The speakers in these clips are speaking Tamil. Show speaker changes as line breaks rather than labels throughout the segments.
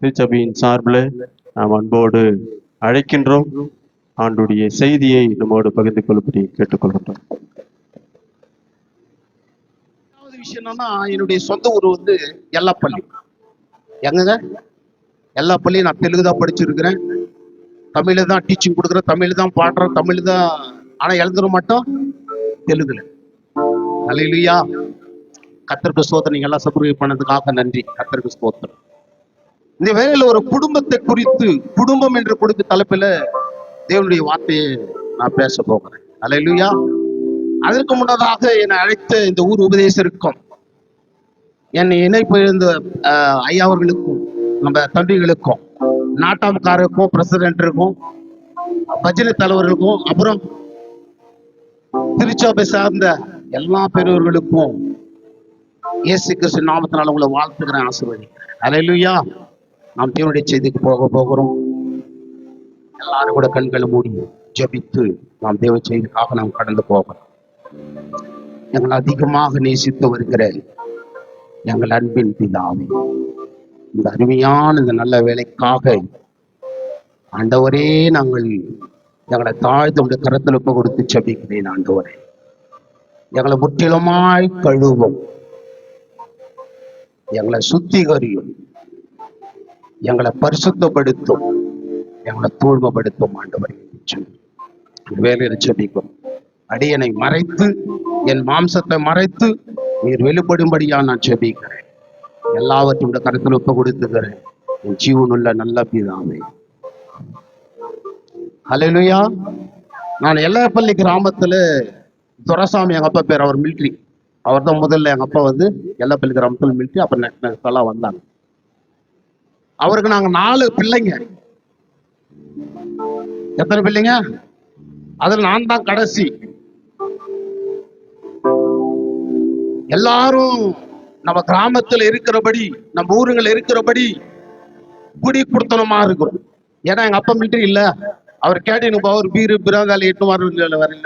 திருச்சபையின் சார்பில் நாம் அன்போடு அழைக்கின்றோம். ஆண்டுடைய செய்தியை நம்மோடு பகிர்ந்து கொள்ளும்படி கேட்டுக்கொள்கின்றோம்.
விஷயம் என்னன்னா, என்னுடைய சொந்த ஊர் வந்து எல்லாப்பள்ளி. எங்கங்க? எல்லாப்பள்ளி. நான் தெலுங்கு தான் படிச்சிருக்கிறேன், தமிழ் தான் டீச்சிங் கொடுக்குறேன், தமிழ் தான் பாடுறேன், தமிழ் தான். ஆனா எழுந்துட மாட்டோம் தெலுங்குல. அல்லேலூயா. கர்த்தருக்கு ஸ்தோத்திரம். நீங்க எல்லாம் சப்ஸ்கிரைப் பண்ணதுக்காக நன்றி. கர்த்தருக்கு ஸ்தோத்திரம். இந்த வேளையில ஒரு குடும்பத்தை குறித்து, குடும்பம் என்ற கொடுத்த தலைப்பில் தேவனுடைய வார்த்தையை நான் பேச போகிறேன். அல்லேலூயா. அதற்கு முன்னதாக என்னை அழைத்த இந்த ஊர் உபதேசருக்கும், என்னை இணைப்பு இருந்த ஐயா அவர்களுக்கும், நம்ம தம்பிகளுக்கும், நாட்டாமக்காரருக்கும், பிரசிடென்ட்டுக்கும், பஜனை தலைவர்களுக்கும், அப்புறம் திருச்சபை சார்ந்த எல்லா பெரியவர்களுக்கும் இயேசு கிறிஸ்து நாமத்தினால உங்களை வாழ்த்துக்கிறேன், ஆசீர்வதிக்கிறேன். அல்லேலூயா. நாம் தேவனுடைய செய்திக்கு போகிறோம். எல்லாரும் கூட கண்களை மூடி ஜெபித்து நாம் தேவ செய்திக்காக நாம் கடந்து போகிறோம். எங்களை அதிகமாக நேசித்து வருகிற எங்கள் அன்பின் பிதாவே, இந்த அருமையான இந்த நல்ல வேலைக்காக ஆண்டவரே, நாங்கள் எங்களை தாழ்த்து உடைய கரத்தில் ஒப்பு கொடுத்து ஜெபிக்கிறேன். ஆண்டவரே, எங்களை முற்றிலுமாய் கழுவும், எங்களை சுத்திகரியும், எங்களை பரிசுத்தப்படுத்தும், எங்களை தூய்மைப்படுத்தும். ஆண்டவரே, வேலையில ஜெபிக்கும். அடியனை மறைத்து, என் மாம்சத்தை மறைத்து நீர் வெளிப்படும்படியா நான் ஜெபிக்கிறேன். எல்லாவற்றையும் கருத்தில் ஒப்பு கொடுத்துக்கிறேன், என் ஜீவனுள்ள நல்ல பிதாவே. அல்லேலூயா. நான் எல்லைப்பள்ளி கிராமத்துல துரைசாமி, எங்க அப்பா பேர், அவர் மிலிட்ரி. அவர் தான் முதல்ல எங்க அப்பா வந்து எல்லைப்பள்ளி கிராமத்துல மிலிட்ரி. அப்புறம் வந்தாங்க. அவருக்கு நாங்க 4 பிள்ளைங்க. எத்தனை பிள்ளைங்க? அதுல நான் தான் கடைசி. எல்லாரும் நம்ம கிராமத்துல இருக்கிறபடி, நம்ம ஊருங்கள் இருக்கிறபடி குடி குடுத்தனமா இருக்கிறோம். ஏன்னா எங்க அப்பா மிலிட்டரி இல்ல, அவர் கேட்டீங்க அவர் பீரு பிறந்தால 8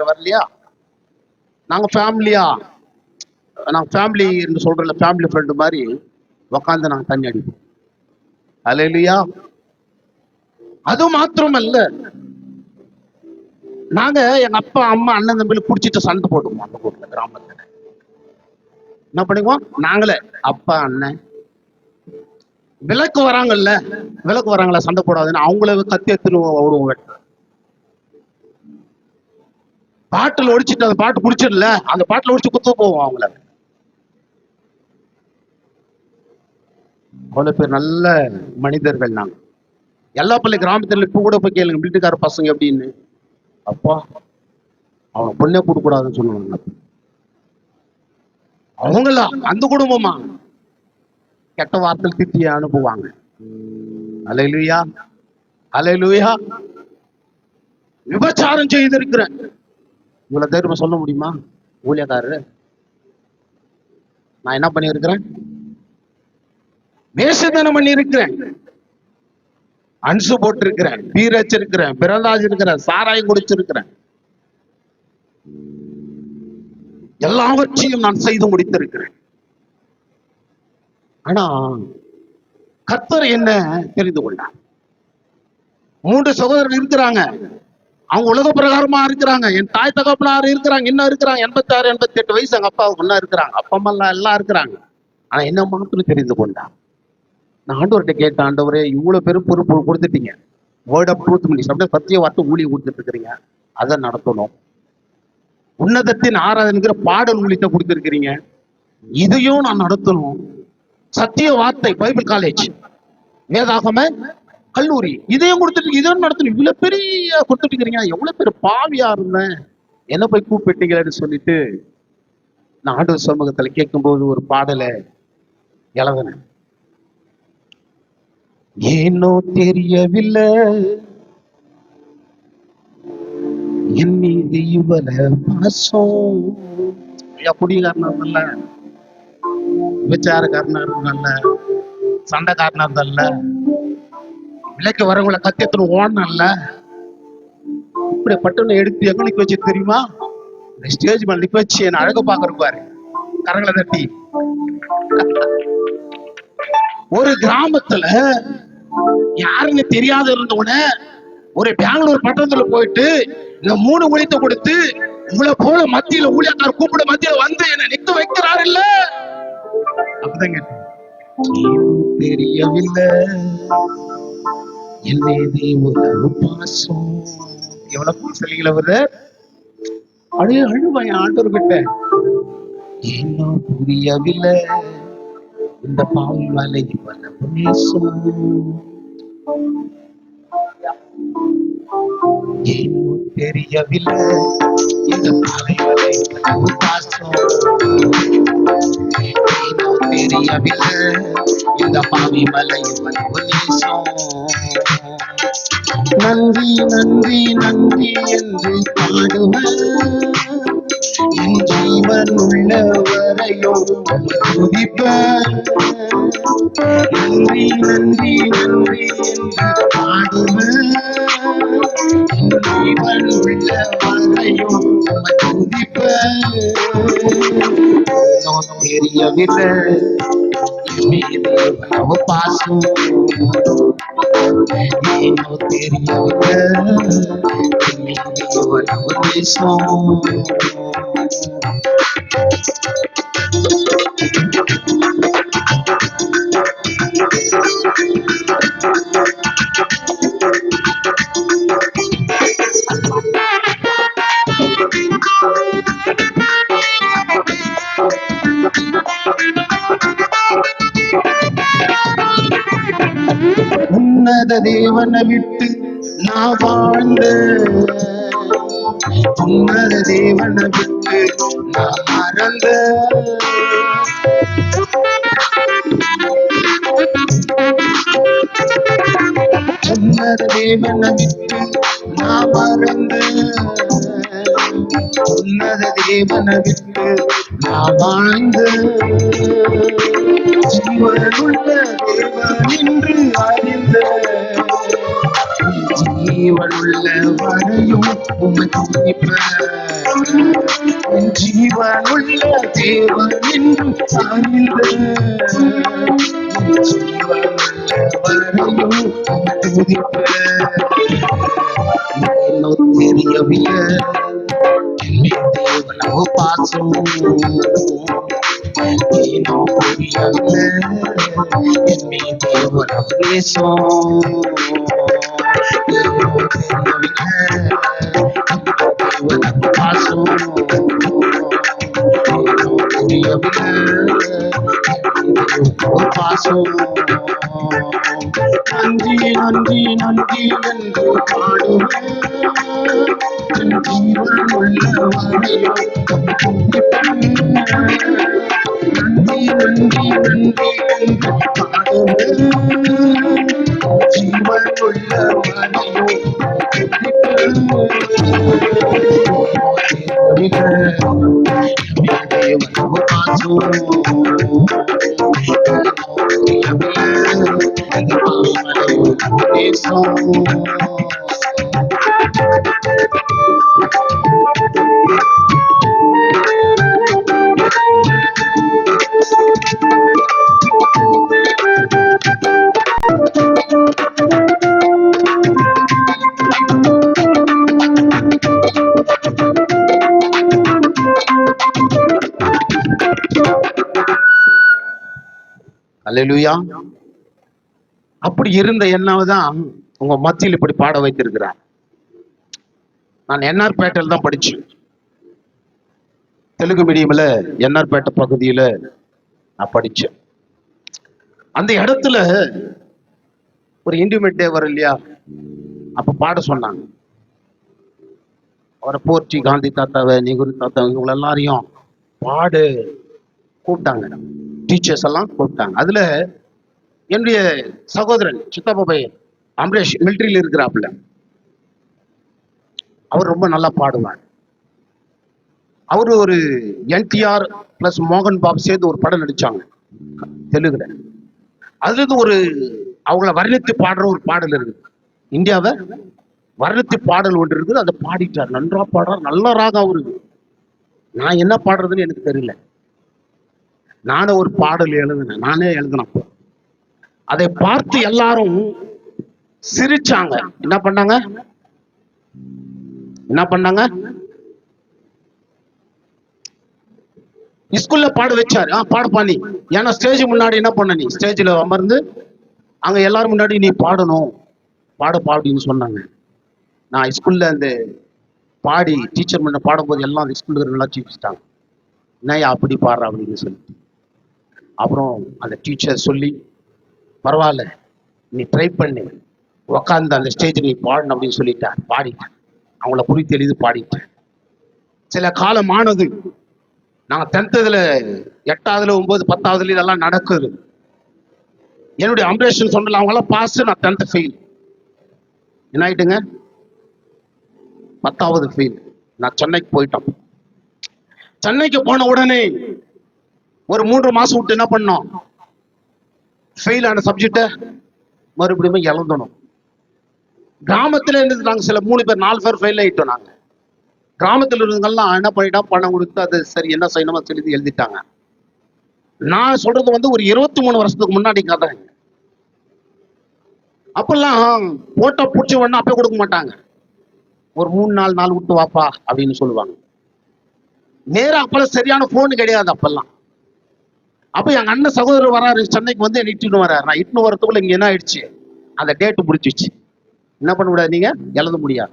வரலையா. நாங்க ஃபேமிலியா, நாங்க ஃபேமிலி என்று சொல்றோம்ல, ஃபேமிலி ஃப்ரெண்டு மாதிரி உக்காந்து நாங்க தண்ணி அடிப்போம். அல்லேலூயா. அது மாத்திரமல்ல, நாங்க எங்க அப்பா அம்மா அண்ணன் தம்பியில குடிச்சிட்டு சண்டை போடுவோம். அந்த ஊர்ல கிராமத்துல என்ன பண்ணுவோம்? நாங்களே அப்பா அண்ணன் விளக்கு வராங்கல்ல, சண்டை போடாதுன்னு அவங்கள கத்தி எடுத்துன்னு ஓடுவோம். பாட்டில் ஒடிச்சிட்டு அந்த பாட்டு குடிச்சிடல, அந்த பாட்டில் ஒடிச்சு குத்து போவோம் அவங்கள. அவ்வளவு பேர் நல்ல மனிதர்கள் நாங்க. எல்லாப்பள்ளி கிராமத்துல இப்ப கூட போய் கேளுங்க, வீட்டுக்கார பசங்க எப்படின்னு. அப்பா, அவனை பொண்ணே கொடுக்க கூடாதுன்னு சொல்லுவாங்க. அவங்களா அந்த குடும்பமா கெட்ட வார்த்தை திட்டிய அனுப்புவாங்க. அல்லேலூயா. அல்லேலூயா. விபச்சாரம் செய்திருக்கிறேன். உங்களை தைரியமா சொல்ல முடியுமா? ஊழியக்காரரு, நான் என்ன பண்ணியிருக்கிறேன்? வேஷத்தனம் பண்ணி இருக்கிறேன், அன்சு போட்டு இருக்கிறேன், பீரச்சிருக்கிறேன், பிறந்தாஜ் இருக்கிறேன், சாராயம் குடிச்சிருக்கிறேன். எல்லாவற்றையும் நான் செய்து முடித்திருக்கிறேன். ஆனா கர்த்தர் என்ன தெரிந்து கொண்டார். 3 சகோதரர்கள் இருக்கிறாங்க. அவங்க உலக பிரகாரமா இருக்கிறாங்க. என் தாய் தகப்பனார் இருக்கிறாங்க, இன்னும் இருக்கிறாங்க. 86 88 வயசு எங்க அப்பாவுக்கு இன்னும் இருக்கிறாங்க. அப்பா அம்மா எல்லாம் இருக்கிறாங்க. ஆனா என்ன மாத்திரம் தெரிந்து கொண்டார். நான் ஆண்டவர்கிட்ட கேட்டேன், ஆண்டவரே, இவ்வளவு பேரும் பொறுப்பு கொடுத்துட்டீங்க, வேர்ட் ஆஃப் ட்ரூத் மினிஸ்டர், அப்படியே சத்திய வார்த்தை ஊழியம் கொடுத்துட்டு இருக்கிறீங்க, அதை நடத்தணும். உன்னதத்தின் ஆராதனைங்கிற பாடல் ஊழியத்தை கொடுத்துருக்கிறீங்க, இதையும் நான் நடத்தணும். சத்திய வார்த்தை பைபிள் காலேஜ், வேதாகம கல்லூரி, இதையும் கொடுத்துட்டு இதையும் நடத்தணும். இவ்வளவு பெரிய கொடுத்துட்டு இருக்கிறீங்க, எவ்வளவு பேர் பாவியா இருந்தேன், என்ன போய் கூப்பிட்டீங்களேன்னு சொல்லிட்டு நான் ஆண்டவர் சமூகத்துல கேட்கும்போது ஒரு பாடலை எழுதினேன். ஏனோ தெரியவில்லை என் மீது இவ்வளவு பாசம். குடிகாரனா இருந்தால, விபச்சாரக்காரனா இருந்தால, சண்டைக்காரனா இருந்தால, விலைக்கு வரவங்களை கத்தியத்துல ஓடனல்ல, இப்படி பட்டுன்னு எடுத்து எங்க நிக்க வச்சு தெரியுமா? ஸ்டேஜ் மேல நிக்க வச்சு என்ன அழக பாக்குறாரு, கரங்களை தட்டி. ஒரு கிராமத்துல யாருன்னு தெரியாத இருந்தவன ஒரு பெங்களூர் பட்டணத்துல போயிட்டு இந்த 3 ஊழியத்தை கொடுத்து உங்களை போல மத்தியில ஊழியக்கார கூப்பிட மத்தியில வந்து என்ன நிக்க வைக்கிறாரு இல்ல. அப்பதான் கேட்டேன், தெரியவில்லை என் மீது ஒரு பாசம். எவ்வளவு சொல்லிக்கல வருது, அப்படியே அழுவாய் ஆண்டவர் கிட்ட. இன்னும் புரியவில்லை இந்த பாவம் மேலே இவ்வளவு நேசம். இன்னும் தெரியவில்லை இந்த பாவை மேலே இவ்வளவு பாசம். இன்னும் தெரியவில்லை இந்த பாவி மேலே இவ்வளவு நேசம். நன்றி நன்றி நன்றி என்று பாடுவேன், என் ஜீவன் உள்ளவரையும் துதிப்பேன். நன்றி நன்றி நன்றி என்று பாடுவேன், என் ஜீவன் உள்ளவரையும் துதிப்பேன். தெரியவில்லை என் மீது எவ்வளவு பாசம். ஏனோ தெரியவில்லை என் மீது எவ்வளவு நேசம். உன்னத தேவனை விட்டு நான் வாழ்ந்த, உன்னத தேவனை விட்டு நான் மறந்த. உன்னத தேவனை விட்டு நான் மறந்த, உன்னத தேவனை விட்டு நான் வாழ்ந்த. ஜீவனுள்ள தேவன் என்று அறிந்த, ஜீவனுள்ள வரையும் உம்மை துதிப்பேன். ஜீவனுள்ள தேவன் என்று அறிந்த, ஜீவனுள்ள வரையும் உம்மை துதிப்பேன். இன்னும் தெரியவில்லை என் மீது எவ்வளவு பாசம். ஏனோ புரியவில்லை என் மீது எவ்வளவு நேசம். ஏனோ தெரியவில்லை எவ்வளவு பாசம். ஏனோ புரியவில்லை எவ்வளவு பாசம். நன்றி நன்றி நன்றி என்று பாடுவேன், என் ஜீவன் உள்ளவரையும் துதிப்பேன். நன்றி நன்றி நன்றி என்று பாடுவேன், ஜீவன் உள்ளவரையும் துதிப்பேன். எவ்வளவு பாசம். அல்லேலூயா. அப்படி இருந்த என்னதான் உங்க மத்தியில் இப்படி பாட வைத்திருக்கிறார். நான் என்ஆர்பேட்டையில் தான் படிச்சேன், தெலுங்கு மீடியம்ல என்ஆர்பேட்டை பகுதியில நான் படிச்சேன். அந்த இடத்துல ஒரு இன்டிமேட் டே வரும் இல்லையா, அப்ப பாட சொன்னாங்க. அவரை போற்றி காந்தி தாத்தாவை, நெகுரு தாத்தா, இவங்க எல்லாரையும் பாடு கூப்பிட்டாங்க. டீச்சர்ஸ் எல்லாம் கூப்பிட்டாங்க. அதுல என்னுடைய சகோதரன் சித்தப்பா பையன் அமரேஷ் மிலிட்டரியில் இருக்கிறாப்புல, அவர் ரொம்ப நல்லா பாடுவார். அவரு ஒரு என்டிஆர் பிளஸ் மோகன் பாபு சேர்ந்து ஒரு படம் நடிச்சாங்க தெலுங்குல. அதுல இருந்து ஒரு அவங்கள வர்ணித்து பாடுற ஒரு பாடல் இருக்குது, இந்தியாவை வர்ணித்து பாடல் ஒன்று இருக்குது. அதை பாடிட்டார், நன்றா பாடுறார், நல்ல ராகம் அவருக்கு. நான் என்ன பாடுறதுன்னு எனக்கு தெரியல. நானே ஒரு பாடல் எழுதினேன், நானே எழுதினப்போ அதை பார்த்து எல்லாரும் சிரிச்சாங்க. என்ன பண்ணாங்க? ஸ்கூல்ல பாட வச்சாரு. பாடப்பா நீ. ஏன்னா ஸ்டேஜ் முன்னாடி என்ன பண்ண, நீ ஸ்டேஜ்ல அமர்ந்து அங்க எல்லாரும் முன்னாடி நீ பாடணும், பாடப்பா அப்படின்னு சொன்னாங்க. நான் ஸ்கூல்ல அந்த பாடி டீச்சர் முன்ன பாடும்போது எல்லாம் ஸ்கூல்ல நல்லா சீப்பிச்சிட்டாங்க. என்னையா அப்படி பாடுற அப்படின்னு சொல்லிட்டு. அப்புறம் அந்த டீச்சர் சொல்லி, பரவாயில்ல நீ ட்ரை பண்ணு, உக்காந்து அந்த ஸ்டேஜ் நீ பாடணும் அப்படின்னு சொல்லிட்டேன். பாடிட்டேன், அவங்கள குறித்து எழுதி பாடிட்டேன். சில காலம் ஆனது. நாங்க 10th 8வது 9 10வது இதெல்லாம் நடக்குது. என்னுடைய அம்பரேஷன் சொன்னல அவங்களாம் பாஸ், நான் 10th ஃபெயில். என்ன ஆயிட்டுங்க? 10வது ஃபெயில். நான் சென்னைக்கு போயிட்டோம். சென்னைக்கு போன உடனே ஒரு 3 மாசம் விட்டு என்ன பண்ணோம், ஃபெயில் ஆன சப்ஜெக்ட மறுபடியும் எழுதணும். கிராமத்துல இருந்து நாங்க சில 3 பேர் 4 பேர் ஃபெயில் ஆயிட்டோம். நாங்க கிராமத்துல இருந்தவங்கலாம் என்ன பண்ணிட்டா, பணம் கொடுத்து அது சரி என்ன செய்யணுமோ சொல்லி எழுதிட்டாங்க. நான் சொல்றது வந்து ஒரு 23 வருஷத்துக்கு முன்னாடி கதை. அப்பெல்லாம் போட்டோ பிடிச்ச உடனே அப்பயே கொடுக்க மாட்டாங்க. ஒரு 3-4 நாள் விட்டு வாப்பா அப்படின்னு சொல்லுவாங்க. நேரம் அப்பெல்லாம் சரியான போன் கிடையாது அப்பெல்லாம். அப்ப எங்க அண்ணன் சகோதரர் வராரு, சென்னைக்கு வந்து என்ன இட்டுன்னு வராரு. நான் இட்டுன்னு வரதுக்குள்ள இங்க என்ன ஆயிடுச்சு, அந்த டேட்டு முடிச்சிச்சு. என்ன பண்ண முடியாது, நீங்க எழுத முடியாது.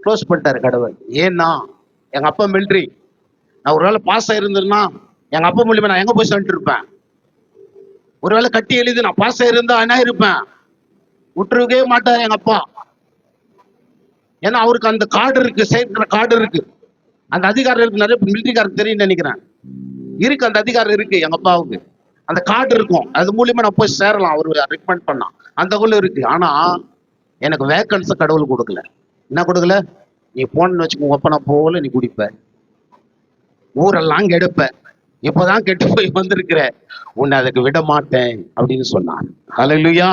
க்ளோஸ் பண்ணிட்டாரு கடவுள். ஏன்னா எங்க அப்பா மிலிட்ரி. நான் ஒருவேளை பாஸ் ஆயிருந்தேன்னா எங்க அப்பா மூலியமா நான் எங்க போய் சேர்ந்துட்டு இருப்பேன். ஒருவேளை கட்டி எழுதி நான் பாஸ் ஆயிருந்தா என்ன இருப்பேன், விட்டுருக்கவே மாட்டார் எங்க அப்பா. ஏன்னா அவருக்கு அந்த கார்டு இருக்கு, சேர்க்கிற கார்டு இருக்கு, அந்த அதிகாரம் இருக்கு. நிறைய மிலிட்ரிக்காரருக்கு தெரியும் நினைக்கிறேன். இருக்கு, அந்த அதிகாரம் இருக்கு எங்க அப்பாவுக்கு. அந்த கார்டு இருக்கும், அது மூலியமா நான் போய் சேரலாம். அவரு ரெக்கமெண்ட் பண்ணா அந்த குள்ள இருக்கு. ஆனா எனக்கு வேக்கன்ஸ் கடவுள் கொடுக்கல. என்ன கொடுக்கல? நீ போன்னு வச்சுக்கோ, அப்ப நான் போகல, நீ குடிப்ப, ஊரெல்லாம் கெடுப்ப, இப்பதான் கெட்டு போய் வந்திருக்கிற, உன்னை அதுக்கு விட மாட்டேன் அப்படின்னு சொன்னான். ஹல்லேலூயா.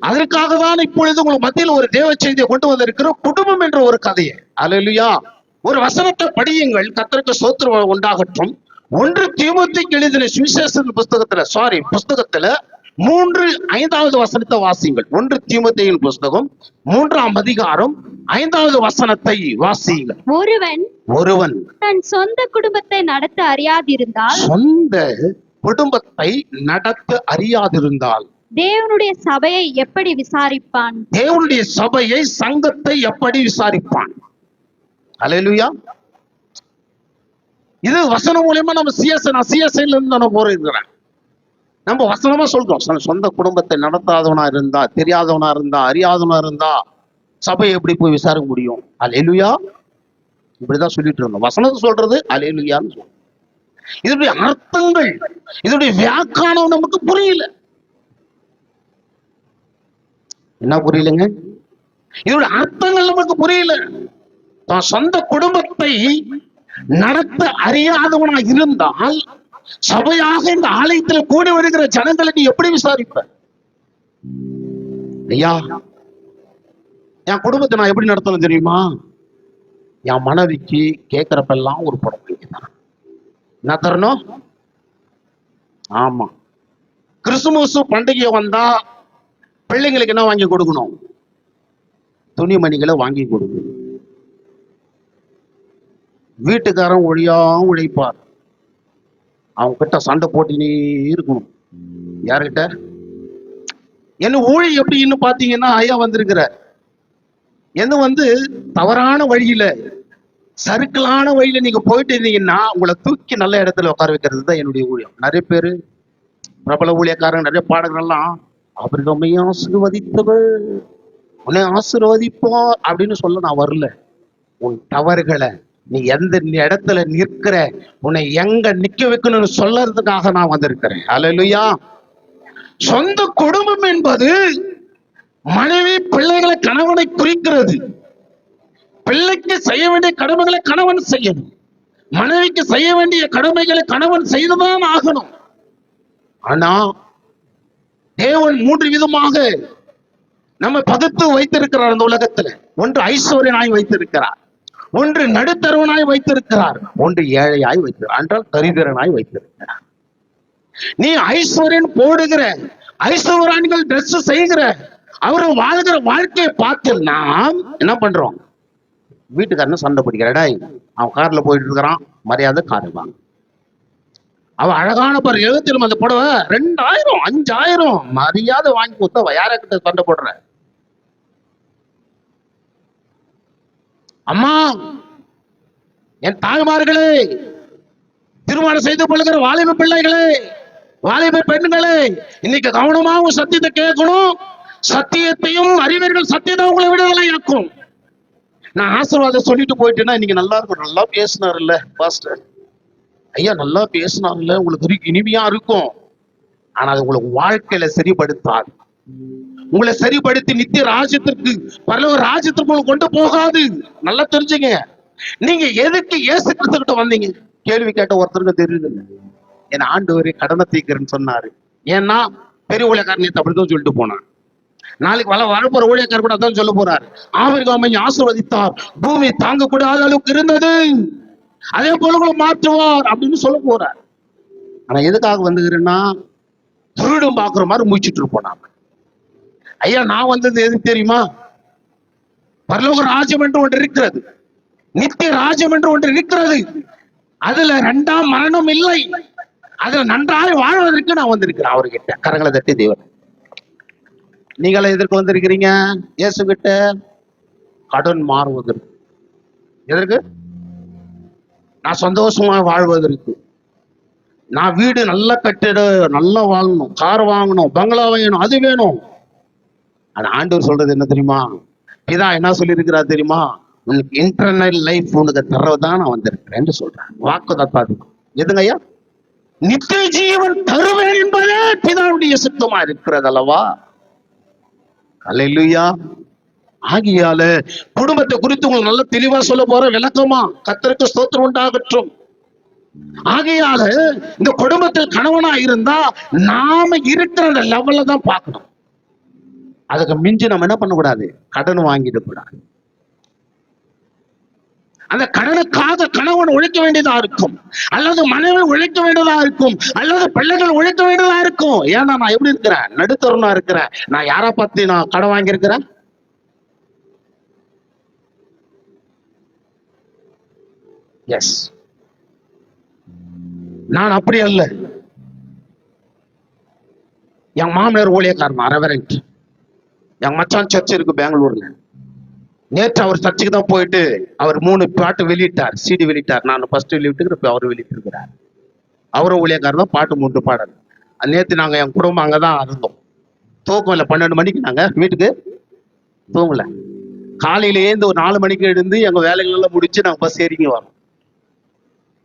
அதற்காக தான் இப்பொழுது உங்களுக்கு மத்தியில் ஒரு தேவ செய்தியை கொண்டு வந்திருக்கிறோம், குடும்பம் என்ற ஒரு கதையை. ஹல்லேலூயா. ஒரு வசனத்தை படியுங்கள், கர்த்தருக்கு ஸ்தோத்திரம் உண்டாகட்டும். 1 தீமோத்தேயுக்கு எழுதின சுவிசேஷ புஸ்தகத்துல 3-5வது வசனத்தை வாசியுங்கள். 1 தீமோத்தேயின் புஸ்தகம் 3ஆம் அதிகாரம் 5வது வசனத்தை வாசியுங்கள். ஒருவன்
தன் சொந்த குடும்பத்தை நடத்த அறியாதிருந்தால் தேவனுடைய சபையை எப்படி விசாரிப்பான்?
தேவனுடைய சபையை, சங்கத்தை எப்படி விசாரிப்பான்? அல்லேலூயா. இது வசனம் மூலமா நம்ம சிஎஸ்ஐல இருந்து நம்ம போறோம். நம்ம வசனமா சொல்றோம், சொந்த குடும்பத்தை நடத்தாதவனா இருந்தா, தெரியாதவனா இருந்தா, அறியாதவனா இருந்தா சபையை எப்படி போய் விசாரிக்க முடியும்? அல்லேலூயா. இப்படிதான் சொல்லிட்டு இருந்தோம். வசனத்தை சொல்றது அல்லேலூயான்னு சொல்றோம். இதனுடைய அர்த்தங்கள், இதனுடைய வியாக்கியானம் நமக்கு புரியல. என்ன புரியலங்க? இதனுடைய அர்த்தங்கள் நமக்கு புரியல. தான் சொந்த குடும்பத்தை நடத்த அறியாதவனா இருந்தால் சபையாக இந்த ஆலயத்தில் கூடி வருகிற ஜனங்களை நீ எப்படி விசாரிப்ப? ஐயா, என் குடும்பத்தை நான் எப்படி நடத்தணும் தெரியுமா? என் மனைவிக்கு கேட்கிறப்பெல்லாம் ஒரு படம் வாங்கிதான். என்ன தரணும்? ஆமா, கிறிஸ்துமஸ் பண்டிகை வந்தா பிள்ளைங்களுக்கு என்ன வாங்கி கொடுக்கணும்? துணிமணிகளை வாங்கி கொடுக்கணும். வீட்டுக்காரன் உழைப்பார், அவங்க கிட்ட சண்டை போட்டினே இருக்கணும். யாருக்கிட்ட? என்ன ஊழி எப்படின்னு பாத்தீங்கன்னா, ஐயா வந்திருக்கிற என்ன தவறான வழியில, சறுக்கலான வழியில நீங்க போயிட்டு இருந்தீங்கன்னா உங்களை தூக்கி நல்ல இடத்துல உட்கார வைக்கிறது தான் என்னுடைய ஊழியம். நிறைய பேரு பிரபல ஊழியக்காரங்க, நிறைய பாடகர்கள்லாம் அவர் நம்மை ஆசீர்வதித்தவர், உன்னை ஆசீர்வதிப்பார் அப்படின்னு சொல்ல நான் வரல. உன் தவறுகளை, நீ எந்த இடத்துல நிற்கிற, உன்னை எங்க நிக்க வைக்கணும்னு சொல்லறதுக்காக நான் வந்திருக்கிறேன். அல்லேலூயா. சொந்த குடும்பம் என்பது மனைவி, பிள்ளைகளை, கணவனை குறிக்கிறது. பிள்ளைக்கு செய்ய வேண்டிய கடமைகளை கணவன் செய்யணும், மனைவிக்கு செய்ய வேண்டிய கடமைகளை கணவன் செய்துதான் ஆகணும். ஆனா தேவன் 3 விதமாக நம்ம பகுத்து வைத்திருக்கிறார் அந்த உலகத்துல. ஒன்று ஐஸ்வர்யனாய் வைத்திருக்கிறார், ஒன்று நடுத்தருவனாய் வைத்திருக்கிறார், ஒன்று ஏழையாய் வைத்திருக்கிறார், என்றால் தரித்திரனாய் வைத்திருக்கிறார். நீ ஐஸ்வர்யன் போடுகிற, ஐஸ்வர்யான்கள் ட்ரெஸ் செய்கிற, அவரு வாழ்கிற வாழ்க்கையை பார்த்து நாம் என்ன பண்றோம்? வீட்டுக்காரன சண்டை பிடிக்கிறடா, அவன் கார்ல போயிட்டு இருக்கிறான், மரியாதை காரு வாங்க. அவன் அழகான பாரு, எழுத்திலும் அந்த புடவை 2000 5000 மரியாதை வாங்கி கொடுத்தா யார கிட்ட சண்டை போடுற? அம்மா, என் தாய்மார்களே, திருமணம் செய்து கொள்ளுகிற வாலிப பிள்ளைகளே, வாலிப பெண்களே, இன்னைக்கு கவனமா உங்க சத்தியத்தை கேட்கணும். சத்தியத்தையும் அறிவர்கள் சத்தியத்தை உங்களை விடுதலை இருக்கும். நான் ஆசீர்வாதம் சொல்லிட்டு போயிட்டேன்னா இன்னைக்கு நல்லா இருக்கும். நல்லா பேசினார் இல்ல பாஸ்டர் ஐயா, நல்லா பேசினார் இல்ல, உங்களுக்கு இனிமையா இருக்கும். ஆனா அது உங்களுக்கு வாழ்க்கையில சரிப்படுத்தாது. உங்களை சரிப்படுத்தி நித்திய ராஜ்யத்திற்கு, பரலோக ராஜ்யத்திற்கு உங்களை கொண்டு போகாது. நல்லா தெரிஞ்சுங்க. நீங்க எதுக்கு இயேசு கிறிஸ்துகிட்ட வந்தீங்க? கேள்வி கேட்ட ஒருத்தருக்கு தெரியுது. என் ஆண்டவரே கடனை தீர்க்கிறேன்னு சொன்னாரு. ஏன்னா பெரிய ஊழியக்காரன் அப்படிதான் சொல்லிட்டு போனான். நாளைக்கு வரப்போற ஊழியக்காரர் கூட அதான் சொல்ல போறாரு. ஆபிரகாமை ஆசீர்வதித்தார், பூமி தாங்க கூடாத அளவுக்கு இருந்தது, அதே போல கூட மாற்றுவார் அப்படின்னு சொல்ல போறார். ஆனா எதுக்காக வந்துக்கிறேன்னா, திருடும் பாக்குற மாதிரி முடிச்சுட்டு இருப்போம். ஐயா, நான் வந்தது எதுக்கு தெரியுமா? பரலோக ராஜ்யம் என்று ஒன்று இருக்கிறது, நித்திய ராஜ்யம் என்று ஒன்று இருக்கிறது. அதுல 2ஆம் மரணம் இல்லை. அதுல நன்றாக வாழ்வதற்கு நான் வந்திருக்கிறேன். அவர்கிட்ட கரங்களை தட்டி தேவன், நீங்கள எதற்கு வந்திருக்கிறீங்க? இயேசு கிட்ட கடன் மாறுவதற்கு. எதற்கு? நான் சந்தோஷமா வாழ்வதற்கு. நான் வீடு நல்லா கட்டிட, நல்லா வாங்கணும், கார் வாங்கணும், பங்களா வேணும், அது வேணும். ஆனா ஆண்டவர் சொல்றது என்ன தெரியுமா? இதான் என்ன சொல்லி இருக்கிறா தெரியுமா? உனக்கு இன்டர்னல் லைஃப் உனக்கு தரதான் நான் வந்திருக்கிறேன் சொல்றேன். வாக்கு தத்தாது எதுங்க ஐயா? நித்திய ஜீவன் தருவேன் என்பதே பிதாவுடைய சித்தமா இருக்கிறது அல்லவா? அல்லேலூயா. ஆகியால குடும்பத்தை குறித்து உங்களுக்கு நல்ல தெளிவா சொல்ல போற, விளக்கமா. கர்த்தருக்கு ஸ்தோத்திரம் உண்டாகட்டும். ஆகையால இந்த குடும்பத்தில் கணவனா இருந்தா நாம இருக்கிற அந்த லெவல்ல தான் பார்க்கணும். அதுக்கு மிஞ்சி நம்ம என்ன பண்ணக்கூடாது? கடன் வாங்கிட கூடாது. அந்த கடனுக்காக கணவன் உழைக்க வேண்டியதா இருக்கும், அல்லது மனைவி உழைக்க வேண்டியதா இருக்கும், அல்லது பிள்ளைகள் உழைக்க வேண்டியதா இருக்கும். ஏன்னா நான் எப்படி இருக்கிறேன்? நடுத்தரனா இருக்கிறேன். நான் யாரை பத்தி நான் கடன் வாங்கி இருக்கிறேன்? எஸ், நான் அப்படி அல்ல. என் மாமனார் ஊழியக்காரன், ரெவரண்ட். என் மச்சான் சர்ச் இருக்கு பெங்களூர்ல. நேற்று அவர் சர்ச்சுக்கு தான் போயிட்டு அவர் 3 பாட்டு வெளியிட்டார், CD வெளியிட்டார். நான் ஃபர்ஸ்ட் வெளியிட்டு அவர் வெளியிட்டு இருக்கிறார். அவரும் ஊழியக்காரர் தான், பாட்டு 3 பாடல். நேற்று நாங்க என் குடும்பம் அங்கதான் இருந்தோம். தூக்கம் இல்லை, 12 மணிக்கு நாங்க வீட்டுக்கு தூங்கல. காலையில ஏந்து ஒரு 4 மணிக்கு எழுந்து எங்க வேலைகள் எல்லாம் முடிச்சு நாங்க பஸ் ஏறிங்க வரோம்.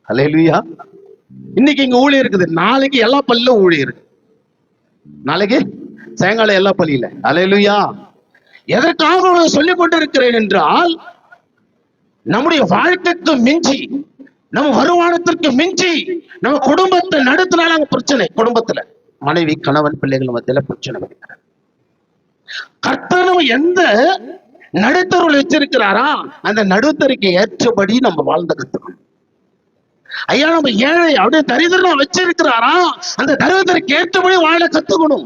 அல்லேலூயா. இன்னைக்கு இங்க ஊழியம் இருக்குது, நாளைக்கு எல்லா பள்ளியிலும் ஊழியம் இருக்கு, நாளைக்கு சாயங்காலம் எல்லா பள்ளியில. அல்லேலூயா. எதற்காக நான் சொல்லிக் கொண்டிருக்கிறேன் என்றால், நம்முடைய வாழ்க்கைக்கு மிஞ்சி, நம்ம வருமானத்திற்கு மிஞ்சி நம்ம குடும்பத்தை நடத்தினால அங்க பிரச்சனை. குடும்பத்துல மனைவி, கணவன், பிள்ளைகள் மத்தியில பிரச்சனை வருகிறது. கர்த்தர் நம்ம எந்த நடுத்தருள் வச்சிருக்கிறாரா, அந்த நடுத்தருக்கு ஏற்றபடி நம்ம வாழ்ந்த கத்துக்கணும். ஐயா, நம்ம ஏழை அப்படியே தரித்திரம் வச்சிருக்கிறாரா, அந்த தரித்திரக்கு ஏற்றபடி வாழ கத்துக்கணும்.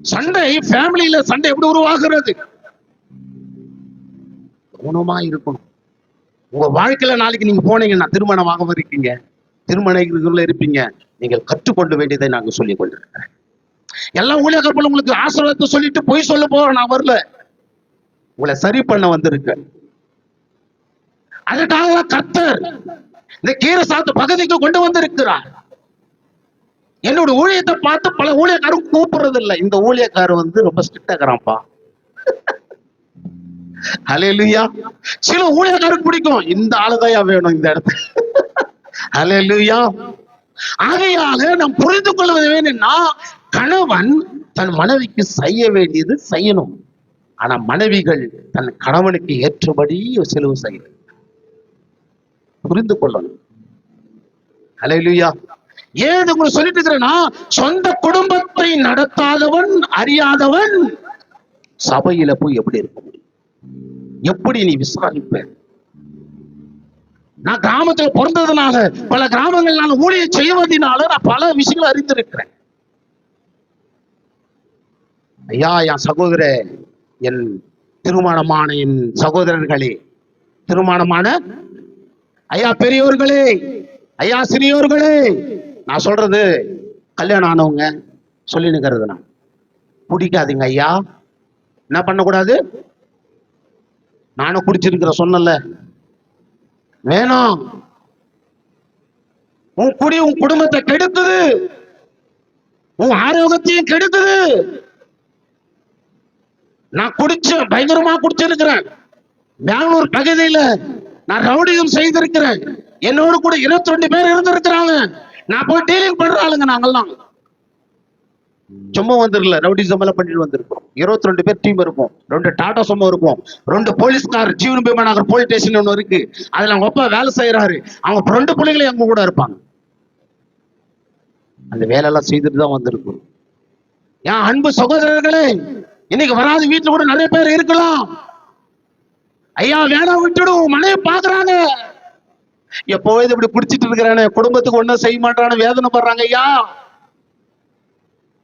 சண்டை, ஃபேமிலியில சண்டை எப்படி உருவாகிறது? கவனமா இருக்கணும். உங்க வாழ்க்கையில நாளைக்கு நீங்க போனீங்கன்னா, திருமணமாக இருக்கீங்க, திருமண இருப்பீங்க, நீங்கள் கற்றுக்கொள்ள வேண்டியதை நாங்க சொல்லிக் கொண்டிருக்கிறேன். எல்லா ஊழியர்கள் உங்களுக்கு ஆசீர்வாதத்தை சொல்லிட்டு போய் சொல்ல போறேன் நான் வரல, உங்களை சரி பண்ண வந்திருக்கேன். அதற்காக கர்த்தர் இந்த கீரசாத்து பகுதிக்கு கொண்டு வந்திருக்கிறார். என்னோட ஊழியத்தை பார்த்து பல ஊழியக்காரும் கூப்பிடுறது இல்லை. இந்த ஊழியக்காரர் ரொம்ப ஸ்ட்ரிக்டா இருக்கிறான்ப்பா. ஹல்லேலூயா. சில ஊழியக்காரருக்கு பிடிக்கும், இந்த ஆளுதான் வேணும் இந்த இடத்துல. ஹல்லேலூயா. ஆகையால நாம் புரிந்து கொள்வது வேணும்னா, கணவன் தன் மனைவிக்கு செய்ய வேண்டியது செய்யணும். ஆனா மனைவிகள் தன் கணவனுக்கு ஏற்றபடி செலவு செய்யணும். புரிந்து கொள்ளணும். ஹல்லேலூயா. ஏன் உங்களுக்கு சொல்லிட்டு இருக்கிறேன்னா, சொந்த குடும்பத்தை நடத்தாதவன், அறியாதவன் சபையில போய் எப்படி இருக்க முடியும்? எப்படி நீ விசாரிப்ப? நான் கிராமத்துல பிறந்ததுனால, பல கிராமங்கள் நான் ஊழியம் செய்வதனால நான் பல விஷயங்களை அறிந்திருக்கிறேன். ஐயா, என் சகோதர, என் திருமணமான என் சகோதரர்களே, திருமணமான ஐயா பெரியோர்களே, ஐயா சிறியோர்களே, நான் சொல்றது கல்யாணம் ஆனவங்க சொல்லினுக்கிறது, நான் குடிக்காதீங்க ஐயா. என்ன பண்ணக்கூடாது? நானும் குடிச்சிருக்கிற சொன்னல, வேணாம். உன் குடி உன் குடும்பத்தை கெடுக்குது, உன் ஆரோக்கியத்தையும் கெடுக்குது. நான் பயங்கரமா குடிச்சிருக்கிறேன். பெங்களூர் பகுதியில நான் ரவுடியம் செய்திருக்கிறேன். என்னோடு கூட 22 பேர் இருந்திருக்கிறாங்க. நான் போய் டீலிங் பண்ற ஆளுங்க நாங்கெல்லாம். சும்மா வந்துடல, ரவுடிசம் எல்லாம் பண்ணிட்டு வந்திருக்கோம். 22 பேர் டீம் இருப்போம். 2 டாடா சும்மா இருப்போம். 2 போலீஸ்கார், ஜீவன் பீமா நகர் போலீஸ் ஸ்டேஷன் ஒன்று இருக்கு, அதுல அவங்க அப்பா வேலை செய்யறாரு. அவங்க 2 பிள்ளைங்களும் எங்க கூட இருப்பாங்க. அந்த வேலையெல்லாம் செய்துட்டு தான் வந்திருக்கோம். என் அன்பு சகோதரர்களே, இன்னைக்கு வராது வீட்டுல கூட நிறைய பேர் இருக்கலாம். ஐயா வேணாம் விட்டுடும், மனைவி பாக்குறாங்க, எப்போது இப்படி குடிச்சிட்டு இருக்கிறானே, குடும்பத்துக்கு ஒன்னும் செய்ய மாட்டானு வேதனை படுறாங்க. ஐயா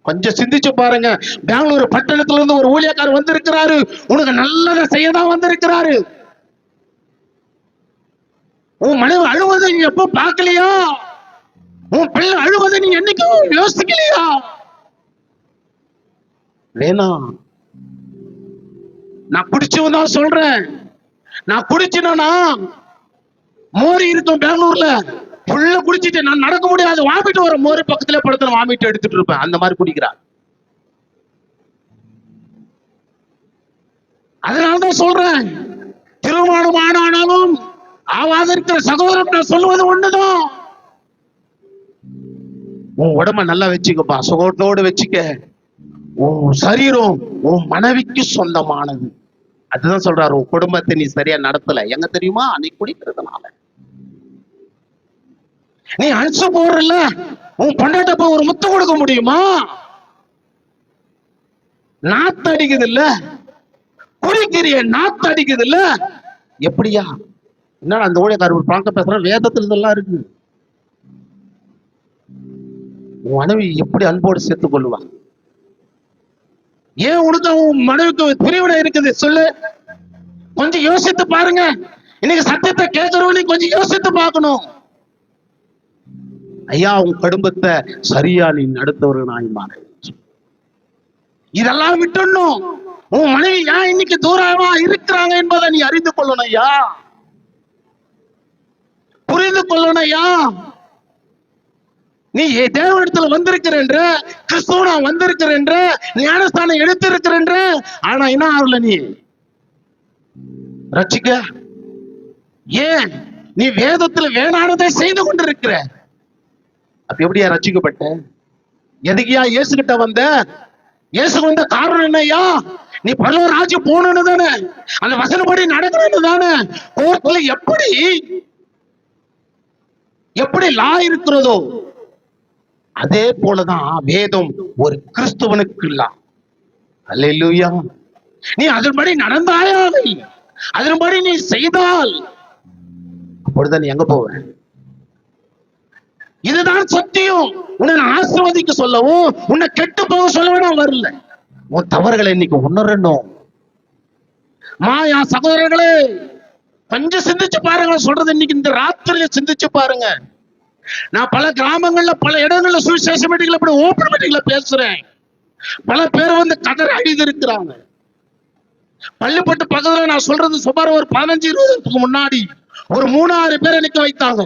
கொஞ்சம் சிந்திச்சு பாருங்க. பெங்களூர் பட்டணத்துல இருந்து ஒரு ஊழியக்காரர் வந்திருக்கிறாரு, உனக்கு நல்லதை செய்யதான் வந்திருக்கிறாரு. உன் மனைவி அழுவதை நீ எப்போ பார்க்கலையா? உன் பிள்ளை அழுவதை நீ என்னைக்கும் யோசிக்கலையா? வேணாம். நான் குடிச்சவன் தான் சொல்றேன். நான் குடிச்சினா மோரி இருக்கும் பெங்களூர்ல, ஃபுல்லா குடிச்சிட்டு நான் நடக்க முடியாது, வாமிட்டு வர மோரி பக்கத்துல படுத்து வாமிட்டு எடுத்துட்டு இருப்பேன். அந்த மாதிரி குடிக்கிறார். அதனாலதான் சொல்றேன், திருமணம் ஆனாலும் ஆவாத இருக்கிற சகோதரன் நான் சொல்லுவது ஒண்ணுதான். உன் உடம்ப நல்லா வச்சுக்கப்பா, சுகத்தோடு வச்சுக்க. உன் சரீரம் உன் மனைவிக்கு சொந்தமானது. அதுதான் சொல்றாரு, உன் குடும்பத்தை நீ சரியா நடத்தல. எங்க தெரியுமா? அன்னைக்கு குடிக்கிறதுனால. நீ அனுசு போறல, உன் பொண்டாட்ட ஒரு முத்து கொடுக்க முடியுமா? நாத்து அடிக்குது இல்ல, குடிக்கிறிய நாத்து அடிக்குது இல்ல, எப்படியா? என்ன அந்த ஊழியக்காரர் பழக்க பேசுற, வேதத்துல இதெல்லாம் இருக்கு. உன் மனைவி எப்படி அன்போடு சேர்த்துக் கொள்ளுவா? ஏன் உனக்கு உன் மனைவிக்கு பிரிவினை இருக்குது சொல்லு? கொஞ்சம் யோசித்து பாருங்க. இன்னைக்கு சத்தியத்தை கேட்கிறவனே கொஞ்சம் யோசித்து பார்க்கணும். ஐயா, உன் குடும்பத்தை சரியா நீ நடத்தவர்கள் மாறு. இதெல்லாம் விட்டுணும். உன் மனைவி ஏன் இன்னைக்கு தூரமா இருக்கிறாங்க என்பதை நீ அறிந்து கொள்ளணும் ஐயா, புரிந்து கொள்ளணும் ஐயா. நீ தேவனிடத்துல வந்திருக்கிற, கிறிஸ்துவனா வந்திருக்கிற, ஞானஸ்தானம் எடுத்திருக்கிற, ஆனா என்ன ஆகல, நீ ரட்சிக்க. ஏன்? நீ வேதத்துல வேணானதை செய்து கொண்டிருக்கிற. அப்ப எப்படியா ரட்சிக்கப்பட்ட? எதுக்கியா இயேசு கிட்ட வந்த? இயேசு வந்த காரணம் என்னையா? நீ பரலோக ராஜ்யம் போகணும்னு தானே, அந்த வசனப்படி நடக்கணும்னு தானே. கோர்ட்ல எப்படி லா இருக்கிறதோ அதே போலதான் வேதம் ஒரு கிறிஸ்துவனுக்கு இல்ல. அல்லேலூயா. நீ அதன்படி நடந்தாயாவை, அதன்படி நீ செய்தால் அப்பொழுதுதான் நீ எங்க போவ? இதுதான் சத்தியம். உன்னை ஆசீர்வதிக்க சொல்லவும், உன்னை கெட்டு போக சொல்லவும் நான் வரல. உன் தவறுகளை இன்னைக்கு உணரணும். மாயா சகோதரர்களே, கொஞ்சம் சிந்திச்சு பாருங்க. சொல்றது இன்னைக்கு இந்த ராத்திரியில சிந்திச்சு பாருங்க. நான் பல கிராமங்கள்ல பல இடங்கள்ல சுவிசேஷ மீட்டிங்ல இப்படி ஓபன் மீட்டிங்ல பேசுறேன். பல பேர் வந்து கதறி அழுது இருக்கிறாங்க. பள்ளிப்பட்டு பக்கத்துல நான் சொல்றது சுமார் ஒரு 15-20 வருஷத்துக்கு முன்னாடி ஒரு 3-6 பேரை நிக்க வைத்தாங்க.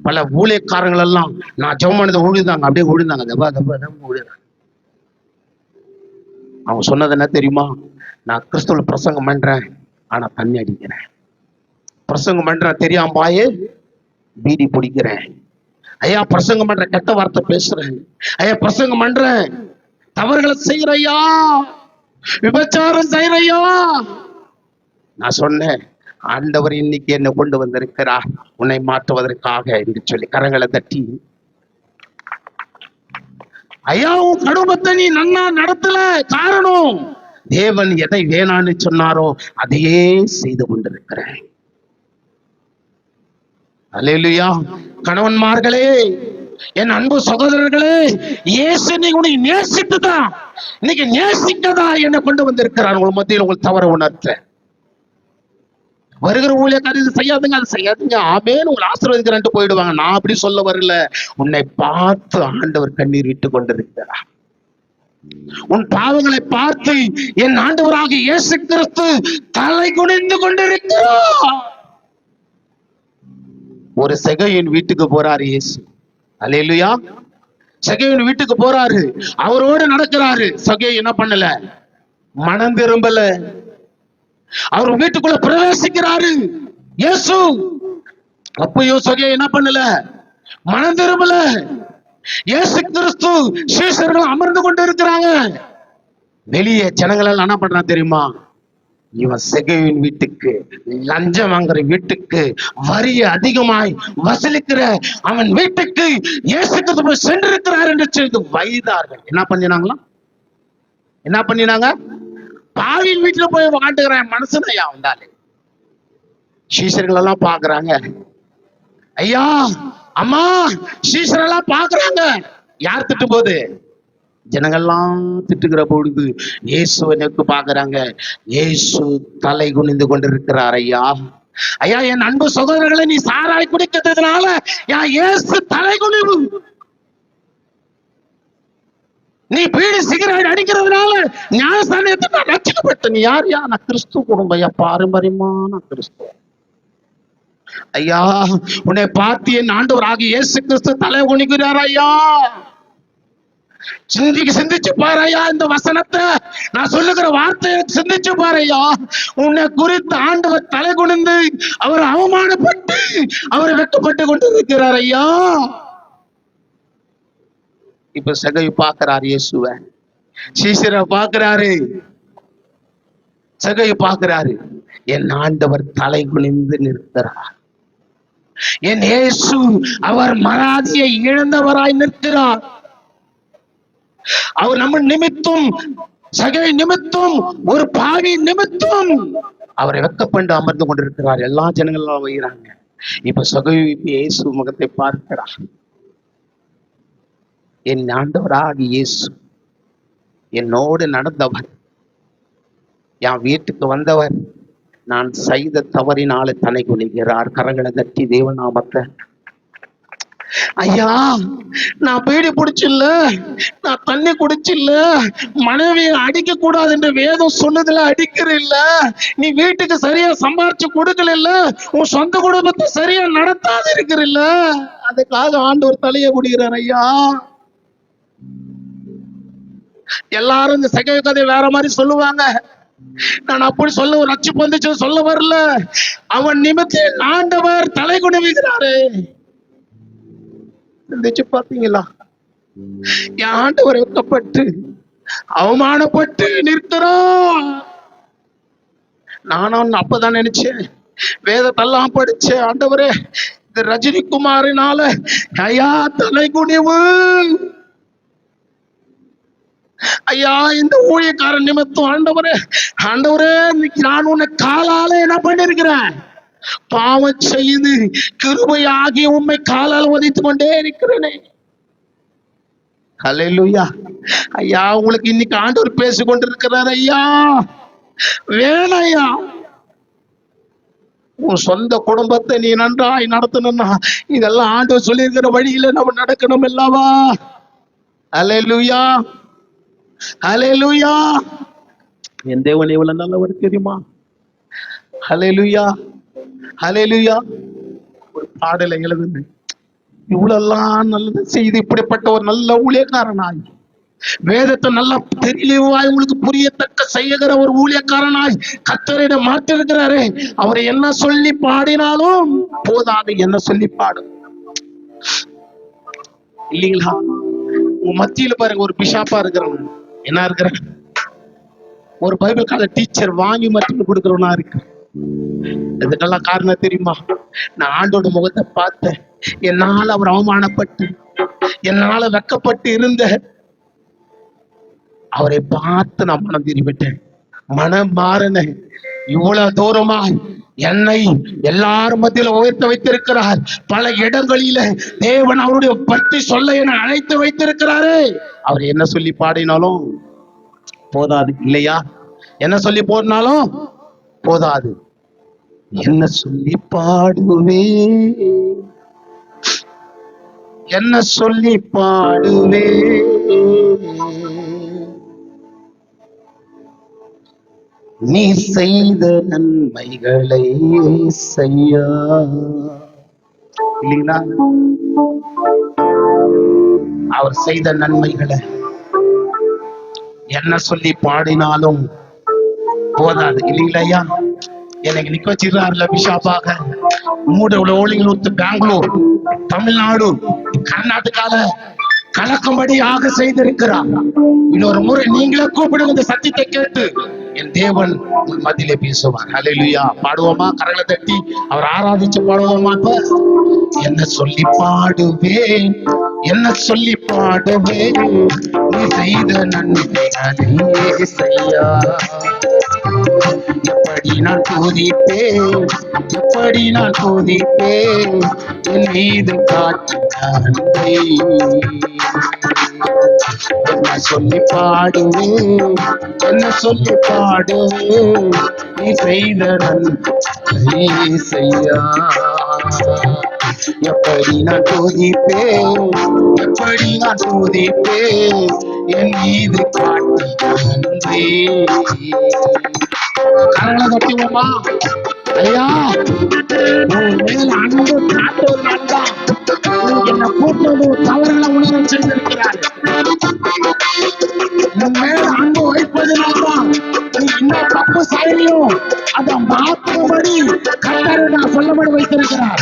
பல ஊழியக்காரங்கள் எல்லாம் நான் ஜெபமானதை ஊழிதாங்க, அப்படியே ஊழிந்தாங்க. அவங்க சொன்னது என்ன தெரியுமா? நான் கிறிஸ்துவ பிரசங்கம் பண்றேன், ஆனா தண்ணி அடிக்கிறேன். பிரசங்கம் பண்றேன், தெரியாம பாயே பீடி பிடிக்கிறேன். ஐயா பிரசங்கம் பண்ற, கெட்ட வார்த்தை பேசுறேன். ஐயா பிரசங்கம் பண்றேன், தவறுகளை செய்யறையா, விபச்சாரம் செய்யறையா. நான் சொன்னேன், ஆண்டவர் இன்னைக்கு என்ன கொண்டு வந்திருக்கிறார் உன்னை மாற்றுவதற்காக என்று சொல்லி கரங்களை தட்டி, ஐயா உன் குடும்பத்தை நீ நன்னா நடத்தல. காரணம், தேவன் எதை வேணான்னு சொன்னாரோ அதையே செய்து கொண்டிருக்கிறேன். அல்லேலூயா. கணவன்மார்களே, என் அன்பு சகோதரர்களே, இயேசு இன்னைக்கு உன்னை நேசித்துதான், இன்னைக்கு நேசிக்கதா என்ன கொண்டு வந்திருக்கிறார் உங்கள் மத்தியில் உங்கள் தவற உணர்த்த. வருகிற ஊழியக்காரர் இது செய்யாதுங்க, அது செய்யாதுங்க, ஆமேன்னு உங்களை ஆசீர்வதிக்கிறேன்ட்டு போயிடுவாங்க. நான் அப்படி சொல்ல வரல. உன்னை பார்த்து ஆண்டவர் கண்ணீர் விட்டு கொண்டிருக்கிறார். உன் பாவங்களை பார்த்து என் ஆண்டவராக இயேசு கிறிஸ்து தலை குனிந்து கொண்டிருக்கிறார். ஒரு செகையின் வீட்டுக்கு போறாரு இயேசு. அல்லேலூயா. செகையின் வீட்டுக்கு போறாரு, அவரோடு நடக்கிறாரு. செகை என்ன பண்ணல? மனம் திரும்பல. அவர் வீட்டுக்குள்ள பிரவேசிக்கிறாரு இயேசு. அப்பயும் செகை என்ன பண்ணல? மனம் திரும்பல. இயேசு கிறிஸ்து சீஷர்கள் அமர்ந்து கொண்டு இருக்கிறாங்க. வெளியே ஜனங்கள் எல்லாம் என்ன பண்றான் தெரியுமா? இவன் செகையின் வீட்டுக்கு, லஞ்சம் வாங்குற வீட்டுக்கு, வரிய அதிகமாய் வசூலிக்கிற அவன் வீட்டுக்கு இயேசு கிறிஸ்து சென்றிருக்கிறார் என்று சொல்லி வைத்தார்கள். என்ன பண்ணினாங்களா? என்ன பண்ணினாங்க? பாவியின் வீட்டுல போய் வாண்டுகிறேன் மனுஷனையா வந்தாலே. சீஷர்கள் எல்லாம் பாக்குறாங்க. ஐயா, அம்மா, சீஷர் எல்லாம் பாக்குறாங்க. யார் திட்டும் போது? ஜனங்கள்லாம் திட்டுகிற பொழுது இயேசுவை நோக்கி பாக்குறாங்க. இயேசு தலை குனிந்து கொண்டிருக்கிறார். ஐயா, ஐயா, என் அன்பு சகோதரர்களை, நீ சாராய் குடிக்கிறதுனால இயேசு தலை குனிவு. நீ பீடி சிகரெட் அடிக்கிறதுனால ஞானஸ்தானத்தை நான் ரட்சிக்கப்பட்ட. நீ யார்? நான் கிறிஸ்து குடும்பம். ஐயா, பாரம்பரியமான கிறிஸ்துவ. ஐயா, உன்னை பார்த்து என் ஆண்டவராகிய இயேசு கிறிஸ்து தலை குனிக்கிறார். ஐயா, சிந்திச்சு பாரு ஐயா. இந்த வசனத்தை, நான் சொல்லுகிற வார்த்தையை சிந்திச்சு பாரு ஐயா. உன்னை குறித்து ஆண்டவர் தலை குனிந்து அவர் அவமானப்பட்டு அவர் வெட்கப்பட்டு கொண்டு இருக்கிறார். ஐயா, இப்ப சகை பார்க்கிறார் இயேசுவ, சீசரை பார்க்கிறாரு, சகை பார்க்கிறாரு. என் ஆண்டவர் தலை குனிந்து நிற்கிறார். என் இயேசு அவர் மராதியை இழந்தவராய் நிற்கிறார். அவர் நம்ம நிமித்தம், சகை நிமித்தம், ஒரு பாவி நிமித்தம் அவரை வெக்கப்பண்டு அமர்ந்து கொண்டிருக்கிறார். எல்லா ஜனங்களும் வைகிறாங்க. இப்ப சகை இயேசு முகத்தை பார்க்கிறார். என் ஆண்டவராகிய இயேசு என்னோடு நடந்தவர், என் வீட்டுக்கு வந்தவர், நான் செய்த தவறினால தன்னை குனிகிறார். கரங்களை தட்டி தேவநாமத்தை. ஐயா, நான் பீடி குடிச்சில்ல, நான் தண்ணி குடிச்சில்ல, மனைவியை அடிக்க கூடாது என்று வேதம் சொன்னதுல அடிக்கிறல்ல, நீ வீட்டுக்கு சரியா சம்பாரிச்சு கொடுக்கல, உன் சொந்த குடும்பத்தை சரியா நடத்தாது இருக்கிறல்ல, அதுக்காக ஆண்டவர் தலையை குடிக்கிறார். ஐயா, எல்லாரும் இந்த சகை கதை வேற மாதிரி சொல்லுவாங்க. நான் அப்படி சொல்ல ஒரு ரட்சிப்பு வந்துச்சு சொல்ல வரல. அவன் நிமித்தம் ஆண்டவர் தலை குனிவுகிறாரு. பாத்தீங்களா? என் ஆண்டவர் வெட்கப்பட்டு அவமானப்பட்டு நிற்கிறோம். நானும் அப்பதான் நினைச்சேன், வேதத்தெல்லாம் படிச்சேன். ஆண்டவரே, இந்த ரஜினிகுமாரினால ஐயா தலை குனிவு. ஐயா, இந்த ஊழியக்காரன் நிமித்தம் ஆண்டவரே, ஆண்டவரே, நான் உன்னை காலால என்ன பண்ணிருக்கிறேன்? பாவம் செய்து கிருபையாகி உம்மை காலால் உதைத்து கொண்டே இருக்கிறேனே. ஹல்லேலூயா. ஐயா, உங்களுக்கு இன்னைக்கு ஆண்டவர் பேசி கொண்டிருக்கிறார். ஐயா, வேணாம் ஐயா, உன் சொந்த குடும்பத்தை நீ நன்றாய் நடத்தணும்னா இதெல்லாம் ஆண்டவர் சொல்லியிருக்கிற வழியில நம்ம நடக்கணும் அல்லவா? ஹல்லேலூயா, ஹல்லேலூயா. என் தேவன் எவ்வளவு நல்லவர் தெரியுமா? ஹல்லேலூயா, ஹல்லேலூயா. ஒரு பாடலை எழுதுங்க. இவ்வளெல்லாம் நல்லது செய்து இப்படிப்பட்ட ஒரு நல்ல ஊழியக்காரனாய், வேதத்தை நல்லா தெளிவாய் உங்களுக்கு புரியத்தக்க செய்கிற ஒரு ஊழியக்காரனாய் கர்த்தரிட மாற்றிருக்கிறாரே, அவரை என்ன சொல்லி பாடினாலும் போதாது, என்ன சொல்லி பாடும் இல்லைங்களா? உங்க மத்தியில பாருங்க, ஒரு பிஷாப்பா இருக்கிறவங்க என்ன இருக்கிற, ஒரு பைபிள் கால டீச்சர் வாங்கி மட்டும் கொடுக்கிறவனா இருக்கு. இதுக்கெல்லாம் காரணம் தெரியுமா? நான் ஆண்டோட முகத்தை பார்த்தேன். என்னால அவர் அவமானப்பட்டு, என்னால வெக்கப்பட்டு இருந்த அவரை பார்த்து நான் மனம் திரும்பிட்டேன், மனம் மாறினேன். இவ்வளவு தூரமா என்னை எல்லாரும் மத்தியில உயர்த்த வைத்திருக்கிறார். பல இடங்களில தேவன் அவருடைய பற்றி சொல்ல என அழைத்து வைத்திருக்கிறாரு. அவர் என்ன சொல்லி பாடினாலும் போதாது இல்லையா? என்ன சொல்லி போடினாலும் போதாது. என்ன சொல்லி பாடுவே, என்ன சொல்லி பாடுவே, நீ செய்த நன்மைகளை செய்யா. இல்லைங்களா? அவர் செய்த நன்மைகளை என்ன சொல்லி பாடினாலும் போதாது இல்லைங்களா? எனக்கு நிக்க வச்சிருக்காருல பிஷாப்பாக மூட ஓலிங்களூத்து பெங்களூர் தமிழ்நாடு கர்நாடகால கலக்கும்படியாக செய்திருக்கிறார். இன்னொரு முறை நீங்களே கூப்பிடுங்க, இந்த சத்தியத்தை கேட்டு என் தேவன் மத்தியிலே பேசுவார். ஹல்லேலூயா. பாடுவோமா? கரங்களை தட்டி அவர் ஆராதிச்சு பாடுவோமா? என்ன சொல்லி பாடுவேன், என்ன சொல்லி பாடுவேன், நீ செய்த நன்மைகளே செய்யா. எப்படி நான் துதிப்பேன், எப்படி நான் துதிப்பேன், என் மீது காட்டின அன்பை. என்ன சொல்லி பாடுவேன், என்ன சொல்லி பாடுவேன், நீ செய்த நன்மை செய்யா. எப்படி நான் துதிப்பேன், எப்படி நான் துதிப்பேன், என் மீது காட்டின அன்பை. கரங்களை தட்டுவோமா? ஐயா, உன் மேல அன்பு காட்டுவது நன்றான். என்ன கூட்டது தவறுகளை உணர செய்திருக்கிறார். உன் மேல அன்பு வைப்பது நன்றான். நீ என்ன தப்பு செய்யலையும் அதை மாற்றும்படி கர்த்தர் நான் சொல்லப்படி வைத்திருக்கிறார்.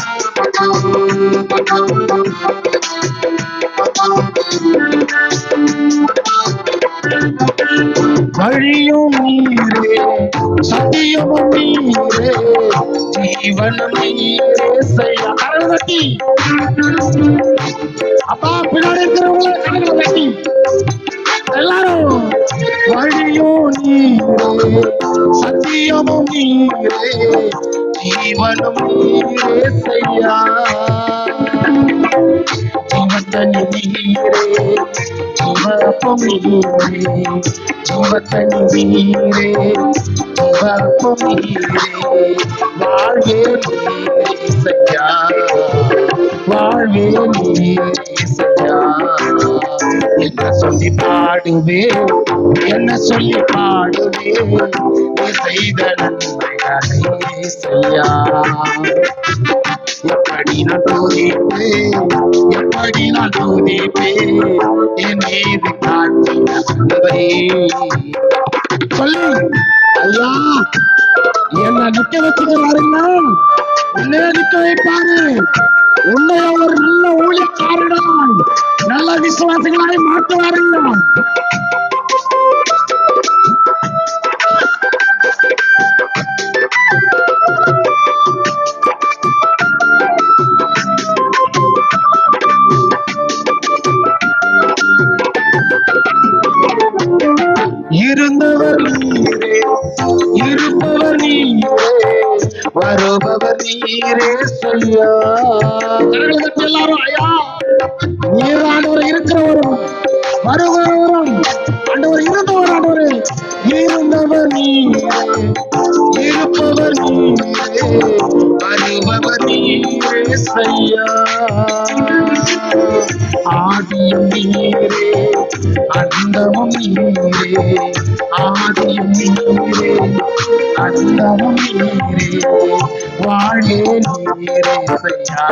வழியும் நீரே, சத்தியமும் நீரே, ஜீவனும் நீரே செய்யா. கரங்களை தட்டி அப்பா பின்னாடி இருக்கிறவங்கள கரங்களை தட்டி எல்லாரும். வழியும் நீரே, சத்தியமும் நீரே, ஜீவனும் நீரே செய்யா. ஜீவத்தனி நீரே, ஜீவப்பம் நீரே, ஜீவத்தனி நீரே, ஜீவப்பம் நீரே, வாழ்வே நீரே செய்யா, வாழ்வே நீரே செய்யா. என்ன சொல்லி பாடுவே, என்ன சொல்லி பாடுவே, நீ செய்த நன்மைகளை செய்யா. எப்படி நான் துதிப்பேன், எப்படி நான் துதிப்பேன், என் மீது காட்டின அன்பை. சொல்லு ஐயா, என்ன நிக்க வச்சுக்கிறாருன்னா உன்னை நிக்க வைப்பாரு. உன்னை ஒரு நல்ல ஊழியக்காரனாய் நல்ல விசுவாசிகளாய் மாற்றுவாருங்க. இருந்தவர் நீரே, இருப்பவர் நீரே, வருபவர் நீரே செய்யா. எல்லாரும் ஐயா, நீர் ஆண்டவர் இருக்கிறவரும் வருபவரும் ஆண்டவர் இருந்தவர், ஆண்டவர் இருந்தவர் நீரே, இருப்பவர் நீரே, வருபவர் நீரே செய்யா. ஆதியும் நீரே, அந்தமும் நீரே, ஆதியும் நீரே, அந்தமும் நீரே, வாழே நீரே செய்யா,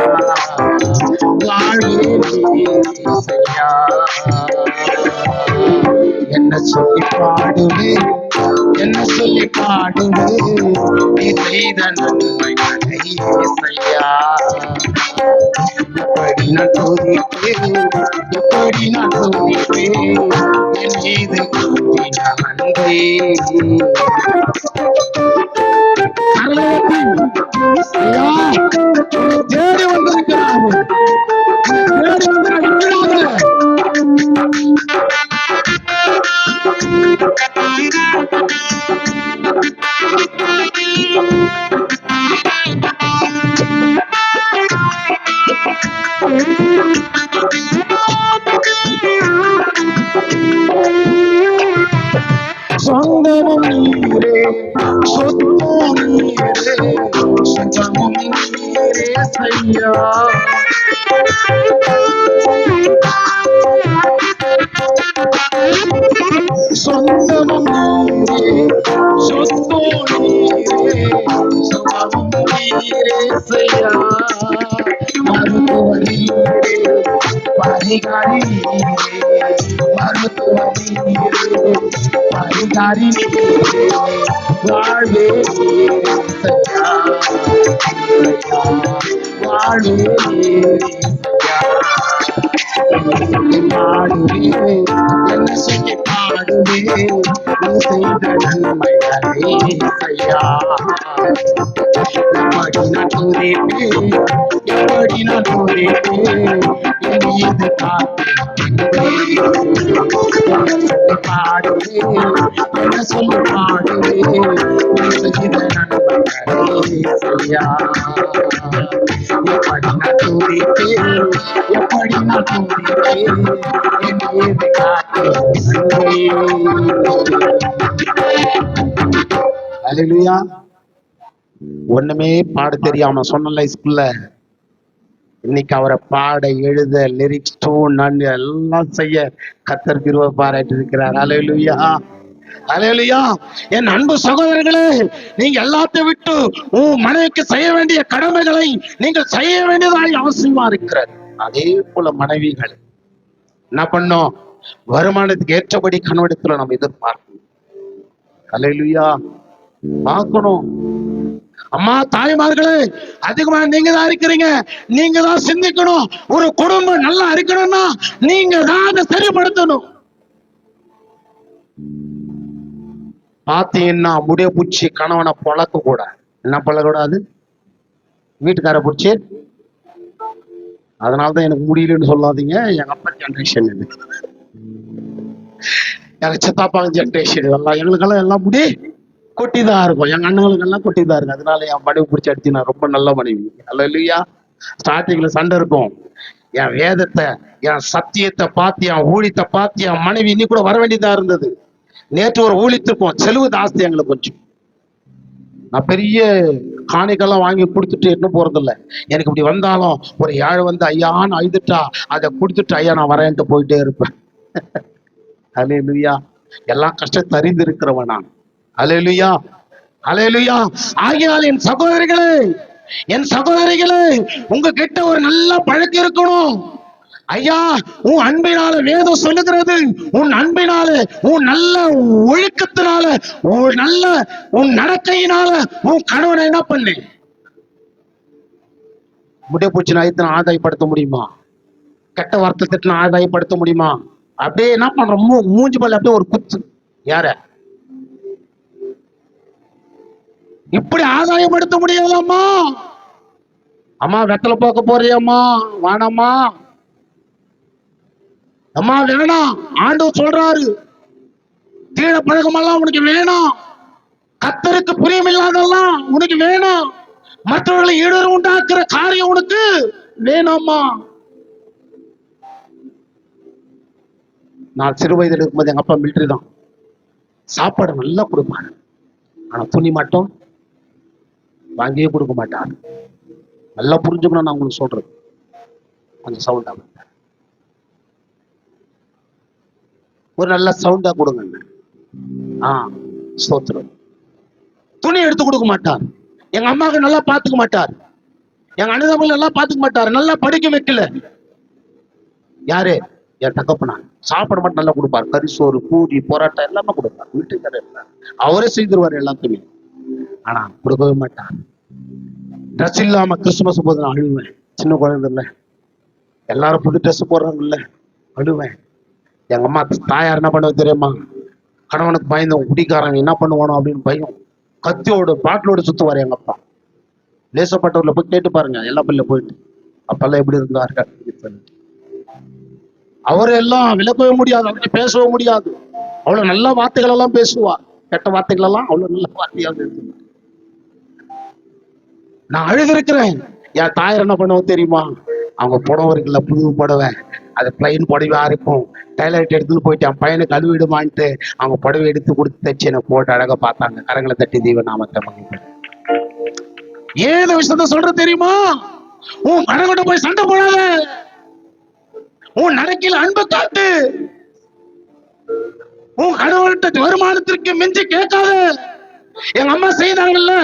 வாழே நீரே செய்யா. என்ன சொல்லி பாடுவே, என்ன சொல்லி பாடுவே, நீ செய்த நன்மைகளை செய்யா. எப்படி நான் துதிப்பேன், எப்படி நான் துதிப்பேன், என் மீது காட்டின அன்பை. தேடி வந்திருக்கிறார், தேடி வந்திருக்கிறார். ஏசையா. சொந்தமும் நீரே, சொத்தோ நீரே, சுகமும் நீரேசையா. மருத்துவ நீரே, பரிகாரி நீரே, மருத்துவ நீரே, பரிகாரி நீரே, வாழ்வே நீரேசையா. வாழ்வே நீரேசையா. பாடுவே, என்ன செய்ய பாடுவே, நீ செய்த நன்மைகளே ஐயா. எப்படி நான் துதிப்பேன், எப்படி நான் துதிப்பேன், என் மீது பாடுவே, என்ன சொல்ல பாடுவே, நீ செய்த நன்மைகளே ஐயா. எப்படி நான் துதிப்பேன், எப்படி நான் துதிப்பேன், என் மீது அல்லேலூயா. ஒண்ணுமே பாட தெரியாம சொன்னல ஸ்கூல்ல, இன்னைக்கு அவரை பாட எழுத லிரிக்ஸ் டோன் எல்லாம் செய்ய கர்த்தர் கிருபை பாராட்டி இருக்கிறார். அல்லேலூயா, அல்லேலூயா. என் அன்பு சகோதரர்களே, நீங்க எல்லாத்தையும் விட்டு உன் மனைவிக்கு செய்ய வேண்டிய கடமைகளை நீங்கள் செய்ய வேண்டியதாய் அவசியமா இருக்கிறது. அதே போல மனைவிகள் என்ன பண்ணோம், வருமானத்துக்கு ஏற்றபடி கணவனிடத்துல நம்ம எதிர்பார்க்கணும். அல்லேலூயா, பார்க்கணும். அம்மா தாய்மார்களே, அதிகமா நீங்க தான் இருக்கிறீங்க, நீங்க தான் சிந்திக்கணும். ஒரு குடும்பம் நல்லா இருக்கணும்னா நீங்க தான் அதை சரிப்படுத்தணும். பாத்தீங்கன்னா முடிய பூச்சி கணவனை பழக்க கூட, என்ன பழக்கூடாது, வீட்டுக்கார பூச்சி. அதனாலதான் எனக்கு முடியலன்னு சொல்லாதீங்க. எங்க அப்பா ஜென்ரேஷன் இது, எங்க சித்தாப்பாங்க ஜென்ரேஷன் இதெல்லாம், எங்களுக்கெல்லாம் எல்லாம் முடி கொட்டிதான் இருக்கும், எங்க அண்ணங்களுக்கு எல்லாம் கொட்டிதான் இருக்கு. அதனால என் மனைவி பிடிச்சி அடிச்சு, நான் ரொம்ப நல்ல மனைவி. அல்லேலூயா. ஸ்டார்டிங்ல சண்டை இருக்கும். என் வேதத்தை, என் சத்தியத்தை பார்த்து, என் ஊழியத்தை பார்த்து என் மனைவி இன்னி கூட வர வேண்டியதா இருந்தது. நேற்று ஒரு ஊழியத்திற்கும் செலவு ஜாஸ்தி எங்களுக்கு கொஞ்சம். நான் பெரிய காணிக்கெல்லாம் வாங்கி கொடுத்துட்டு என்ன போறது இல்லை. எனக்கு இப்படி வந்தாலும் ஒரு ஏழை வந்து ஐயான்னு அழுதுட்டா அதை கொடுத்துட்டு ஐயா நான் வரேன்ட்டு போயிட்டே இருப்பேன். அல்லேலூயா. எல்லாம் கஷ்டத்தை அறிந்து இருக்கிறவன் நான். அல்லேலூயா, அல்லேலூயா. ஆகையால் என் சகோதரிகளே, என் சகோதரிகளே, உங்ககிட்ட ஒரு நல்ல பழக்கம் இருக்கணும். ஐயா, உன் அன்பினால வேதம் சொல்லுகிறது, உன் அன்பினால, உன் நல்ல ஒழுக்கத்தினால, உன் நடக்கையினால உன் கணவனை என்ன பண்ணு, முடிய பூச்சி நாயத்தின ஆதாயப்படுத்த முடியுமா? கெட்ட வார்த்தை திட்டின ஆதாயப்படுத்த முடியுமா? அப்படியே என்ன பண்றோம், மூஞ்சி பல்ல அப்படியே ஒரு குத்து. யார இப்படி ஆதாயப்படுத்த முடியாதம்மா? அம்மா வெத்தலை போக்க போறியம்மா, வானம்மா, அம்மா வேணாம். ஆண்டவர் சொல்றாரு, தீர பழக்கமெல்லாம் உனக்கு வேணாம், கர்த்தருக்கு பிரியமில்லாதெல்லாம் உனக்கு வேணாம், மற்றவர்களை ஈடுறு உண்டாக்குற காரியம் உனக்கு வேணாம்மா. நான் சிறு வயதில் இருக்கும்போது எங்க அப்பா மிலிட்டரி தான், சாப்பாடு நல்லா கொடுப்பாரு, ஆனா துணி மட்டும் வாங்கியே கொடுக்க மாட்டாரு. நல்லா புரிஞ்சுக்கணும், நான் உங்களுக்கு சொல்றது. கொஞ்சம் சவுண்டா ஒரு நல்ல சவுண்டா கொடுங்க. ஸ்தோத்திரம். துணி எடுத்து கொடுக்க மாட்டார். எங்க அம்மாவுக்கு நல்லா பாத்துக்க மாட்டார். எங்க அண்ணன் நல்லா பாத்துக்க மாட்டார். நல்லா படிக்க வைக்கல. யாரு? என் தகப்பனா. சாப்பாடு மட்டும் நல்லா கொடுப்பார். கரிசோறு, பூரி, பொராட்டா எல்லாமே கொடுப்பார். வீட்டுக்கார அவரே செய்திருவார் எல்லாத்தையுமே. ஆனா கொடுக்கவே மாட்டார். ட்ரெஸ் இல்லாம கிறிஸ்துமஸ் போது நான் அழுவேன். சின்ன குழந்தை இல்ல, எல்லாரும் புது ட்ரெஸ் போடுறாங்கல்ல, அழுவேன். எங்க அம்மா தாயார் என்ன பண்ணுவது தெரியுமா? கணவனுக்கு பயந்தவன் குடிக்காரன் என்ன பண்ணுவானோ அப்படின்னு பயம். கத்தியோடு பாட்டிலோடு சுத்துவார் எங்க அப்பா. லேசப்பட்டவர்ல போய் கேட்டு பாருங்க, எல்லா பள்ளியில போயிட்டு அப்பெல்லாம் எப்படி இருந்தார்கள். அவரெல்லாம் விளக்கவே முடியாது, அவர்கிட்ட பேசவே முடியாது. அவ்வளவு நல்ல வார்த்தைகள் எல்லாம் பேசுவார். கெட்ட வார்த்தைகள் எல்லாம் அவ்வளவு நல்ல வார்த்தையாக இருக்கு. நான் அழுதிருக்கிறேன். என் தாயார் என்ன பண்ணுவோம் தெரியுமா? அவங்க புடவை இருக்குல்ல, புது புடவை, அது பிளைன் புடவையா இருக்கும். டைலர்ட் எடுத்துட்டு போயிட்டு என் பையனுக்கு கழுவிடுமான்ட்டு அவங்க புடவை எடுத்து கொடுத்து தச்சு என்னை போட்டு அழகா பார்த்தாங்க. கரங்களை தட்டி தெய்வ நாமத்தை மகிமை. ஏன் இந்த விஷயத்த சொல்ற தெரியுமா? உன் கணவன்கிட்ட போய் சண்டை போடாத, உன் நடக்கையில் அன்பு காட்டு, உன் கணவன்கிட்ட வருமானத்திற்கு மிஞ்சி கேட்காத. எங்க அம்மா செய்தாங்கல்ல,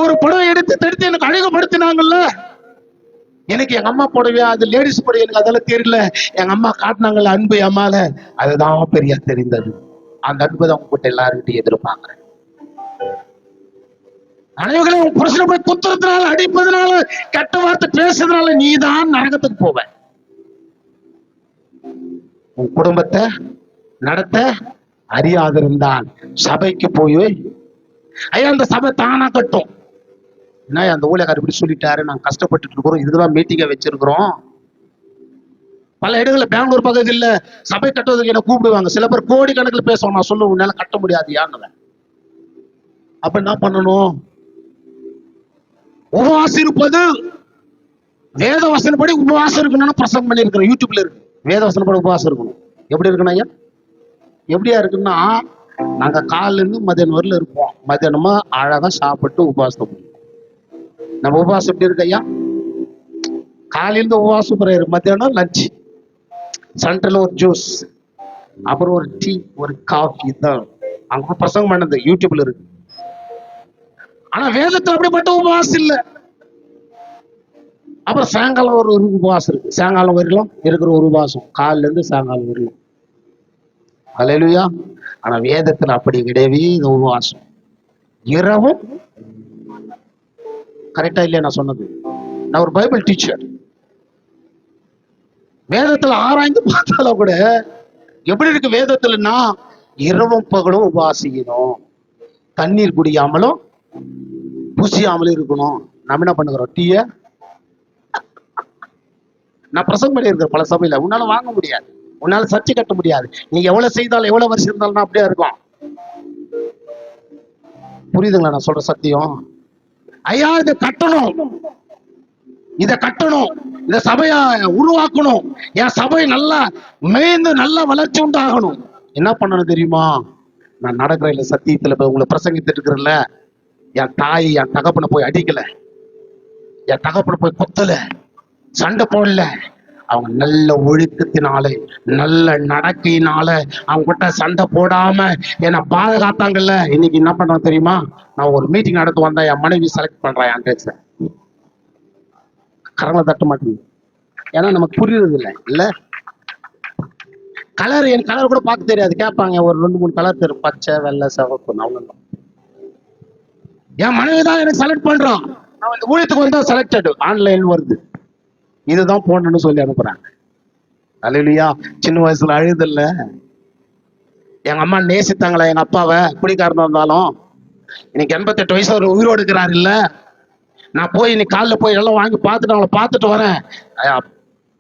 ஒரு புடவை எடுத்து தடுத்து எனக்கு அழகுபடுத்தினாங்கல்ல, எனக்கு எங்க அம்மா புடவையா அது லேடிஸ் புடவை, எனக்கு அதெல்லாம் தெரியல. எங்க அம்மா காட்டினாங்கல்ல அன்பு எம்மால, அதுதான் பெரிய தெரிந்தது. அந்த அன்பு தான் உங்ககிட்ட எல்லாருக்கிட்டையும் எதிர்பார்க்கிறேன். அனைவர்களே, உன் புருஷனை போய் குத்துறதுனால, அடிப்பதனால, கெட்ட வார்த்தை பேசுறதுனால நீ தான் நரகத்துக்கு போவ. உன் குடும்பத்தை நடத்த அறியாதிருந்தால் சபைக்கு போய், ஐயா அந்த சபை தானா கட்டும். என்ன அந்த ஊழியக்காரர் இப்படி சொல்லிட்டாரு, நாங்க கஷ்டப்பட்டு இருக்கிறோம், இதுதான் மீட்டிங்க வச்சிருக்கிறோம். பல இடங்களில் பெங்களூர் பகுதியில் சபை கட்டுவதற்கு என்ன கூப்பிடுவாங்க. சில பேர் கோடி கணக்கில் பேசுவோம். நான் சொல்லுவேன், உன்னால கட்ட முடியாது யான்னு. அப்ப என்ன பண்ணணும்? உபவாசம் இருப்பது, வேத வசனப்படி உபவாசம் இருக்கணும்னு பிரசங்கம் பண்ணி இருக்கிறேன், யூடியூப்ல இருக்கு. வேத வசனப்படி உபவாசம் இருக்கணும். எப்படி இருக்கணும் ஐயா? எப்படியா இருக்குன்னா, நாங்க காலையில இருந்து மதியானம் வரல இருப்போம். மதியானமா அழகா சாப்பிட்டு உபவாசம். நம்ம உபவாசம் எப்படி இருக்கு ஐயா? காலையில உபவாசம் பிரேயர், மத்தியானம் லஞ்ச், சென்டர்ல ஒரு ஜூஸ், அப்புறம் ஒரு டீ, ஒரு காஃபி தான். அங்க பிரசங்கம் பண்ணது யூடியூப்ல இருக்கு. ஆனா வேதத்துல அப்படிப்பட்ட உபவாசம் இல்ல. அப்புறம் சாயங்காலம் ஒரு உபவாசம் இருக்கு. சாயங்காலம் வரலாம் இருக்கிற ஒரு உபவாசம், காலையில இருந்து சாயங்காலம் வரலாம். ஹல்லேலூயா. ஆனா வேதத்துல அப்படி கிடையவே இந்த உபவாசம். இரவும் கரெக்டா இல்லையா நான் சொன்னது? நான் ஒரு பைபிள் டீச்சர். வேதத்துல ஆராய்ந்து பார்த்தாலும் கூட எப்படி இருக்கு வேதத்துலன்னா, இரவும் பகலும் உபவாசிக்கணும், தண்ணீர் குடியாமலும் புசியாமலும் இருக்கணும். நம்ம என்ன பண்ணுகிறோம்? டீய நான் பிரசங்கம் பண்ணி இருக்கிற பல சபையில, உன்னால வாங்க முடியாது, உன்னால சர்ச்சை கட்ட முடியாது. நீ எவ்வளவு செய்தாலும் எவ்வளவு வருஷம் இருந்தாலும் அப்படியே இருக்கும். புரியுதுங்களா நான் சொல்ற சத்தியம்? ஐயா இதை கட்டணும், இதை கட்டணும், இந்த சபையை உருவாக்கணும், என் சபை நல்லா மேய்ந்து நல்லா வளர்ச்சி உண்டாகணும். என்ன பண்ணணும் தெரியுமா? நான் நடக்கிற இல்ல சத்தியத்துல போய் உங்களை பிரசங்கிட்டு இருக்கிறேன்ல, என் தாய் என் தகப்பனை போய் அடிக்கல, என் தகப்பனை போய் கொத்தல, சண்டை போடல. அவங்க நல்ல ஒழுக்கத்தினால, நல்ல நடக்கையினால, அவங்க கிட்ட சண்டை போடாம என்னை பாதுகாத்தாங்கல்ல. இன்னைக்கு என்ன பண்றோம் தெரியுமா? நான் ஒரு மீட்டிங் நடத்த வந்தா என் மனைவி செலக்ட் பண்றேன் என் ட்ரெஸ். கரங்களை தட்ட மாட்டேங்குது, ஏன்னா நமக்கு புரியுறது இல்லை இல்ல. கலர், என் கலர் கூட பார்க்க தெரியாது. கேட்பாங்க, ஒரு 2-3 கலர் தெரியும், பச்சை, வெள்ளை, சிவப்பு. அவ்வளவுதான். என் மனைவி தான் எனக்கு செலக்ட் பண்றான். நான் இந்த ஊழியத்துக்கு வந்தா செலக்டட் ஆன்லைன் வருது, இதுதான் போடணும்னு சொல்லி அனுப்புறாங்க. அல்லேலூயா. சின்ன வயசுல அழுதில்ல, எங்க அம்மா நேசித்தாங்களா எங்க அப்பாவை, குடிக்காரனா இருந்தாலும். இன்னைக்கு 88 வயசு ஒரு உயிரோடு இருக்கிறாரு இல்ல. நான் போய் இன்னைக்கு காலில் போய் எல்லாம் வாங்கி பார்த்துட்டு அவங்கள பார்த்துட்டு வரேன்.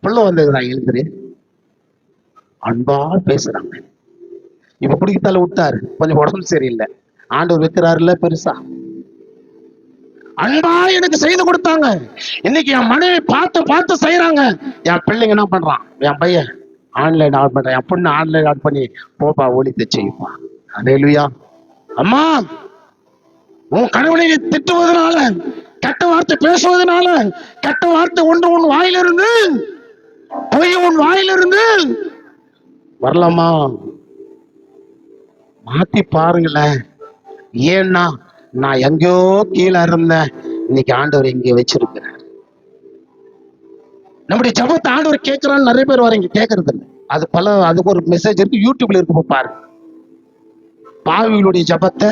பிள்ளை வந்துருக்குறாங்க, எழுந்துரு, அன்பா பேசுறாங்க. இப்ப குடிக்கத்தால விட்டாரு, கொஞ்சம் உடம்பு சரியில்லை, ஆண்டவர் வைக்கிறாருல்ல பெருசா. அன்பா எனக்கு செய்து கொடுத்தாங்க. இன்னைக்கு என் மனைவி பார்த்து பார்த்து செய்யறாங்க. என் பிள்ளைங்க என்ன பண்றான்? என் பையன் ஆன்லைன் ஆர்டர் பண்றான், என் பொண்ணு ஆன்லைன் ஆர்டர் பண்ணி போப்பா ஒளித்து செய்ப்பா. அல்லேலூயா. அம்மா, உன் கணவனை திட்டுவதனால, கெட்ட வார்த்தை பேசுவதனால, கெட்ட வார்த்தை ஒன்று உன் வாயிலிருந்து, பொய் உன் வாயிலிருந்து வரலாமா? மாத்தி பாருங்களேன். ஏன்னா நான் எங்கேயோ கீழே இருந்தேன், இன்னைக்கு ஆண்டவர் எங்கே வச்சிருக்கிறார். நம்முடைய ஜபத்தை ஆண்டவர் கேட்கிறான்னு நிறைய பேர் வரீங்க, கேட்கறது இல்லை. அதுக்கு ஒரு மெசேஜ் இருக்கு, யூடியூப்ல இருக்கு, பாரு. பாவிகளுடைய ஜபத்தை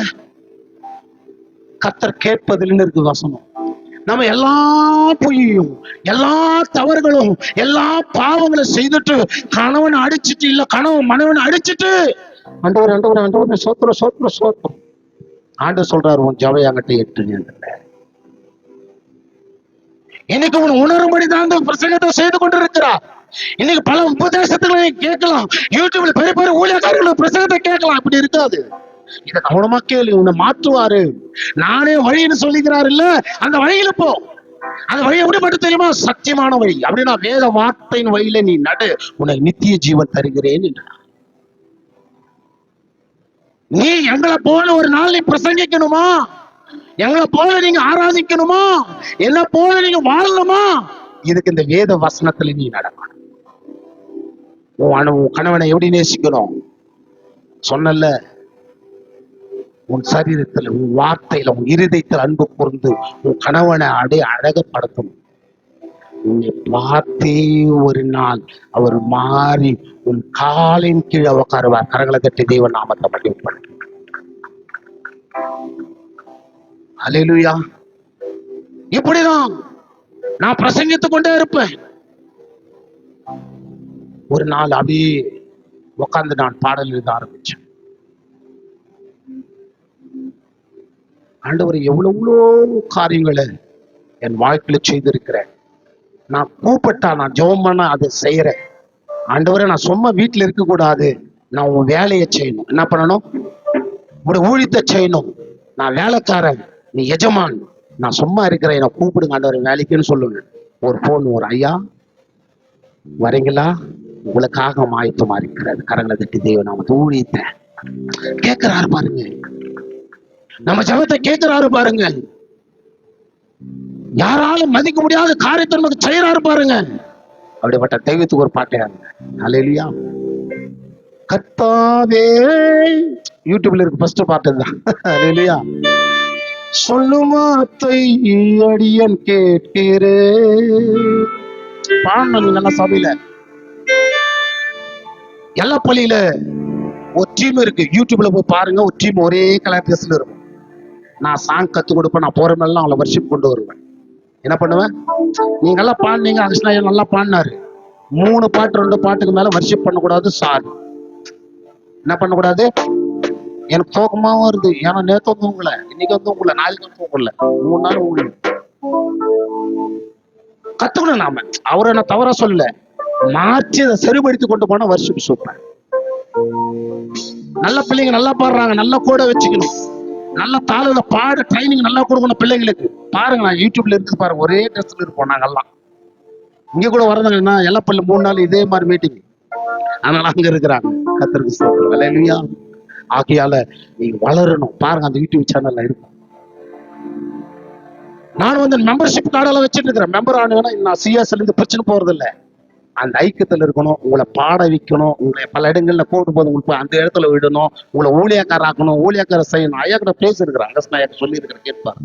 கர்த்தர் கேட்பதில்லைன்னு இருக்கு வசனம். நம்ம எல்லா பொய்யும், எல்லா தவறுகளும், எல்லா பாவங்களும் செய்துட்டு, கணவனை அடிச்சுட்டு, இல்ல கணவன் மனைவனை அடிச்சுட்டு, ஆண்டவர் ஆண்டவர் ஆண்டவர் சோத்திரம் சோத்திரம் சோத்திரம். ஆண்டவர் சொல்றாரு, உன் ஜபை அங்கிட்ட எட்டு. இன்னைக்கு உன் உணரும்படிதான் அந்த பிரசங்கத்தை செய்து கொண்டிருக்கிறார். இன்னைக்கு பல உபதேசத்துகளை கேட்கலாம், யூடியூப்ல பெரிய பெரிய ஊழியக்காரர்கள் பிரசங்கத்தை கேட்கலாம். அப்படி இருக்காது. இதை கவனமா கேளு, உன்னை மாற்றுவாரு. நானே வழின்னு சொல்லிக்கிறாரு இல்ல, அந்த வழியில போ. அந்த வழி எப்படிப்பட்டு தெரியுமா? சத்தியமான வழி. அப்படின்னா வேத வார்த்தையின் வழியில நீ நடு, உனக்கு நித்திய ஜீவன் தருகிறேன் என்றார். நீ எங்களை போல ஒரு நாள் நீ பிரசங்கிக்கணுமா? எங்களை போல நீங்க ஆராதிக்கணுமா, என்ன போல நீங்க வாழணுமா, இதுக்கு இந்த வேத வசனத்துல நீ நடக்கணும். உன் கணவனை எப்படி நேசிக்கணும் சொன்னல, உன் சரீரத்துல, உன் வார்த்தையில, உன் இருதயத்தில் அன்பு கூர்ந்து உன் கணவனை அழகப்படுத்தணும். உன்னை பார்த்தே ஒரு நாள் அவர் மாறி உன் காலின் கீழே உட்காருவார். கரங்களை தட்டி தெய்வ நாமத்தை மகிமைப்படுத்து. அல்லேலூயா. இப்படிதான் நான் பிரசங்கித்துக் கொண்டே இருப்பேன். ஒரு நாள் அப்படியே உட்கார்ந்து நான் பாடல் எழுத ஆரம்பிச்சேன். ஆண்டவர் எவ்வளவு காரியங்களை என் வாழ்க்கையில செய்திருக்கிறேன். நான் கூப்பிட்டா, நான் ஜெபம் பண்ண அதை செய்யறேன். ஆண்டவரை நான் சும்மா வீட்டுல இருக்க கூடாது, நான் உன் வேலையை செய்யணும். என்ன பண்ணணும்? ஒரு ஊழியத்தை செய்யணும். நான் வேலைக்காரன், நீ எஜமான், நான் சும்மா இருக்கிறேன், என்னை கூப்பிடுங்க ஆண்டவரை வேலைக்குன்னு சொல்லணும். ஒரு போன், ஒரு ஐயா வரீங்களா, உங்களுக்காக ஆயத்தமா இருக்கிறது. கரங்களை தட்டி தெய்வ நாம ஊழியத்தை கேட்கிறாரு பாருங்க, நம்ம ஜபத்தை கேட்கிறாரு பாருங்க, யாராலும் மதிக்க முடியாத காரியத்தை நமக்கு செய்யறாரு பாருங்க. அப்படிப்பட்ட தெய்வத்துக்கு ஒரு பாட்டே அல்லேலூயா. கர்த்தாவே, யூடியூப்ல இருக்கு ஃபர்ஸ்ட் பாட்டு தான். அல்லேலூயா. சொல்லும் வார்த்தை அடியேன் கேட்கிறேன். பாடணும் நல்ல சபையில, எல்லா பள்ளியில ஒரு டீம் இருக்கு. யூடியூப்ல போய் பாருங்க, ஒரு டீம் ஒரே கலர் ட்ரெஸ்ல இருக்கும். நான் சாங் கத்து கொடுப்பேன், நான் போற மேலாம் அவளை வர்ஷிப் கொண்டு வருவேன். என்ன பண்ணுவேன்? நீங்க நல்லா பாடினீங்க, கிருஷ்ணா நல்லா பாடினாரு, 3 பாட்டு 2 பாட்டுக்கு மேல வர்ஷிப் பண்ணக்கூடாது சார். என்ன பண்ணக்கூடாது? எனக்கு தூக்கமாவும் வருது, ஏன்னா நேற்று வந்து உங்களை, இன்னைக்கு வந்து உங்களை, நாளைக்கு வந்து உங்களை, 3 நாள் உங்களை கத்துக்கணும். நாம அவரை நான் தவறா சொல்லல, மாற்றி அதை சரிபடுத்தி கொண்டு போனா வர்ஷிப் சூப்பர். நல்ல பிள்ளைங்க நல்லா பாடுறாங்க, நல்லா கூட வச்சுக்கணும். நல்ல தாளத்துல பாட ட்ரைனிங் நல்லா கொடுக்கணும் பிள்ளைங்களுக்கு. பாருங்க, நான் யூடியூப்ல இருந்து பாருங்க, ஒரே ட்ரெஸ்ல இருப்போம் நாங்கெல்லாம். இங்க கூட வரதுங்கன்னா எல்லா பள்ளி 3 நாள் இதே மாதிரி மீட்டிங், அதனால அங்க இருக்கிறாங்க. கர்த்தருக்கு அல்லேலூயா. ஆகையால நீங்க வளரணும். பாருங்க, அந்த யூடியூப் சேனல்ல இருக்கும். நான் வந்து மெம்பர்ஷிப் கார்டெல்லாம் வச்சுட்டு இருக்கிறேன். மெம்பர் ஆனுங்கன்னா நான் சிஎஸ்ல இருந்து பிரச்சனை போறது இல்லை. அந்த ஐக்கியத்துல இருக்கணும், உங்களை பாட வைக்கணும், உங்களை பல இடங்கள்ல போட்டு போது உங்களுக்கு அந்த இடத்துல விடணும், உங்களை ஊழியக்கார ஆக்கணும், ஊழியக்கார செய்யணும். ஐயா கூட பிளேஸ் இருக்கிறாங்க, அங்கஸ்ட் சொல்லி இருக்கிற கேட்பாரு.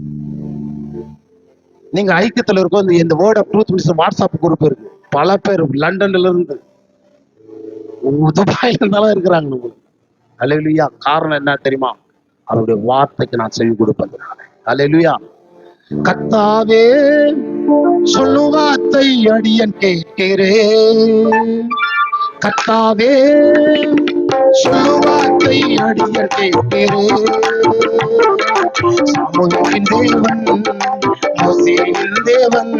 நீங்க ஐக்கியத்துல இருக்கும். இந்த word of truth minister WhatsApp group இருக்கு. பல பேர் லண்டன்ல இருந்து, துபாயில இருந்தாலும் இருக்கிறாங்க உங்களுக்கு. அல்லேலூயா. காரணம் என்ன தெரியுமா? அவருடைய வார்த்தைக்கு நான் செவி கொடுப்பதுனால. அல்லேலூயா. கர்த்தாவே, சொல்லும் வார்த்தை அடியேன் கேட்கிறேன். கர்த்தாவே, சொல்லும் வார்த்தை அடியேன் கேட்கிறேன். சாமுவேலின் தேவன், மோசேயின் தேவன்,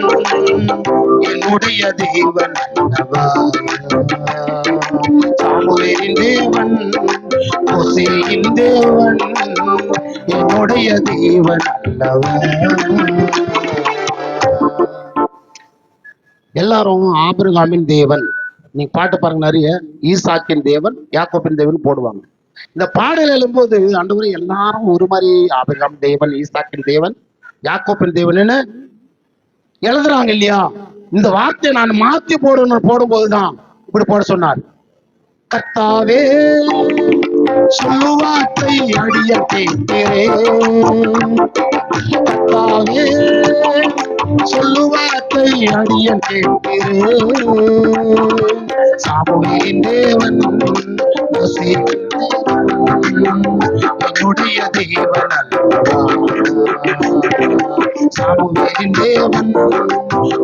என்னுடைய தேவன் அல்லவா. சாமுவேலின் தேவன், மோசேயின் தேவன், என்னுடைய தேவன் அல்லவா. எல்லாரும் ஆபிரகாமின் தேவன், நீங்க பாட்டு பாருங்க, நிறைய ஈசாக்கின் தேவன், யாக்கோபின் தேவன் போடுவாங்க. இந்த பாடல் எழும்போது ஆண்டவரே எல்லாரும் ஒரு மாதிரி ஆபிரகாம் தேவன், ஈசாக்கின் தேவன், யாக்கோபின் தேவன் எழுதுறாங்க இல்லையா? இந்த வார்த்தையை நான் மாத்தி போடும்போதுதான் இப்படி போட சொன்னார். கர்த்தாவே, சொல்லும் வார்த்தை அடியேன் கேட்கிறேன். கர்த்தாவே, சொல்லும் வார்த்தை அடியேன் கேட்கிறேன். சாமுவேலின் தேவன், மோசேயின் தேவன், என்னுடைய தேவன் அல்லவா. சாமுவேலின் தேவன்,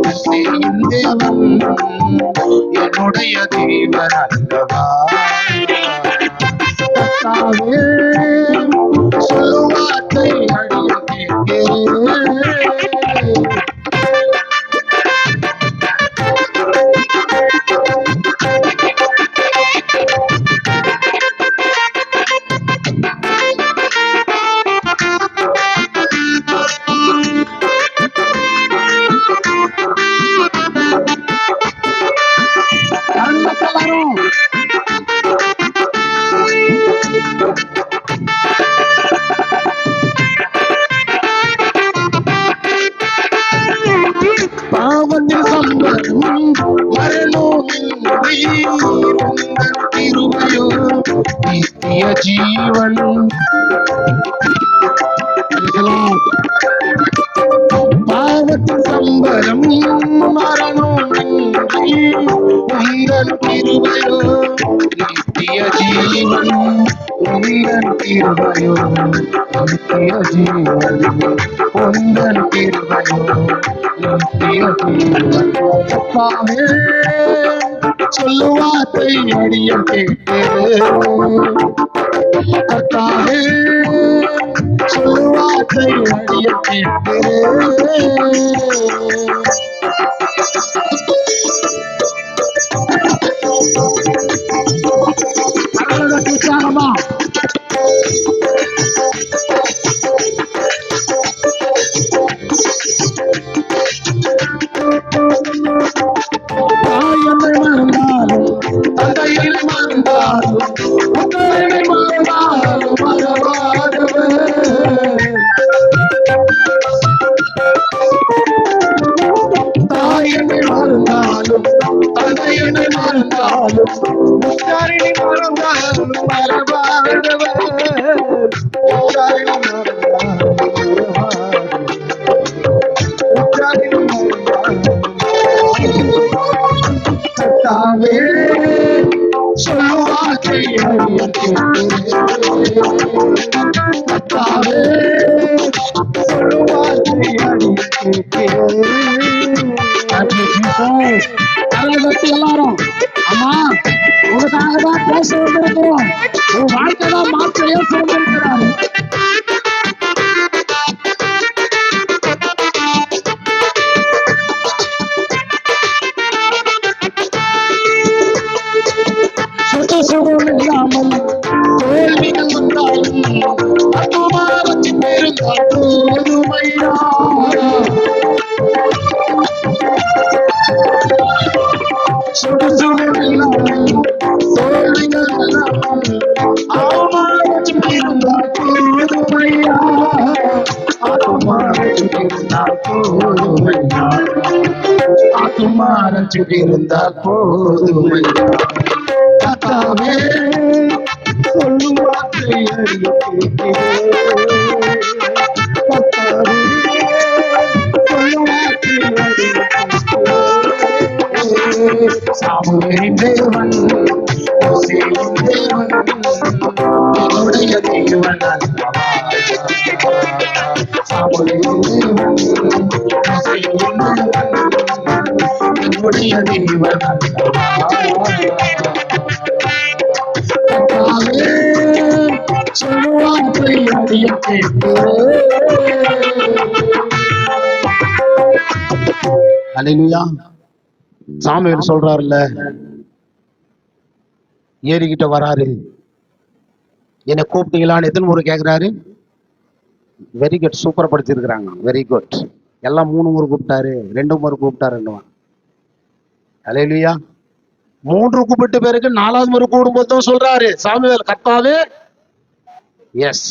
மோசேயின் தேவன், என்னுடைய தேவன் அல்லவா. கர்த்தாவே, சொல்லும் வார்த்தை அடியேன் கேட்கிறேன். பாவத்தின் சம்பளம் மரணமின்றி உந்தன் கிருபையோ நித்திய ஜீவன். பாவத்தின் சம்பளம் மரணமின்றி உந்தன் கிருபையோ நித்திய ஜீவன். உந்தன் கிருபையோ நித்திய ஜீவன். உந்தன் கிருபையோ நித்திய ஜீவன். கர்த்தாவே, சொல்லுவார்த்தை அடியேன் கேட்டேன். கர்த்தாவே, சொல்லுவார்த்தை அடியேன் கேட்டேன். உற்சாகமா தாயனை மறந்தாலும் தந்தையை மறந்தாலும் உங்களை மறந்தாலும் மறவாதவர். தாயனை மறந்தாலும் தந்தையனை மறந்தாலும் உச்சாரினை மறந்தாலும் மறவாதவர். உச்சாரினை மறந்தாலும் உச்சாரினை கர்த்தாவே, சொல்லுவார்த்தை அடியேன் கேட்டேன். கர்த்தாவே, சொல்லுவார்த்தை அடியேன் கேட்டேன். எல்லாரும் அம்மா உங்களுக்காக தான் பேச வந்திருக்கிறோம். உன் வாழ்க்கை தான் மாற்றையே சொல்லிருக்கிறாரு. சுகம் இல்லாமல் தோல்விகள் வந்தாலும் அத்துமாரத்தி பெருந்தால் போதுமையா. சுகம் இல்லாமல் தோல்விகள் இல்லாமல் அவமானத்தி பெருந்தால் போதுமையா. ஆத்துமாரத்தி பெருந்தால் போதுமையா. ஆத்துமாரத்தி பெருந்தால் போதுமையா. கர்த்தாவே, சொல்லும் வார்த்தை அடியேன் கேட்டேன். கர்த்தாவே, சொல்லும் வார்த்தை அடியேன் கேட்டேன். சாமுவேலின் தேவன், மோசேயின் தேவன், என்னுடைய தேவன் அல்லவா. சாமுவேலின் தேவன், மோசேயின் தேவன், என்னுடைய தேவன் அல்லவா. சொல்லுவார்த்தை அடியேன் கேட்டேன். அல்லேலூயா. சாமுவேல் சொல்றாருல்ல, ஏறிக்கிட்ட வராரு, என்னை கூப்பிட்டீங்களான்னு எத்தனை முறை கேட்கிறாரு. வெரி குட், சூப்பரா படிச்சிருக்கிறாங்க. Very good. எல்லாம் 3 முறை கூப்பிட்டாரு, 2 முறை கூப்பிட்டாருன்னுவான். அல்லேலூயா. 3 கூப்பிட்ட பேருக்கு 4வது முறை கூடும்போது தான் சொல்றாரு சாமுவேல், கர்த்தாவே, எஸ்,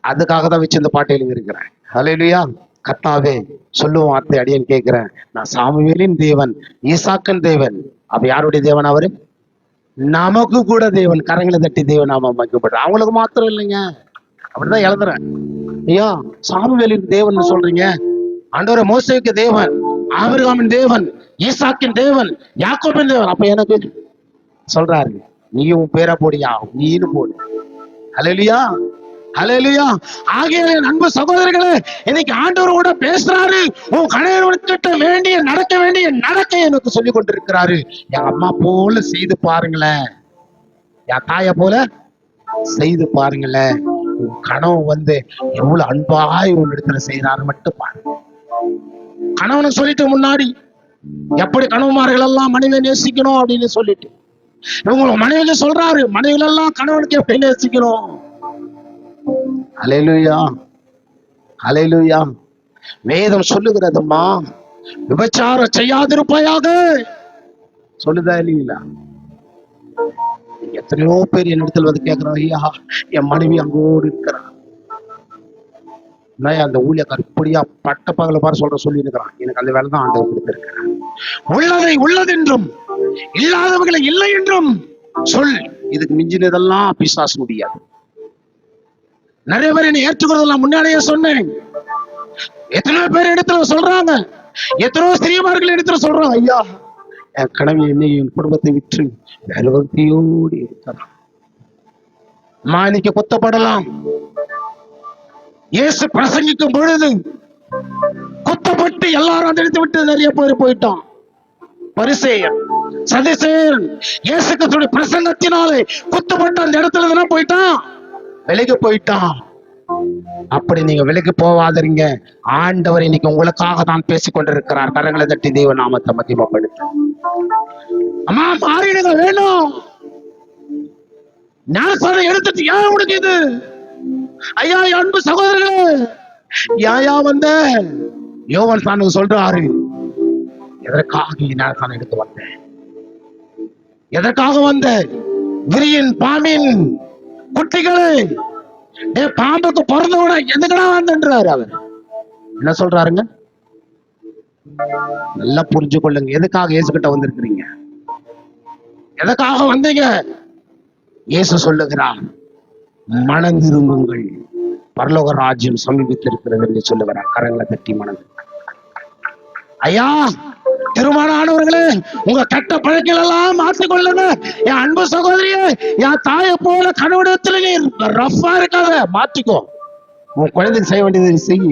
அதுக்காக தான் வச்சு இந்த பாட்டை எழுதியிருக்கிறேன். அல்லேலூயா. கர்த்தாவே, சொல்லுவோம் வார்த்தை அடியேன் கேட்கிறேன். நான் சாமுவேலின் தேவன், ஈசாக்கின் தேவன். அப்ப யாருடைய தேவன் அவரு? நமக்கு கூட தேவன். கரங்களை தட்டி தேவன் நாம மகிமைப்படுற. அவங்களுக்கு மாத்திரம் இல்லைங்க, அப்படிதான் எழுதுறேன். ஐயா, சாமுவேலின் தேவன் சொல்றீங்க, ஆண்டவரே மோசேக்கு தேவன், ஆபிரகாமின் தேவன், ஈசாக்கின் தேவன், யாக்கோபின் தேவன். அப்ப எனக்கு சொல்றாரு, நீயும் பேரை போடியா, நீனு போடு. அல்லேலூயா, அல்லேலூயா. ஆகிய அன்பு சகோதரர்களே, இன்னைக்கு ஆண்டவர் கூட பேசுறாரு. உன் கணவன்கிட்ட வேண்டிய நடக்க எனக்கு சொல்லி கொண்டிருக்கிறாரு. என் அம்மா போல செய்து பாருங்களேன், என் தாய போல செய்து பாருங்களேன். உன் கணவன் எவ்வளவு அன்பாய் உன் இடத்துல செய்யறாரு மட்டும் பாரு. கணவனை சொல்லிட்டு முன்னாடி எப்படி கணவன்மார்கள் எல்லாம் மனைவியை நேசிக்கணும் அப்படின்னு சொல்லிட்டு இவங்க மனைவிகள் சொல்றாரு, மனைவிகள் எல்லாம் கணவனுக்கு எப்படி நேசிக்கணும். அல்லேலூயா, அல்லேலூயா. வேதம் சொல்லுகிறதுமா, விபச்சாரம் செய்யாதிருப்பாயாக சொல்லுதா இல்லைங்களா? எத்தனையோ பேர் என்னிடத்தில் கேட்கிறோம், ஐயா என் மனைவி அங்கோடு இருக்கிறான், நான் அந்த ஊழியக்கார் இப்படியா பட்ட பகல பாரு சொல்லி இருக்கிறான். எனக்கு அந்த வேலை தான் ஆண்டவர் கொடுத்திருக்கிறேன். உள்ளதை உள்ளதென்றும் இல்லாதவர்களை இல்லை என்றும் சொல். இதுக்கு மிஞ்சினதெல்லாம் பிசாசு முடியாது. நிறைய பேர் என்னை ஏற்றுக்கிறதெல்லாம் முன்னாடியே சொன்னேன். எத்தனை பேர் இடத்துல சொல்றாங்க, எத்தனையோ ஸ்திரீமார்கள் இடத்துல சொல்றாங்க, ஐயா என் கனவு என்னை என் குடும்பத்தை விற்று வேலையோடு இருக்கிறான். மாணிக்க கொத்தப்படலாம். இயேசு பிரசங்கிக்கும் பொழுது குத்தப்பட்டு எல்லாரும் அந்த இடத்தை விட்டு நிறைய பேர் போயிட்டான். பரிசேயன், சதுசேயன் இயேசு கிறிஸ்துவின் பிரசங்கத்தினாலே குத்தப்பட்டு அந்த இடத்துல தானே போயிட்டான், விலகி போயிட்டான். அப்படி நீங்க விலகி போவாதீங்க. ஆண்டவர் இன்னைக்கு உங்களுக்காக தான் பேசிக் கொண்டிருக்கிறார். கரங்களை தட்டி தெய்வ நாமத்தை மகிமைப்படுத்த. அம்மா மாறிடுங்க வேணும். ஞானஸ்நானம் எடுத்துட்டு ஏன் உனக்கு இது? ஐயா அன்பு சகோதரர்களே, யாயா வந்த யோவான் சானுக்கு சொல்றாரு, எதற்காக ஞானஸ்நானம் எடுத்து வந்தேன்? எதற்காக வந்த? விரியன் பாம்பின் குட்டிகளே, பாம்புக்கு பிறந்தவன எதுக்கடா வந்தன்றாரு. அவர் என்ன சொல்றாருங்க? நல்லா புரிஞ்சு கொள்ளுங்க. எதுக்காக இயேசு கிட்ட வந்திருக்கிறீங்க? எதற்காக வந்தீங்க? இயேசு சொல்லுகிறார், மனம் திரும்புங்கள், பரலோக ராஜ்யம் சமீபித்திருக்கிறது என்று சொல்லுகிறார். கரங்களை தட்டி மனம். ஐயா திருமணம் ஆனவர்களே, உங்க கெட்ட பழக்கம் எல்லாம் மாற்றிக்கொள்ளுங்க. என் அன்பு சகோதரியே, என் தாயை போல கணவனிடத்துல நீ ரஃபா இருக்காத, மாற்றிக்கோ. உன் குழந்தைக்கு செய்ய வேண்டியதை செய்.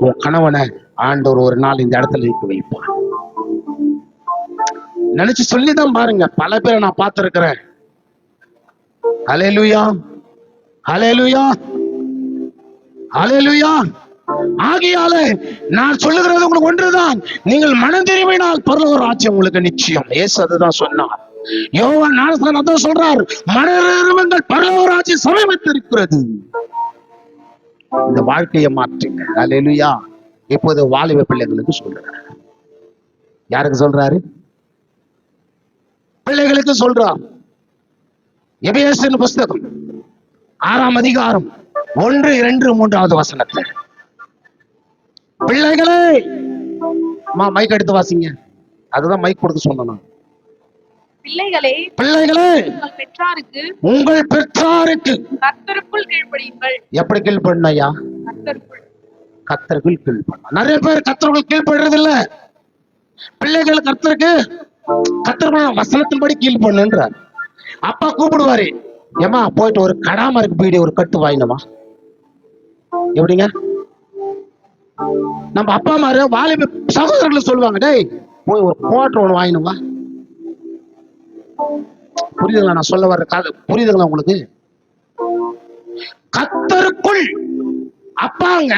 உன் கணவனை ஆண்டவர் ஒரு நாள் இந்த இடத்துல நிற்க வைப்பான். நினைச்சு சொல்லிதான் பாருங்க. பல பேரை நான் பார்த்திருக்கிறேன். ஹல்லேலூயா, ஹல்லேலூயா, ஹல்லேலூயா. ஆகையாலே நான் சொல்லுகிறது உங்களுக்கு ஒன்றுதான், நீங்கள் மனம் திரும்பினால் பரலோக ராஜ்யம் உங்களுக்கு நிச்சயம். இயேசு அதுதான் சொன்னார். யோவான் ஞானஸ்நானம் அதான் சொல்றார், மனம் திரும்புங்கள், பரலோக ராஜ்யம் சமீபித்திருக்கிறது. இந்த வாழ்க்கையை மாற்றுங்க. ஹல்லேலூயா. இப்போது வாலிப பிள்ளைகளுக்கு சொல்றாரு. யாருக்கு சொல்றாரு? பிள்ளைகளுக்கு சொல்றார். எபேசியர் புஸ்தகம் 6ஆம் அதிகாரம் 1, 2, 3வது வசனத்துல, பிள்ளைகளே, மைக் எடுத்து வாசிங்க. அதுதான் மைக் கொடுத்து சொன்னேன்.
பிள்ளைகளே,
பிள்ளைகளே, உங்கள் பெற்றாருக்கு
கர்த்தருக்குள் கீழ்ப்படியுங்கள்.
எப்படி கீழ்ப்படணும் ஐயா? கர்த்தருக்குள் கீழ்ப்படணும். நிறைய பேர் கர்த்தருக்குள் கீழ்ப்படுறது இல்ல. பிள்ளைகள் கர்த்தருக்கு வசனத்தின்படி கீழ்ப்படணுன்றார். அப்பா கூப்பிடுவாரு, ஏமா போயிட்டு ஒரு கடாமருக்கு பீடி ஒரு கட்டு வாங்கினமா. எப்படிங்க? நம்ம அப்பா மாரு வாலிப சகோதரர்கள் சொல்லுவாங்க, டேய் போய் ஒரு கோட்டர் ஒண்ணு வாங்கினுவா. புரியுதுங்களா நான் சொல்ல வர்ற கதை? புரியுதுங்களா உங்களுக்கு? கர்த்தருக்குள் அப்பாங்க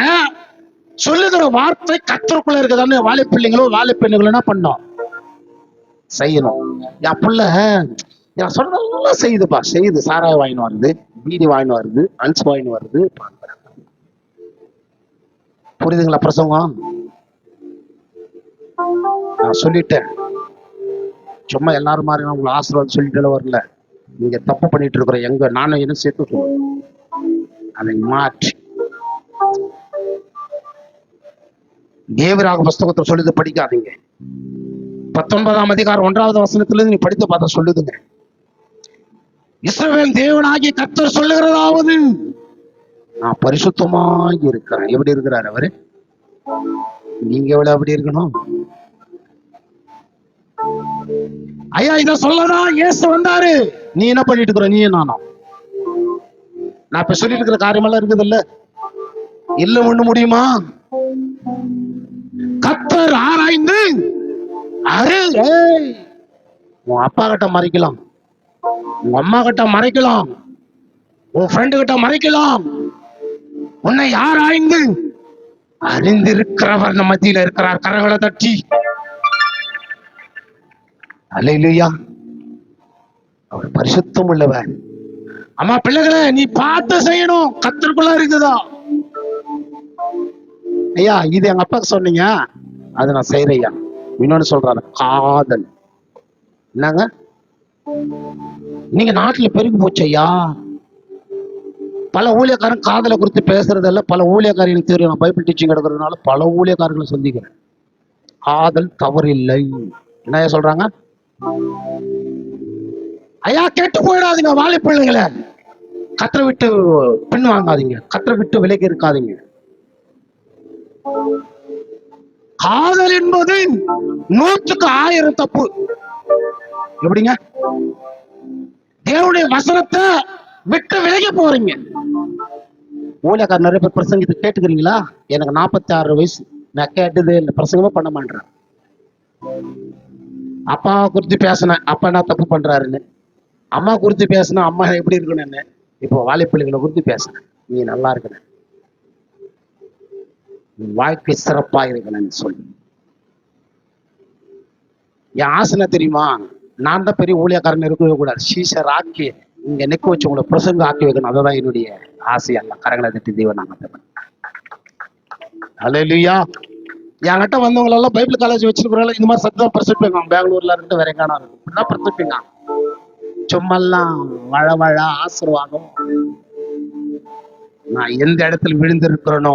சொல்லுகிற வார்த்தை கர்த்தருக்குள்ள இருக்குதான்னு வாலி பிள்ளைங்களோ வாலி பெண்களோ என்ன பண்ணோம்? செய்யணும். என் புள்ள நான் சொல்றதெல்லாம் செய்யுதுப்பா, செய்யுது. சாராய வாங்கினு வருது, பீடி வாங்கினு வருது, அன்ஸ் வாங்கினு வருது. புரியுதுங்களா பிரசங்கம்? நான் சொல்லிட்டேன். சும்மா எல்லாரும் மாதிரி நான் உங்களை ஆசீர்வாதம் சொல்லிட்டு வரல. நீங்க தப்பு பண்ணிட்டு இருக்கிற எங்க நானும் என்ன சேர்த்து சொல்லுவேன். அதை மாற்றி தேவராக புஸ்தகத்தை சொல்லுது, படிக்காதீங்க. 19ஆம் அதிகாரம் 1வது வசனத்திலிருந்து நீ படித்து பார்த்தா சொல்லுதுங்க. இஸ்ரவேல் தேவனாகிய கர்த்தர் சொல்லுகிறதாவது, நான் பரிசுத்தமாய் இருக்கிறேன். எப்படி இருக்கிறார் அவரு? நீங்க எவ்வளவு அப்படி இருக்கணும் ஐயா. இத சொல்லதான் இயேசு வந்தாரு. நீ என்ன பண்ணிட்டு இருக்கிற? நீ நானும் நான் இப்ப சொல்லிட்டு இருக்கிற காரியமெல்லாம் இருக்குது இல்ல? இல்ல ஒண்ணு முடியுமா? கர்த்தர் ஆராய்ந்து உன் அப்பா கிட்ட மறைக்கலாம், உங்க அம்மா கிட்ட மறைக்கலாம், உன் ஃப்ரெண்டு கிட்ட மறைக்கலாம். உன்னை யார் ஆய்ந்து அறிந்திருக்கிறவர் நம்ம மத்தியில இருக்கிறார். கரங்களை தட்டி அல்லேலூயா. அவர் பரிசுத்தம் உள்ளவர். அம்மா பிள்ளைகளை நீ பார்த்து செய்யணும். கர்த்தருக்குள்ள இருக்குதா? ஐயா இது எங்க அப்பாக்கு சொன்னீங்க, அது நான் செய்யறேன் ஐயா. இன்னொன்னு சொல்றாரு, காதல். என்னங்க நீங்க நாட்டுல பெருகி போச்சு ஐயா. பல ஊழியக்காரன் காதலை குறித்து பேசுறதல்ல. பல ஊழியக்காரன் எனக்கு தெரியும், நான் பைபிள் டீச்சிங் எடுக்கிறதுனால பல ஊழியக்காரர்களை சந்திக்கிறேன். காதல் தவறில்லை. என்ன சொல்றாங்க? ஐயா கெட்டு போயிடாதீங்க வாலி பிள்ளைங்களை, கத்தரை விட்டு பின் வாங்காதீங்க, கத்தரை விட்டு விலகி இருக்காதீங்க. காதல் என்பது 100க்கு 1000 தப்பு. எப்படிங்க? தேவனுடைய வசனத்தை விட்டு விலகி போறீங்க. ஊழியக்காரர் நிறைய பேர் பிரசங்கத்தை கேட்டுக்கிறீங்களா? எனக்கு 46 வயசு, நான் கேட்டது இல்லை, பிரசங்கமே பண்ண மாட்டேன். அப்பா குறித்து பேசினேன், அப்பா என்ன தப்பு பண்றாருன்னு. அம்மா குறித்து பேசினா அம்மா எப்படி இருக்கணும்னு. இப்போ வாலிப்பிள்ளைகளை குறித்து பேசுறேன், நீ நல்லா இருக்கணும், வாழ்க்கை சிறப்பா இருக்கணும்னு சொல்லி. என் ஆசனை தெரியுமா? நான் தான் பெரிய ஊழியக்காரன் இருக்கவே கூடாது, சீசர் ஆக்கி இங்க நிக்க வச்சு உங்களை பிரசங்க ஆக்கி வைக்கணும். அதுதான் என்னுடைய ஆசை. எல்லாம் கரங்களை தட்டி தெய்வம் நாங்க. அல்லேலூயா. என்கிட்ட வந்தவங்க எல்லாம் பைபிள் காலேஜ் வச்சிருக்கிறவங்க இந்த மாதிரி சத்தம் பிரசிப்பிங்க. பெங்களூர்ல இருந்து வேற எங்கானா இருக்கும், இப்படிதான் பிரசிப்பிங்க. சும்மெல்லாம் வழ ஆசீர்வாதம். நான் எந்த இடத்துல விழுந்திருக்கிறேனோ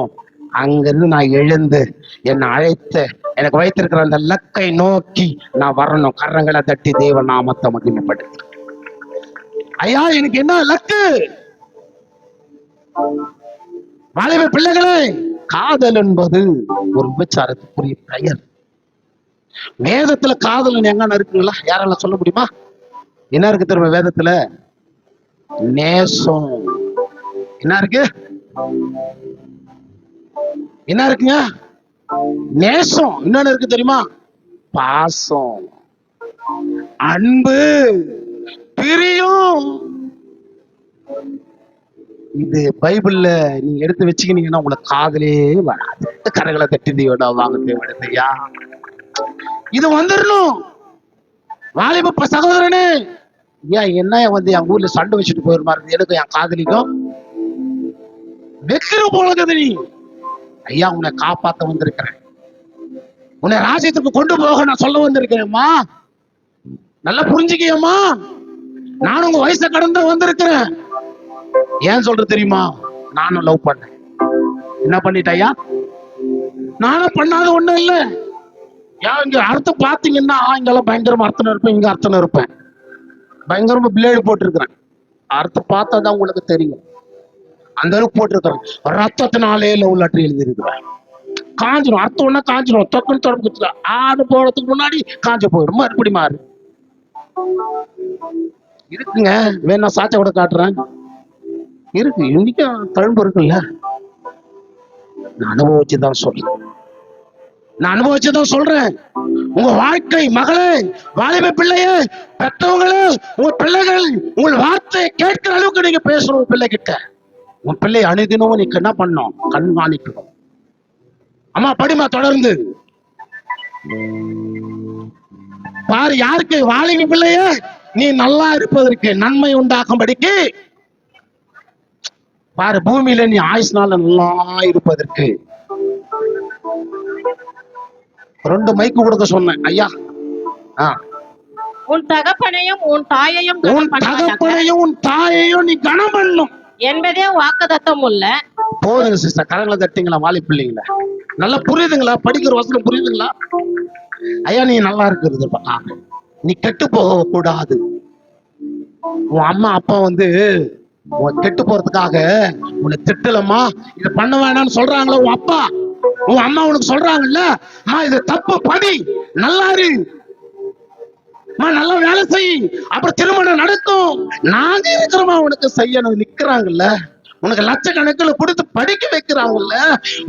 அங்கிருந்து நான் எழுந்து என்னை அழைத்து எனக்கு வைத்திருக்கிற அந்த லக்கை நோக்கி நான் வரணும். கரங்களை தட்டி தேவ நாமத்தை மகிமைப்படுத்து. ஐயா எனக்கு என்ன லக்கு? வாலிப பிள்ளைகளே, காதல் என்பது ஒரு விபச்சாரத்துக்குரிய பெயர். வேதத்துல காதல் எங்க இருக்குங்களா? யாரெல்லாம் சொல்ல முடியுமா? என்ன இருக்கு திரும்ப வேதத்துல? நேசம். என்ன இருக்கு? என்ன இருக்குங்க? நேசம். இன்னொன்னு இருக்கு தெரியுமா? பாசம், அன்பு, பிரியம். இது பைபிள்ல நீங்க எடுத்து வச்சுக்கினீங்கன்னா உங்களுக்கு காதலே வராது. கரைகளை தட்டி தேவடா வாங்க தேவடையா, இது வந்துடணும். வாலிப சகோதரனே, ஏன் என்ன வந்து என் ஊர்ல சண்டை வச்சுட்டு போயிருமா இருக்கு எனக்கு என் காதலிக்கும் வெக்கிற போலது. நீ ஐயா உன்னை காப்பாத்த வந்திருக்கிறேன், உன்னை ராஜ்யத்துக்கு கொண்டு போக நான் சொல்ல வந்திருக்கிறேம்மா. நல்லா புரிஞ்சுக்கியம்மா, நானும் உங்க வயசை கடந்து வந்திருக்கிறேன். ஏன் சொல்ற தெரியுமா? நானும் லவ் பண்ணேன். என்ன பண்ணிட்டயா? நானும் பண்ணாத ஒண்ணும் இல்லை. ஏன் இங்க அர்த்தம் பாத்தீங்கன்னா இங்கெல்லாம் பயங்கரமா அர்த்தம் இருப்பேன், இங்க அர்த்தம் இருப்பேன். பயங்கரமா பிளேடு போட்டிருக்கிறேன். அர்த்தம் பார்த்தாதான் உங்களுக்கு தெரியும். அந்த அளவுக்கு போட்டிருக்கிறேன். ரத்தத்தினாலே லவ் லெட்டர் எழுதி இருக்கிறேன். காஞ்சிரும், அர்த்தம் ஒண்ணா காஞ்சிரும். தொக்குன்னு தொடர்பு ஆடு போறதுக்கு முன்னாடி காஞ்ச போயிடும். மறுபடி மாறு இருக்குங்க. வேணா சாச்சை கூட காட்டுறேன், இருக்கு. இன்னைக்கும் தழும்பு இருக்குல்ல. நான் அனுபவிச்சுதான் சொல்றேன், நான் அனுபவிச்சுதான் சொல்றேன். உங்க வாழ்க்கை மகளே, வாலிப பிள்ளையே, பெற்றவங்களே, உங்க பிள்ளைகள் உங்கள் வார்த்தையை கேட்கிற அளவுக்கு நீங்க பேசணும். உங்க பிள்ளை கிட்ட உன் பிள்ளை அணுகணும். நீ என்ன பண்ணணும்? கண்காணிக்கணும். அம்மா படிமா தொடர்ந்து பாரு. யாருக்கு? வாலிப பிள்ளையே, நீ நல்லா இருப்பதற்கு, நன்மை உண்டாகும்படிக்கு பாரு. பூமியில நீ ஆயுஷ்னால நல்லா இருப்பதற்கு 2 மைக்கு கொடுக்க சொன்னேன் ஐயா.
உன் தகப்பனையும் உன் தாயையும்
உன் தாயையும் நீ கனம் பண்ணணும்
என்பதே வாக்குத்தத்தம் உள்ள.
போதுங்க சிஸ்டர், கரங்களை தட்டிங்களா? வாலி பிள்ளைங்களா நல்லா புரியுதுங்களா? படிக்கிற வசனம் புரியுதுங்களா? ஐயா நீ நல்லா இருக்கிறது பார்க்க, நீ கெட்டு போக கூடாது. உன் அம்மா அப்பா வந்து உன் கெட்டு போறதுக்காக உன்னை திட்டலம்மா, இதை பண்ண வேணாம்னு சொல்றாங்களா உன் அப்பா உன் அம்மா உனக்கு சொல்றாங்கல்ல, இது தப்பு, படி, நல்லா இரு, நல்லா வேலை செய், அப்புறம் திருமணம் நடக்கும், நாங்க இருக்கிறோமா உனக்கு செய்யணும் நிக்கிறாங்கல்ல, உனக்கு லட்சக்கணக்கில் கொடுத்து படிக்க வைக்கிறாங்கல்ல.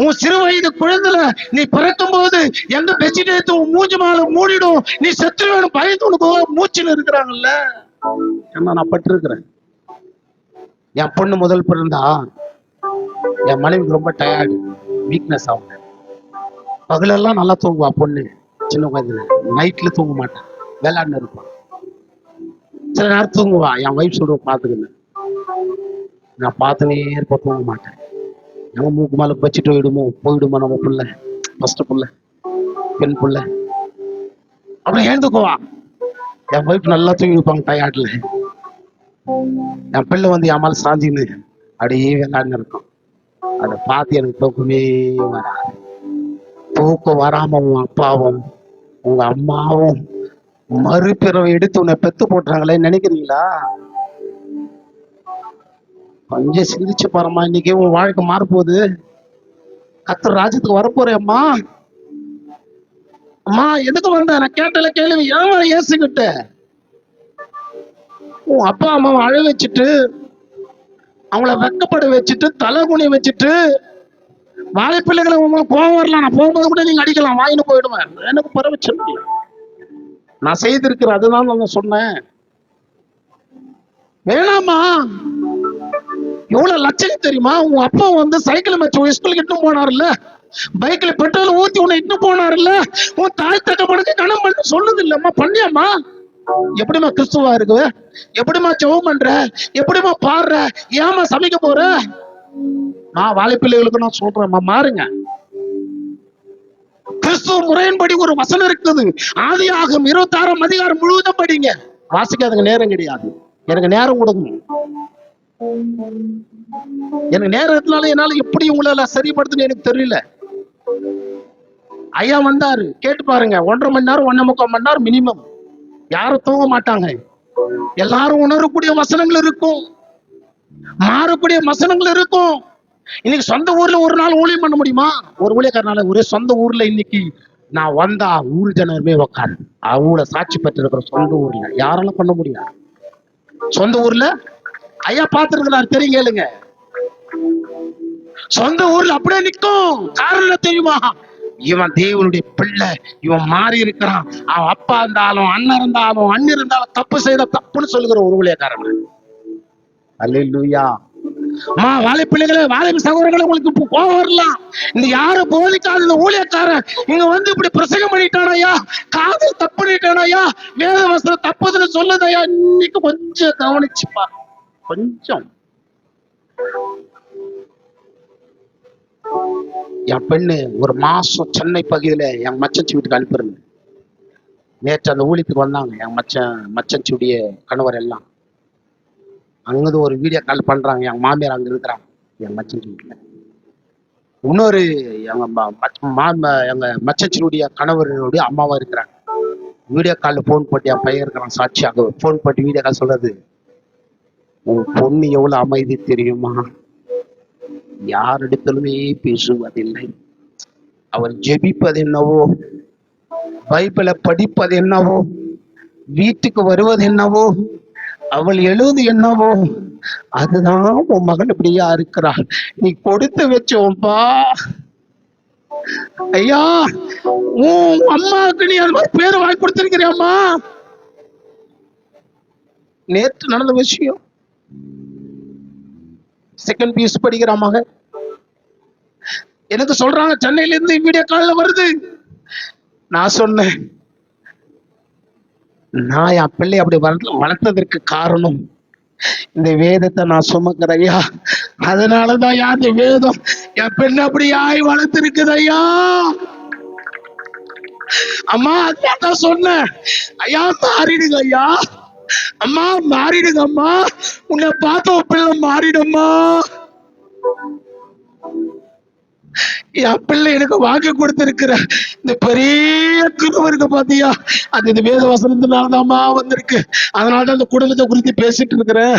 உன் சிறு வயது குழந்தைல நீ பிறக்கும் போது எந்த பெட்ஷீட் எடுத்து உன் மூஞ்சி மேல மூடிடும், நீ செத்து வேணும் பயந்து உனக்கு மூச்சுன்னு இருக்கிறாங்கல்ல. என்ன நான் பட்டிருக்கிறேன். என் பொண்ணு முதல் பிறந்தா என் மனைவிக்கு ரொம்ப டயர்டு, வீக்னஸ் ஆகும். பகலெல்லாம் நல்லா தூங்குவா பொண்ணு, சின்ன குழந்தைல. நைட்ல தூங்க மாட்டான், விளையாடுன்னு இருப்பான். சில நேரம் தூங்குவா, என் ஒய்ஃப் சொல்லுவா பாத்துக்கணும். நான் பார்த்துனே இருப்ப தூங்க மாட்டேன். நம்ம மூக்கு மேல வச்சுட்டு போயிடுமோ நம்ம புள்ள, ஃபர்ஸ்ட் புள்ள, பெண் புள்ள. அப்புறம் எழுந்துக்குவா. என் ஒய்ஃப் நல்லா தூங்கி இருப்பாங்க டயர்ட்ல. என் பிள்ளை வந்து என் மேல சாஞ்சின்னு அப்படியே விளையாண்டு இருக்கும். அதை பார்த்து எனக்கு தூக்கமே வராது. தூக்கம் வராம உன் அப்பாவும் உங்க அம்மாவும் மறுபிறவை எடுத்து உன்னை பெத்து போட்டாங்களே நினைக்கிறீங்களா? கொஞ்சம் சிந்திச்சு பாருமா. இன்னைக்கு உன் வாழ்க்கை மாறப்போகுது. கர்த்தர் ராஜ்யத்துக்கு வரப்போறேன். அம்மா அம்மா எதுக்கு வந்த? நான் கேட்டல கேள்வி. ஏன் ஏசுகிட்ட உன் அப்பா அம்மாவை அழ வச்சுட்டு, அவங்கள வெக்கப்பட வச்சுட்டு, தலை குனி வச்சுட்டு, வாழைப்பிள்ளைகளை உங்களுக்கு கோவம் வரலாம். நான் போகும்போது கூட நீங்க அடிக்கலாம், வாயின்னு போயிடுவேன். எனக்கு பரவச்சு நான் செய்திருக்கிறேன். அதுதான் நான் சொன்னேன். வேணாமா? எவ்வளவு லட்சம் தெரியுமா? உங்க அப்பா வந்து சைக்கிள் வச்சு ஸ்கூலுக்கு இட்டு போனார்ல, பைக்ல பெட்ரோல் ஊத்தி உன்னை இட்டு போனார்ல, உன் தாய் தகப்பனுக்கு கணம் பண்ண சொல்லுது இல்லம்மா? பண்ணியாம்மா? எப்படிமா கிறிஸ்துவா இருக்கு? எப்படிமா ஜெபம் பண்ற? எப்படிமா பாடுற? ஏமா சமைக்க போற? நான் வாழைப்பிள்ளைகளுக்கு நான் சொல்றேன்மா, மாறுங்க. கிறிஸ்துவ முறையின்படி ஒரு வசனம் இருக்குது. ஆதியாகமம் 26ஆம் அதிகாரம் முழுவதும் படிங்க. வாசிக்காதுங்க, நேரம் கிடையாது. எனக்கு நேரம் கொடுங்க. எனக்கு நேரத்தினால என்னால எப்படி உங்களால சரிப்படுத்துன்னு எனக்கு தெரியல. ஐயா வந்தாரு, கேட்டு பாருங்க. 1.5 மணி நேரம் 1.25 மணி நேரம் மினிமம். யாரும் தூங்க மாட்டாங்க. எல்லாரும் உணரக்கூடிய வசனங்கள் இருக்கும், மாறக்கூடிய வசனங்கள் இருக்கும். இன்னைக்கு சொந்த ஊர்ல ஒரு நாள் ஊழியம் பண்ண முடியுமா? ஒரு ஊழியக்காரனால ஒரே சொந்த ஊர்ல இன்னைக்கு நான் வந்தா ஊர் ஜனமே உக்காரு அவங்கள சாட்சி பெற்றிருக்கிற சொந்த ஊர்ல யாராலும் பண்ண முடியாது. சொந்த ஊர்ல ஐயா பார்த்திருக்கிறார், தெரியும், கேளுங்க. சொந்த ஊர்ல அப்படியே நிற்கும். காரணம் தெரியுமா? இவன் தேவனுடைய பிள்ளை, இவன் மாறி இருக்கிறான். அவன் அப்பா இருந்தாலும் அண்ணன் இருந்தாலும் அண்ணி இருந்தாலும் தப்பு செய்த தப்புன்னு சொல்லுகிற ஒரு ஊழியக்காரன். அல்லேலூயா. வாழைப்பிள்ளைகளே, வாழைப்பு சகோதரர்களே, உங்களுக்கு இப்போ கோவம் வரலாம். இந்த யாரு போதிக்காத இந்த ஊழியக்காரன் இங்க வந்து இப்படி பிரசங்கம் பண்ணிட்டானாயா, காதல் தப்பு பண்ணிட்டானாயா, வேத வசனம் தப்புதுன்னு சொல்லுதையா, இன்னைக்கு கொஞ்சம் கவனிச்சுப்பா. கொஞ்சம் என் பெண்ணு ஒரு மாசம் சென்னை பகுதியில என் மச்சன்சி வீட்டுக்கு அனுப்பிருந்தேன். நேற்று அந்த ஊழியத்துக்கு வந்தாங்க என் மச்சன்சியுடைய கணவர் எல்லாம். அங்கது ஒரு வீடியோ கால் பண்றாங்க. என் மாமியார் அங்க இருக்கிறாங்க என் மச்சன்சி வீட்டுல. இன்னொரு எங்க மச்சன்சியுடைய கணவருடைய அம்மாவா இருக்கிறாங்க. வீடியோ காலில் போன் போட்டு என் பையன் இருக்கிறான் சாட்சி. அங்க போன் போட்டு வீடியோ கால் சொல்றது, உன் பொண்ணு எவ்வளவு அமைதி தெரியுமா? யாரிடத்திலுமே பேசுவதில்லை. அவள் ஜெபிப்பது என்னவோ, பைபிளை படிப்பது என்னவோ, வீட்டுக்கு வருவது என்னவோ, அவள் எழுது என்னவோ, அதுதான் உன் மகள் இப்படியா இருக்கிறாள். நீ கொடுத்து வச்சோம்பா. ஐயா, உன் அம்மாவுக்கு நீ அது மாதிரி பேர் வாங்கி கொடுத்திருக்கிறியாம்மா? நேற்று நடந்த விஷயம். செகண்ட் பிஎஸ் படிக்கிற மகன் எனக்கு சொல்றாங்க, சென்னையில இருந்து வீடியோ கால்ல வருது. நான் சொன்னேன், நான் என் பிள்ளை அப்படி வளர்த்ததற்கு காரணம் இந்த வேதத்தை நான் சுமக்கிறேன் ஐயா. அதனாலதான் இந்த வேதம் என் பெண்ணை அப்படி ஆய் வளர்த்திருக்குது ஐயா. அம்மா அதான் சொன்னேன், ஐயா மாறிடுங்க ஐயா, அம்மா மாறிடுங்க அம்மா, உன்னை பார்த்த பிள்ளை மாறிடும்மா. என் பிள்ளை எனக்கு வாங்கி கொடுத்திருக்கிற இந்த பெரிய கிருபை இருக்கு பாத்தியா, அது இந்த வேத வசனத்தினாலதாம்மா வந்திருக்கு. அதனாலதான் இந்த குடும்பத்தை குறித்து பேசிட்டு இருக்கிறேன்.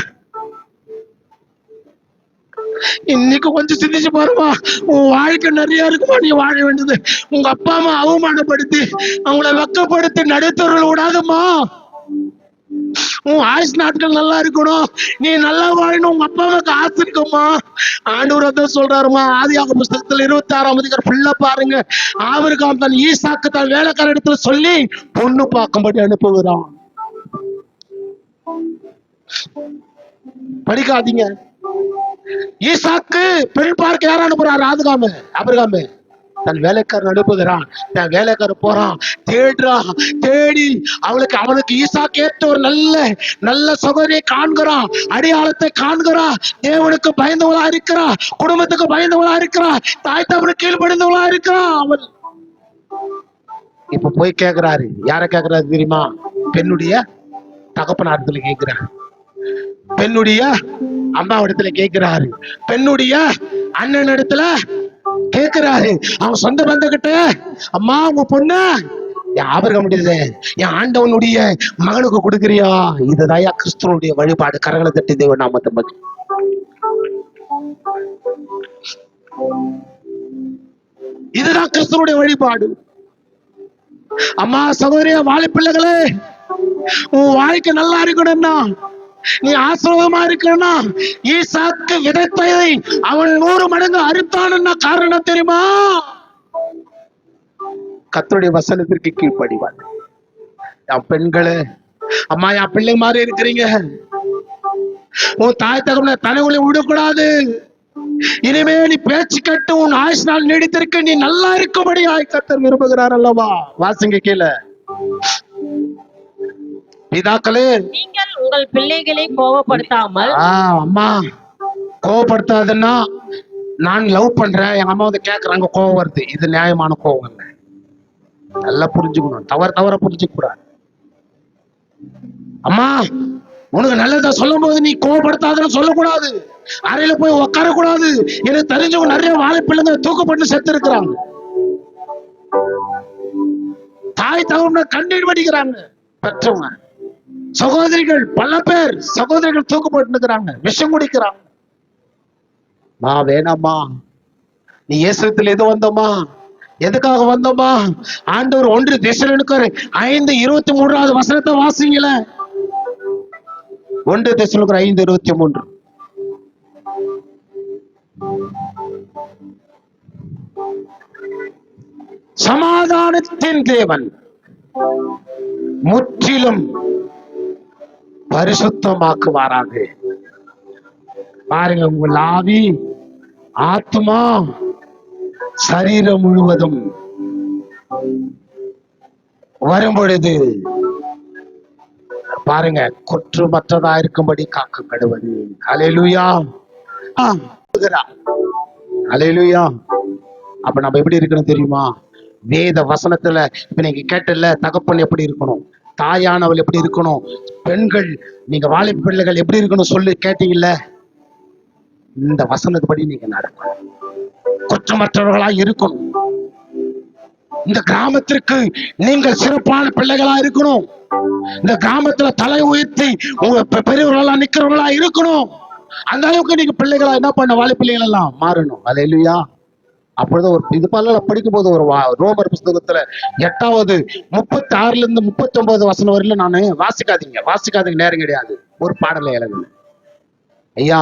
இன்னைக்கு கொஞ்சம் சிந்திச்சு பாருமா, உன் வாழ்க்கை நிறைய இருக்குமா நீ வாழ வேண்டியது. உங்க அப்பா அம்மா அவமானப்படுத்தி அவங்கள வெக்கப்படுத்தி நடுத்தருள் விடாதுமா. உன் ஆயுஷ் நாட்கள் நல்லா இருக்கணும், நீ நல்லா வாழணும், உங்க அப்பா அம்மாவுக்கு ஆசை இருக்குமா. ஆண்டவர் தான் சொல்றாருமா, ஆதியாகமம் புஸ்தகத்துல 26ஆம் அதிகாரம் ஃபுல்லா பாருங்க. ஆபிரகாம் தன் ஈசாக்கு தான் வேலைக்கார இடத்துல சொல்லி பொண்ணு பார்க்கும்படி அனுப்புகிறான். படிக்காதீங்க. ஈசாக்கு பெண் பார்க்க யாரும் அனுப்புறாரு? ஆபிரகாம் தன் வேலைக்காரன் அனுப்புகிறான். தன் வேலைக்காரன் போறான், தேடுறான், தேடி அவனுக்கு ஈசாக்கு ஏற்ற ஒரு நல்ல சகோதரியை காண்கிறான், அடையாளத்தை காண்கிறான். தேவனுக்கு பயந்தவளா இருக்கிறா, குடும்பத்துக்கு பயந்தவளா இருக்கிறா, தாய் தகப்பனுக்கு கீழ்படிந்தவளா இருக்கிறான். அவன் இப்ப போய் கேட்கிறாரு. யார கேட்கிறாரு தெரியுமா? பெண்ணுடைய தகப்பனார்களை கேட்கிறார். பெண்ணுடைய அம்மா இடத்துல கேட்கிறாரு, பெண்ணுடைய அண்ணன் இடத்துல கேட்கிறாரு, அவங்க சொந்த பந்தகிட்ட, அம்மா உங்க பொண்ணு ஆபரகம் முடியுது என் ஆண்டவனுடைய மகனுக்கு கொடுக்குறியா? இதுதான் கிறிஸ்துவனுடைய வழிபாடு. கரங்களை தட்டி தேவ நாமத்தை பற்றி. இதுதான் கிறிஸ்துவனுடைய வழிபாடு. அம்மா சகோதரிய வாழை பிள்ளைகளே, உன் வாழ்க்கை நல்லா இருக்கணும்னா, நீ ஆசீர்வாதமா இருக்கணும்னா, ஈசாக்கு விதைத்ததை அவன் 100 மடங்கு அறுத்தானுன்னா காரணம் தெரியுமா? கர்த்தருடைய வசனத்திற்கு கீழ்ப்படிவார். என் பெண்களே, அம்மா என் பிள்ளை மாதிரி இருக்கிறீங்க, உன் தாய் தகவல தலைவலி விடக்கூடாது. இனிமே நீ பேச்சு கட்டு உன் ஆயுஷ் நாள் நீடித்திருக்க, நீ நல்லா இருக்கும்படியாய் கர்த்தர் விரும்புகிறார் அல்லவா? வாசிங்க கீழே. பிதாக்களே,
நீங்கள் உங்கள் பிள்ளைகளை கோபப்படுத்தாமல்.
அம்மா கோபப்படுத்தாதுன்னா, நான் லவ் பண்றேன், எங்க அம்மா வந்து கேக்குறாங்க, கோபம் வருது, இது நியாயமான கோபம் இல்லை. நல்லா புரிஞ்சுக்கணும், தவற புரிஞ்சுக்க கூடாது. அம்மா உனக்கு நல்லதா சொல்லும் போது நீ கோபப்படுத்தாதுன்னு சொல்லக்கூடாது, அறையில போய் உட்கார கூடாது. எனக்கு தெரிஞ்சவங்க நிறைய வாழை பிள்ளைங்க தூக்கப்பட்டு செத்து இருக்கிறாங்க. தாய் தகவல கண்ணீர் வடிக்கிறாங்க பெற்றவங்க. சகோதரிகள் பல பேர் சகோதரிகள் தூக்கப்பட்டு இருக்கிறாங்க, விஷம் குடிக்கிறாங்க. வேணாமா, நீ இயேசுவில் எது வந்தோமா, எதுக்காக வந்தோமா? ஆண்டவர் 1 தெசலோனிக்கர் 5:23 வசனத்தை வாசிங்கள. 1 தெசலோனிக்கர் 5:23. சமாதானத்தின் தேவன் முற்றிலும் பரிசுத்தமாக்குவாராக. பாருங்க, உங்கள் ஆவி, ஆத்மா, சரீரம் முழுவதும் வரும் பொழுது பாருங்க, குற்றமற்றதா இருக்கும்படி காக்கப்படுவது. அல்லேலூயா, அல்லேலூயா. அப்ப நம்ம எப்படி இருக்கணும் தெரியுமா? வேத வசனத்துல இப்ப நீங்க கேட்டல, தகப்பன் எப்படி இருக்கணும், தாயானவள் எப்படி இருக்கணும், பெண்கள் நீங்க வாழை பிள்ளைகள் எப்படி இருக்கணும் சொல்லி கேட்டீங்கல்ல, இந்த வசனத்துப்படி நீங்க நடக்கணும், குற்றமற்றவர்களா இருக்கணும். இந்த கிராமத்திற்கு நீங்கள் சிறப்பான பிள்ளைகளா இருக்கணும். இந்த கிராமத்துல தலை உயர்த்தி உங்க பெரியவர்களா நிக்கிறவங்களா இருக்கணும். அந்த அளவுக்கு நீங்க பிள்ளைகளா என்ன பண்ண, வாழை பிள்ளைகள் எல்லாம் மாறணும். அல்லேலூயா. அப்பொழுது ஒரு இது பல்ல படிக்கும் போது ஒரு ரோமர் புஸ்தகத்துல 8வது 36 39 வசனம் வரையில நானு வாசிக்காதீங்க நேரம் கிடையாது, ஒரு பாடலை எழுதுனேன். ஐயா,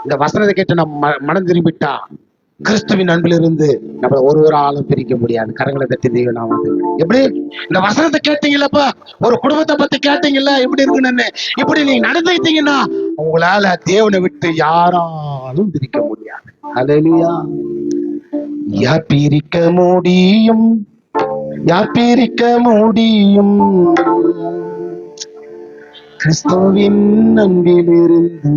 இந்த வசனத்தை கேட்டு நம்ம மனம் திரும்பிட்டா கிறிஸ்துவின் அன்பிலிருந்து நம்மள ஒரு ஆளும் பிரிக்க முடியாது. கரங்களை தட்டி தெய்வ நாமத்தை. எப்படி இந்த வசனத்தை கேட்டீங்கல்லப்ப, ஒரு குடும்பத்தை பத்தி கேட்டீங்கல்ல எப்படி இருக்குன்னு, இப்படி நீங்க நடந்துட்டீங்கன்னா உங்களால தேவனை விட்டு யாராலும் பிரிக்க முடியாது. அல்லேலூயா. யார் பிரிக்க முடியும், யார் பிரிக்க முடியும் கிறிஸ்துவின் அன்பிலிருந்து?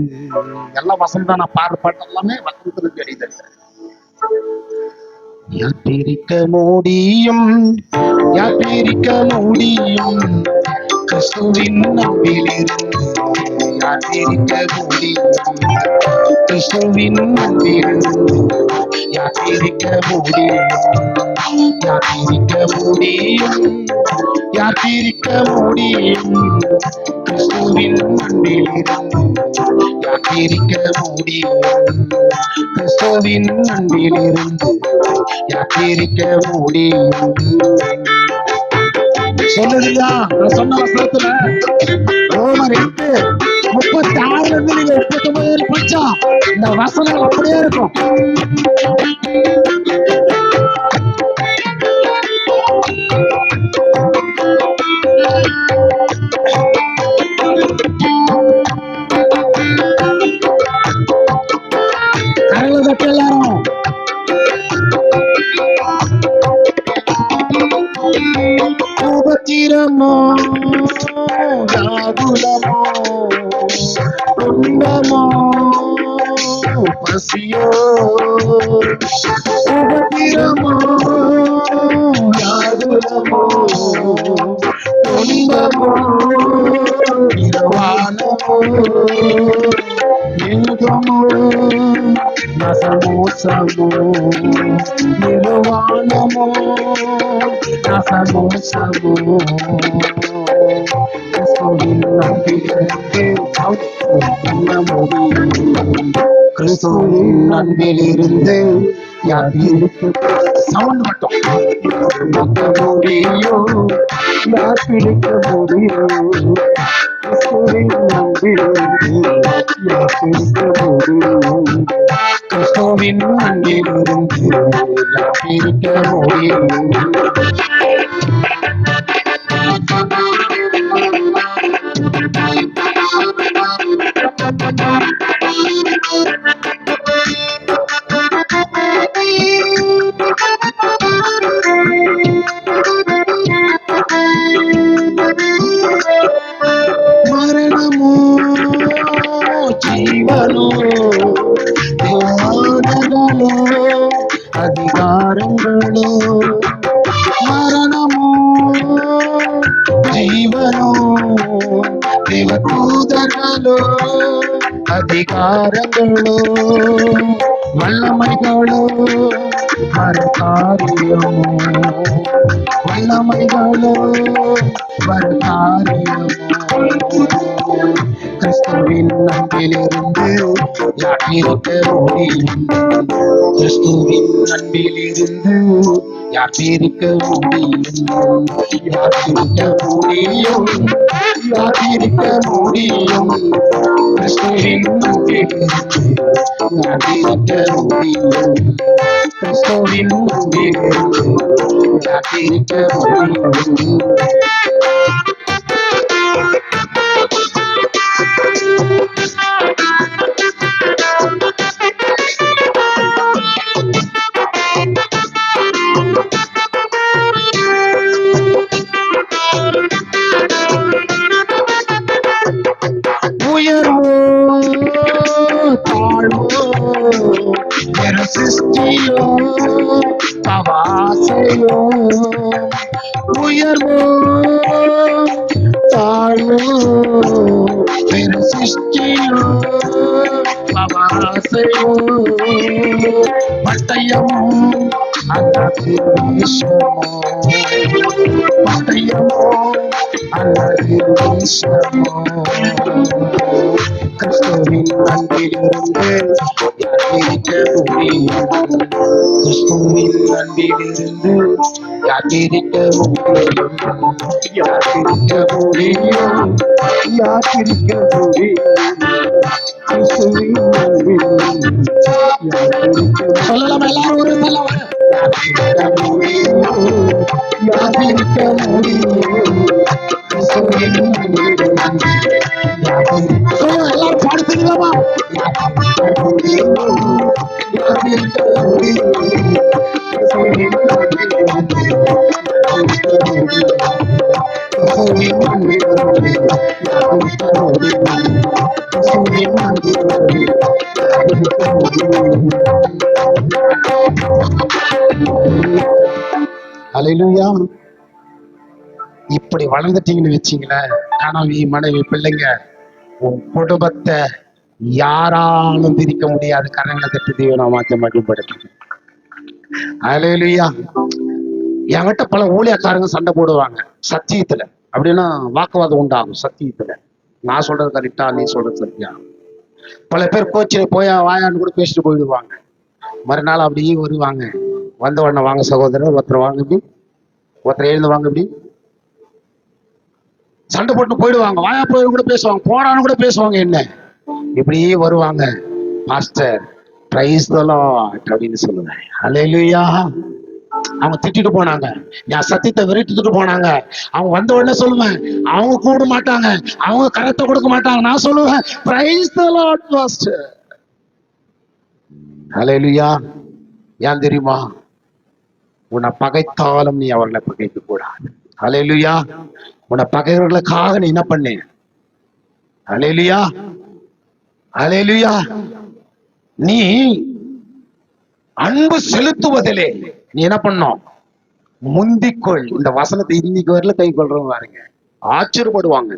எல்லாம் வசனம் தான், நான் பாட்டு எல்லாமே வசனத்திலிருந்து எழுதிட்டேன். யார் பிரிக்க முடியும், யார் பிரிக்க முடியும் கிறிஸ்துவின் அன்பிலிருந்து? யார் பிரிக்க முடியும் கிறிஸ்துவின் அன்பிலிருந்து? யார் பிரிக்க முடியும், யார் பிரிக்க முடியும், யார் பிரிக்க முடியும் கிறிஸ்துவின் அன்பிலிருந்து? யார் பிரிக்க முடியும் கிறிஸ்துவின் அன்பிலிருந்து? யார் பிரிக்க முடியும்? சொல்லுறியா? நான் சொன்ன வசனத்துல ரோமர் 8:36 நீங்க 39 படிச்சா இந்த வசனம் அப்படியே இருக்கும். கரங்களை தட்டி எல்லாரும். உபத்திரமோ யாகுலமோ துன்பமோ பசியோ, உபத்திரமோ யாகுலமோ துன்பமோ நிர்வாணமோ என் நாசமோ நிர்வாணமோ நாசமோசமோ கிறிஸ்துவின் அன்பிலிருந்து பண்ண முடியும். கிறிஸ்துவின் அன்பிலிருந்து யார் சவுண்ட் மட்டும் முடியும், யார் பிடிக்க முடியும். கிறிஸ்துவின் அன்பிலிருந்து யார் பிடிக்க முடியும். கிறிஸ்துவின் அன்பிலிருந்து யார் பிடிக்க முடியும். மரணமோ ஜீவனோ ஞானங்களோ அதிகாரங்களோ, மரணமோ ஜீவனோ தேவதூதர்களோ அதிகாரங்களோ, வல்லமைகளோ மறுகாரியமோ, வல்லமைகளோ மறுகாரியமோ. கிறிஸ்துவின் அன்பிலிருந்து யார் பிரிக்க முடியும். கிறிஸ்துவின் அன்பிலிருந்து யார் பிரிக்க முடியும். யார் பிரிக்க முடியும், யார் பிரிக்க முடியும். கிறிஸ்துவின் அன்பிலிருந்து யார் பிரிக்க முடியும். கிறிஸ்துவின் அன்பிலிருந்து யார் பிரிக்க முடியும். உயர்வோ தாழ்வோ பெரு சிருஷ்டியோ தவாசையோ, உயர்வோ தாழ்வோ பெரு சிருஷ்டியோ தவாசையோ, பட்டயமோ அல்லது விஷமோ, பட்டயமோ அல்லது விஷமோ. கிறிஸ்துவின் அன்பிலிருந்து யார் பிரிக்க முடியும். கிறிஸ்துவின் அன்பிலிருந்து யார் பிரிக்க முடியும். யார் பிரிக்க முடியும், யார் பிரிக்க முடியும். கிறிஸ்துவின் அன்பிலிருந்து யார் பிரிக்க முடியும். சொல்லலாம் எல்லாரும் ஒரு நல்ல யார் பிரிக்க முடியும், யார் பிரிக்க முடியும். கிறிஸ்துவின் அன்பிலிருந்து எல்லாரும் பாடுத்துக்கலாமா. அல்லேலூயா. இப்படி வளர்ந்துட்டீங்கன்னு வச்சீங்களேன், கணவி மனைவி பிள்ளைங்க, உன் குடும்பத்தை யாராலும் பிரிக்க முடியாது. கரங்களை தட்டி தேவனை மாற்ற மகிழ்படுத்து. அல்லேலூயா. என்கிட்ட பல ஊழியக்காரங்க சண்டை போடுவாங்க சத்தியத்துல, அப்படின்னா வாக்குவாதம் உண்டாகும் சத்தியத்துல. நான் சொல்றது கரெக்டா, நீ சொல்றது சரியா. பல பேர் கோச்சில போயா வாயான்னு கூட பேசிட்டு போயிடுவாங்க. மறுநாள் அப்படியே வருவாங்க. வந்த உடனே வாங்க சகோதரர், ஒருத்தர் வாங்க இப்படி, ஒருத்தர் எழுந்து வாங்க இப்படி, சண்டை போட்டு போயிடுவாங்க. வாயா போய் கூட பேசுவாங்க, போடான்னு கூட பேசுவாங்க. என்ன இப்படியே வருவாங்க. மாஸ்டர் பிரைஸ் தி லார்ட் அப்படின்னு சொல்லுவேன். அல்லேலூயா. அவங்க திட்டிட்டு போனாங்க, என் சத்தியத்தை விரட்டிட்டு போனாங்க. அவங்க வந்த உடனே சொல்லுவேன், அவங்க கூட மாட்டாங்க, அவங்க கரத்தை கொடுக்க மாட்டாங்க. நான் சொல்லுவேன் பிரைஸ் தி லார்ட் மாஸ்டர். அல்லேலூயா. ஏன் தெரியுமா? உன்னை பகைத்தாலும் நீ அவர்களை பகைக்க கூடாது. அல்லேலூயா. உன்னை பகைவர்களுக்காக நீ என்ன பண்ணு? அல்லேலூயா. அல்லேலூயா. நீ அன்பு செலுத்துவதிலே நீ என்ன பண்ணும்? முந்திக்கொள். இந்த வசனத்தை இன்னைக்கு வரல கை கொள்றவங்க பாருங்க, ஆச்சரியப்படுவாங்க.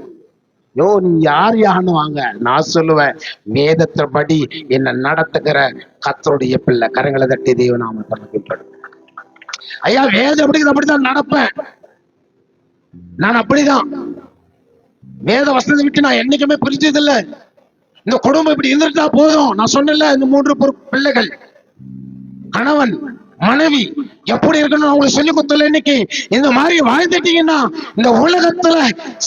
யோ நீ யார் யான்னு வாங்க. நான் சொல்லுவேன், வேதத்தின்படி என்ன நடத்துகிற கர்த்தருடைய பிள்ளை. கரங்களை தட்டி தேவநாம பரமகிப்படும். ஐயா வேதம் அப்படிதான் நடப்பேன். நான் அப்படிதான் வேத வசனத்தை விட்டு நான் என்னைக்குமே பிரிச்சது இல்லை. இந்த குடும்பம் இப்படி இருந்துட்டா போதும். நான் சொன்னல, இந்த 3 பிள்ளைகள், கணவன் மனைவி எப்படி இருக்கணும் அவங்களுக்கு சொல்லி கொடுத்தல. இன்னைக்கு இந்த மாதிரி வாழ்ந்துட்டீங்கன்னா இந்த உலகத்துல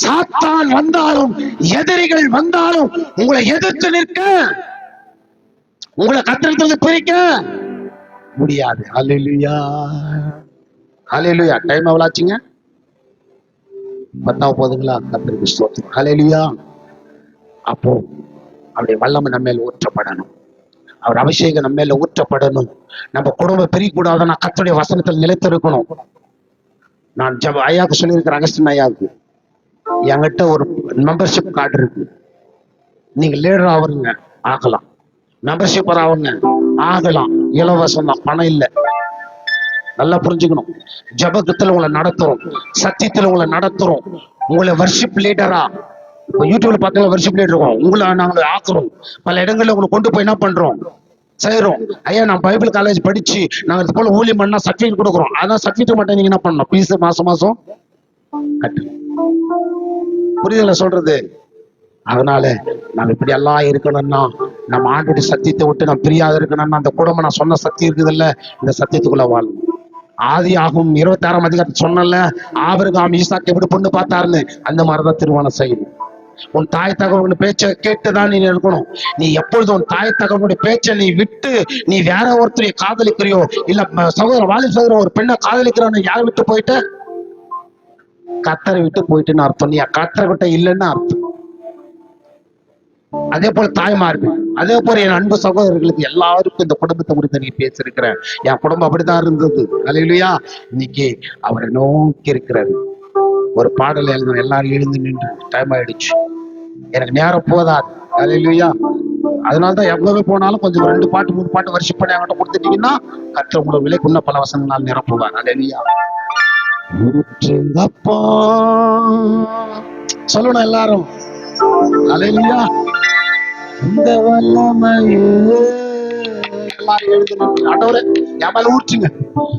சாத்தான் வந்தாலும் எதிரிகள் வந்தாலும் உங்களை எதிர்த்து நிற்க, உங்களை கத்திரத்துல பிரிக்க முடியாது. அல்லேலூயா அல்லேலூயா. டைம் எவ்வளவு ஆச்சுங்க? 10 போதுங்களா? கர்த்தருக்கு ஸ்தோத்திரம். அல்லேலூயா. அப்போ அவருடைய வல்லமை நம்ம மேல ஊற்றப்படணும். அவர் அபிஷேகம் நம்ம மேல ஊற்றப்படணும். நம்ம குடும்பம் பிரியக்கூடாதுன்னா கர்த்தருடைய வசனத்தில் நிலைத்திருக்கணும். நான் ஐயாவுக்கு சொல்லியிருக்கிறேன், அகஸ்டின் ஐயாவுக்கு, என்கிட்ட ஒரு மெம்பர்ஷிப் கார்டு இருக்கு. நீங்க லீடர் ஆகுறீங்க, ஆகலாம். மெம்பர்ஷிப்பர் ஆகுங்க, ஆகலாம். இலவசம் தான், பணம் இல்லை. நல்லா புரிஞ்சுக்கணும். ஜபகத்துல உங்களை நடத்துறோம், சத்தியத்துல உங்களை நடத்துறோம். உங்களை வர்ஷிப் லீடரா, இப்ப யூடியூப்ல பார்த்தா வர்ஷிப் லீடர் இருக்கோம், உங்களை நாங்கள் ஆக்குறோம். பல இடங்கள்ல உங்களை கொண்டு போய் என்ன பண்றோம், செய்யறோம். ஐயா நான் பைபிள் காலேஜ் படிச்சு நாங்க இது போல ஊழியம் பண்ணா சர்டிபிகேட் கொடுக்குறோம். அதான் சர்டிபிகேட் மட்டும் நீங்க என்ன பண்ணணும், பீஸ் மாசம் கட்டு. புரியுதுல சொல்றது? அதனால நம்ம இப்படி எல்லாம் இருக்கணும்னா, நம்ம ஆண்டுடைய சத்தியத்தை விட்டு நம்ம பிரியாத இருக்கணும்னா, அந்த குடும்பம் நான் சொன்ன சத்தியம் இருக்குது இல்ல, இந்த சத்தியத்துக்குள்ள வாழணும். ஆதியாகமம் 26ஆம் அதிகாரத்தை சொன்னல, ஆபிரகாம் ஈசாக்கு எப்படி பொண்ணு பார்த்தாருன்னு, அந்த மாதிரிதான் திருமணம் செய்யணும். உன் தாய் தகவனுடைய பேச்சை கேட்டுதான் நீ இருக்கணும். நீ எப்பொழுது உன் தாய் தகவனுடைய பேச்சை நீ விட்டு நீ வேற ஒருத்தரைய காதலிக்கிறியோ, இல்ல சகோதர வாலி சகோதர ஒரு பெண்ணை காதலிக்கிறான்னு யாரை விட்டு போயிட்ட, கத்தரை விட்டு போயிட்டுன்னு அர்த்தம். நீ கத்தரை விட்ட இல்லைன்னு அர்த்தம். அதே போல தாய்மார்கள், அதே போல என் அன்பு சகோதரர்களுக்கு எல்லாருக்கும் இந்த குடும்பத்தை குறித்து நீ பேசிருக்கிறேன். என் குடும்பம் அப்படிதான் இருந்தது. அல்லேலூயா. இன்னைக்கு அவரை நோக்கி இருக்கிறாரு. ஒரு பாடல் எழுதணும், எல்லாரும் எழுந்து நின்று, டைம் ஆயிடுச்சு, எனக்கு நேரம் போதாது. அல்லேலூயா. அதனாலதான் எவ்வளவு போனாலும் கொஞ்சம் 2 பாட்டு 3 பாட்டு வருஷம் பண்ணி அவங்கள்ட்ட கொடுத்துட்டீங்கன்னா கற்ற உங்களுக்கு விலைக்குள்ள பல வசனங்களால் நிரப்புவார். அல்லேலூயா. சொல்லணும் எல்லாரும். அல்லேலூயா. இந்த வல்லமையே எல்லாரும் எழுதணும். ஆண்டவரே என் மேல ஊற்றுங்க,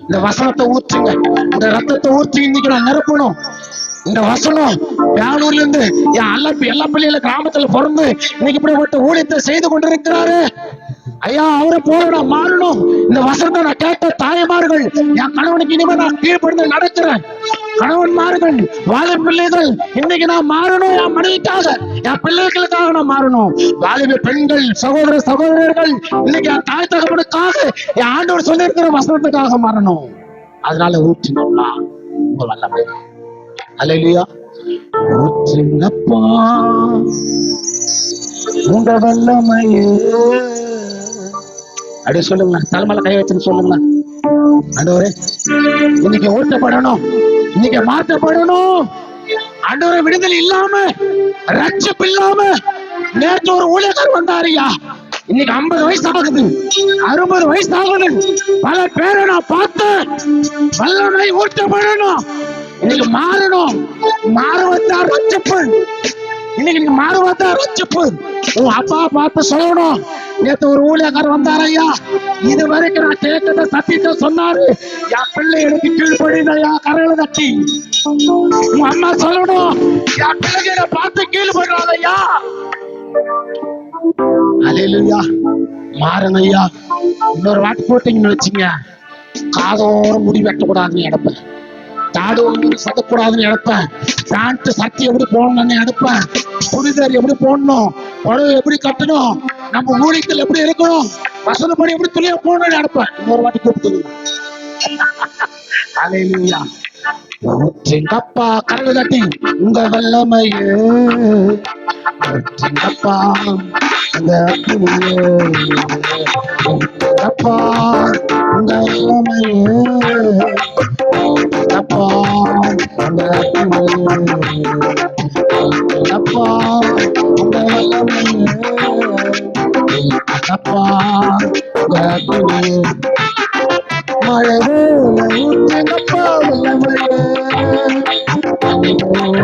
இந்த வசனத்தை ஊற்றுங்க, இந்த ரத்தத்தை ஊற்றி இன்னைக்கு நான் நிரப்பணும். இந்த வசனம் பெங்களூர்ல இருந்து எல்லா பிள்ளைகள கிராமத்துல பிறந்து இன்னைக்கு இப்படிப்பட்ட ஊழியத்தை செய்து கொண்டிருக்கிறாரு. ஐயா அவரை போல நான் மாறணும். இந்த வசனத்தை நான் கேட்ட தாய்மார்கள், என் கணவனுக்கு இனிமே நான் கீழ்படுத்த நடக்கிறேன். கணவன்மார்கள், வாலிப பிள்ளைகள், இன்னைக்கு நான் மாறணும். என் மனைவிக்காக, என் பிள்ளைகளுக்காக நான் மாறணும். வாலிப பெண்கள், சகோதர சகோதரர்கள், இன்னைக்கு என் தாய் தகவனுக்காக, என் ஆண்டவர் சொல்லி இருக்கிற வசனத்துக்காக மாறணும். அதனால ஊற்றினோம்னா உங்க வல்லமை. அல்லேலூயா. ஊற்றுங்கப்பா உங்க வல்லமையே அப்படி சொல்லுங்க. தலைமையில கை வச்சுன்னு சொல்லுங்க. ஆண்டவரே இன்னைக்கு ஊற்றப்படணும், இன்னைக்கு மாற்றப்படணும். ஆண்டவரே விடுதலை இல்லாம, ரட்சிப்பு இல்லாம, நேற்று ஒரு ஊழியக்காரர் வந்தாருயா, இன்னைக்கு 50 வயசு ஆகுது, 60 வயசு ஆகுது. பல பேரை நான் பார்த்தேன். வல்லமை ஊற்றப்படணும், இன்னைக்கு மாறணும். மாறுவதா ரட்சிப்பு, இன்னைக்கு நீங்க மாறுவதா ரட்சிப்பு. உன் அப்பா பார்த்து சொல்லணும், நேற்று ஒரு ஊழியக்காரர் வந்தார் ஐயா, இது வரைக்கும் நான் கேட்கத சத்தியத்தை சொன்னாரு, என் பிள்ளை எனக்கு கீழ்படியா கரையில தட்டி. உன் அம்மா சொல்லணும், என் பிள்ளைகளை பார்த்து கீழ்படுறாங்க ஐயா. அல்லேலூயா. மாறுங்க ஐயா. இன்னொரு வாட்டு போட்டீங்கன்னு வச்சுங்க, காதோட முடி வெட்டக்கூடாதுன்னு எடுப்பேன், தாடு சதக்கூடாதுன்னு எடுப்பேன், பேண்ட் சட்டி எப்படி போடணும்னு எடுப்பேன், புரிதர் எப்படி போடணும், புடவை எப்படி கட்டணும், நம்ம ஊழியத்தில் எப்படி இருக்கணும், வசனப்படி எப்படி துணியா போடணும்னு எடுப்பேன். இன்னொரு வாட்டி கூப்பிட்டு அல்லேலூயா. ஊற்றுங்கப்பா கரவை தட்டி உங்க வல்லமையே, ஊற்றுங்கப்பா உங்க அக்கினியே, ஊற்றுங்கப்பா உங்க வல்லமையே, ஊற்றுங்கப்பா உங்க அக்கினியே, ஊற்றுங்கப்பா உங்க வல்லமையே, ஊற்றுங்கப்பா உங்க அக்கினியே. மழை ஊற்றுங்கப்பா வல்லமையே,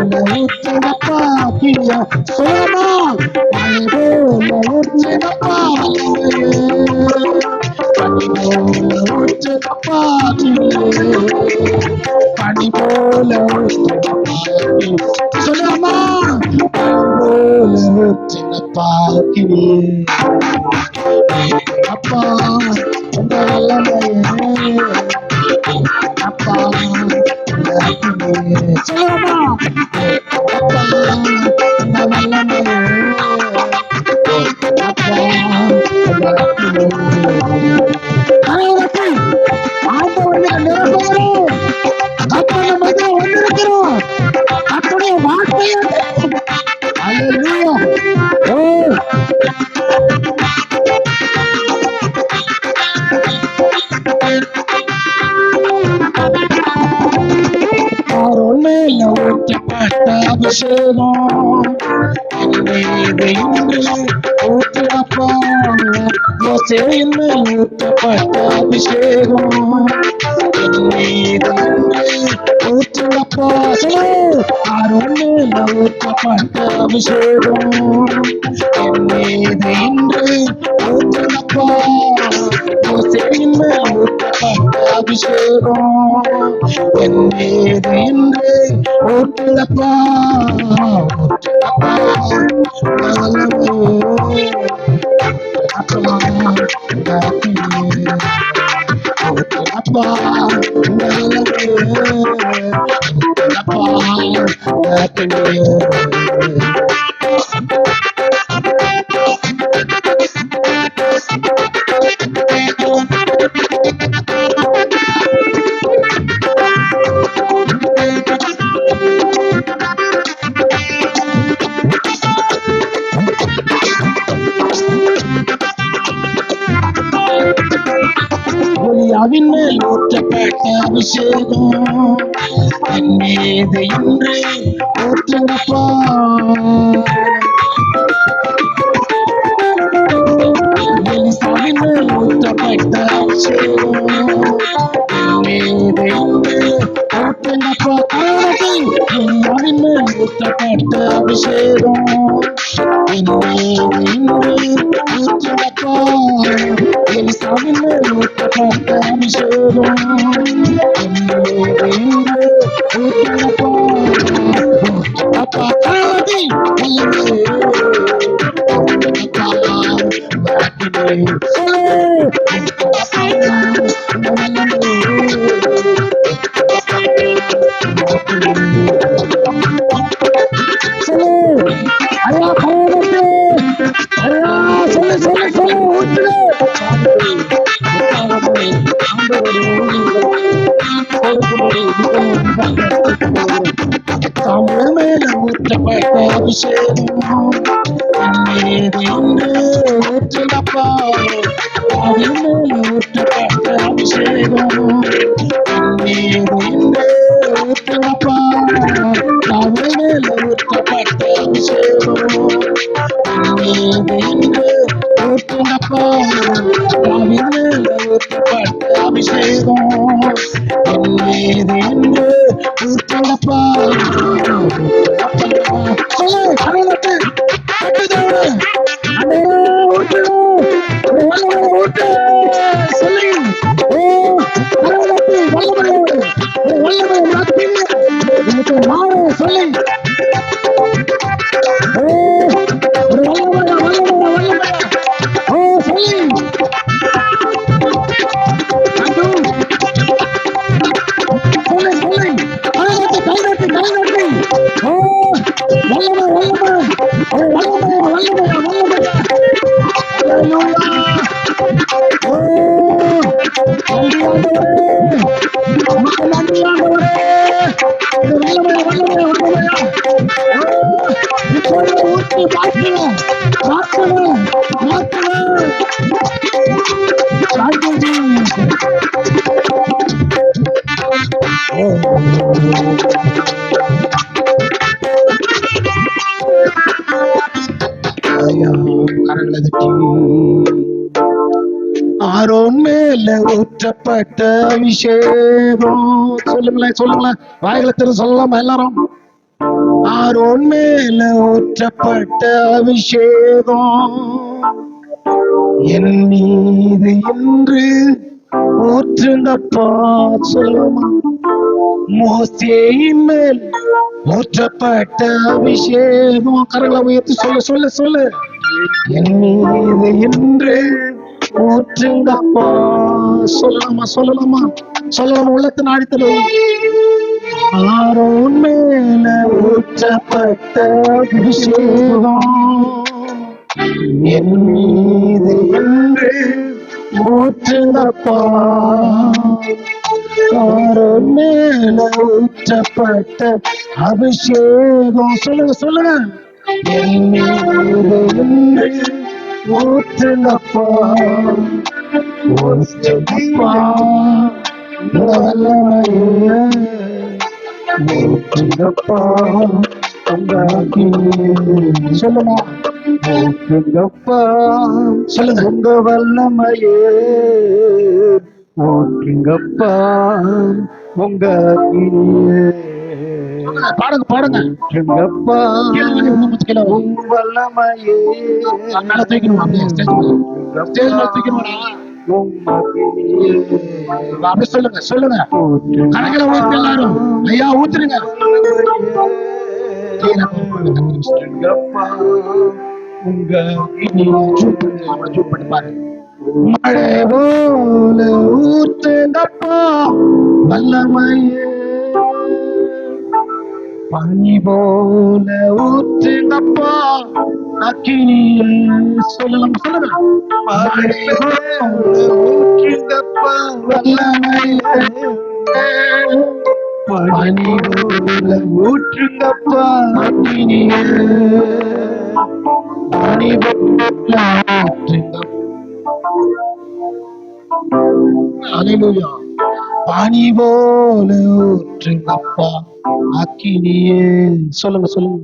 ஊற்றுதப்பா கிளியா சொல்லமா மழை போல ஊற்றுதப்பா பனி போல ஊற்றுதப்பா பனி போல சொல்லமா போல ஊற்றுதப்பா கிளியே அப்பா உங்க வல்லமையே அப்பா சொல்லமா அப்பா உங்க வல்லமையே அப்பா உங்க ஆண்டவருடைய நிரப்பவரும் கர்த்தருடைய மகிமை வந்திருக்கிறோம் கர்த்தருடைய வார்த்தையை அல்லேலூயா மேல ஊற்றப்பட்ட அபிஷேகம் ஊற்றப்பா ஊற்றப்பட்ட அபிஷேகம் ஊற்றப்பா மேல ஊற்றப்பட்ட அபிஷேகம் ஊற்றப்பா ஊற்றப்பட்ட அபிஷேகம் என் மீது இன்று ஊற்றப்பா ஒளியாவின் மேல் ஊற்றப்பட்ட அபிஷேகம் என் மீது இன்று ஊற்றப்பா எலிசாவின் மேல் ஊற்றப்பட்ட அபிஷேகம் என் மீது இன்று ஊற்றப்பா எலியாவின் மேல் ஊற்றப்பட்ட அபிஷேகம் என் மீது இன்று ஊற்றப்பா எலிசாவின் மேல் ஊற்றப்பட்ட அபிஷேகம் என் மீது இன்று ஊற்றப்பா அப்பா காதி ஐயா சொல்லு ஊற்று தமிழ் மேல ஊற்றப்பட்ட அபிஷேகம் ஊற்றப்பா தமிழ் மேல ஊற்றப்பட்ட அபிஷேகம் ஊற்றப்பா தமிழ் மேல ஊற்றப்பட்ட அபிஷேகம் ஊற்றப்பா தமிழ் மேல ஊற்றப்பட்ட அபிஷேகம் ஊற்றப்பா ஆரோன் மேல ஊற்றப்பட்ட அபிஷேகம் சொல்லுங்களேன் வாய்களை திரு சொல்லலாமா எல்லாரும் ஆரோன் மேல ஊற்றப்பட்ட அபிஷேகம் என் மீது என்று ஊற்றுங்கப்பா. சொல்லுமா, மோசேயின் மேல் ஊற்றப்பட்ட அபிஷேகம். கரங்களை உயர்த்தி சொல்ல சொல்ல சொல்ல. என் மீது என்று ஊற்றுங்கப்பா. சொல்லலாமா சொல்லலாமா சொல்லலாமா? உள்ளத்தின் ஆழ்த்தல ஆரோன் மேல ஊற்றப்பட்ட அபிஷேகம் என் மீது என்று ஊற்றுங்கப்பா. ஆரோன் மேல ஊற்றப்பட்ட அபிஷேகம். சொல்லுங்க சொல்லுங்க. என் மீது என்று ஊற்றுங்கப்பா. ஊற்றுங்கப்பா. இந்த வல்லமையை ஊற்றுங்கப்பா. சொல்லுமா, ஊற்றுங்கப்பா. சொல்லுங்க. உங்க வல்லமையே ஊற்றுங்கப்பா. உங்க பாடுங்க பாடுங்க. ஊற்றுங்கப்பா. உங்க வல்லமையே நல்லா தூக்கணும். அப்படி சொல்லுங்க சொல்லுங்க. கணக்கில் ஊத்து எல்லாரும். ஐயா ஊத்துருங்க. மழை போல ஊத்துங்கப்பா வல்லமையே. பனி போல ஊத்துங்கப்பா அக்கினியே. சொல்லலாம் சொல்லுங்க. மழை போல ஊத்துங்கப்பா வல்லமையே. பனி போல ஊற்றுங்கப்பா அக்கினியே. பனி போல ஊற்றுங்கப்பா. அல்லேலூயா. பனி போல ஊற்றுங்கப்பா அக்கினியே. சொல்லுங்க சொல்லுங்க.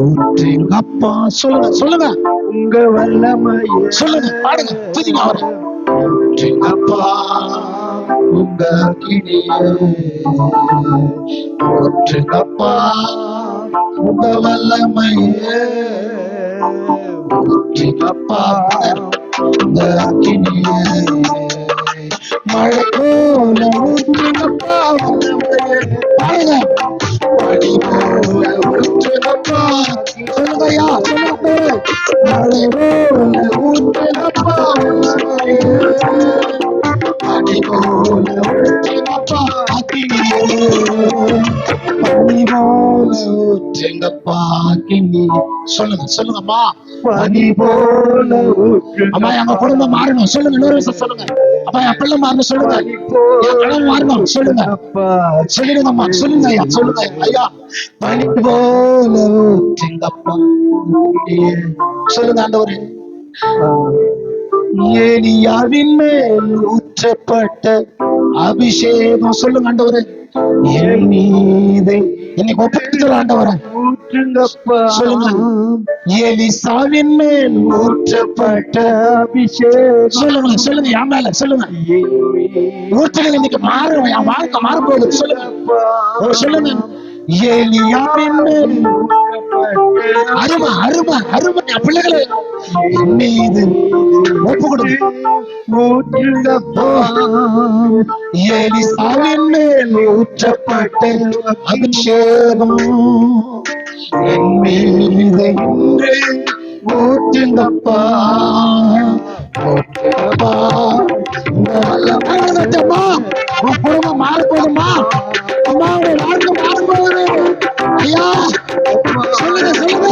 ஊற்றுங்கப்பா. சொல்லுங்க சொல்லுங்க. உங்க வல்லமையே. சொல்லுங்க பாடுங்க. புதிங்க அவரு. ஊற்றுங்கப்பா உங்க அக்கினியே. ஊற்றுங்கப்பா உங்க வல்லமையே. ஊற்றுங்கப்பா உங்க அக்கினியே. மழை போல ஊற்றுங்கப்பா வல்லமையே. பாருங்க. மழை போல ஊற்றுங்கப்பா. சொல்லுங்கய்யா சொல்லுங்க. மழை போல ஊற்றுங்கப்பா வல்லமையே. மழை போல ஊற்றுங்கப்பா அக்கினியே. பனி போல ஊற்றுங்கப்பா அக்கினியே. சொல்லுங்க சொல்லுங்கம்மா. பனி போல அம்மா எங்க குடும்பம் மாறணும். சொல்லுங்க. இன்னொரு விஷயம் சொல்லுங்க. அப்பா என் பிள்ளை மாறணும். சொல்லுங்க. என் கடன் மாறணும். சொல்லுங்க சொல்லிடுங்கம்மா. சொல்லுங்க ஐயா சொல்லுங்க ஐயா. பனி போல ஊற்றுங்கப்பா. சொல்லுங்க ஆண்டவரே. ஏலியாவின் மேல் ஊற்றப்பட்ட அபிஷேகம். சொல்லுங்க ஆண்டவரே. என் மீது இன்னைக்கு ஒப்புக்கிற ஆண்டவரே. சொல்லுங்க. எலிசாவின் மேல் ஊற்றப்பட்ட அபிஷேகம். சொல்லுங்க சொல்லுங்க. என் மேல சொல்லுங்க. ஊற்றுங்க. இன்னைக்கு மாறும். என் வாழ்க்கை மாற போகுது. சொல்லுங்க சொல்லுங்க. ஏலியாவின் மேல் அருமை அருமை அருமை. என் பிள்ளைகளை என் மீது ஒப்பு கொடுங்க. ஊற்றுங்கப்பா. எலிசாவின் மேல் ஊற்றப்பட்ட அபிஷேகம் என் மீது இன்று ஊற்றுங்கப்பா. ஊற்றுங்கப்பா. உன் குடும்பம் மாற போதுமா? அம்மா உங்க வாழ்க்கை மாற போகுது. ஐயா சொல்லுங்க சொல்லுங்க.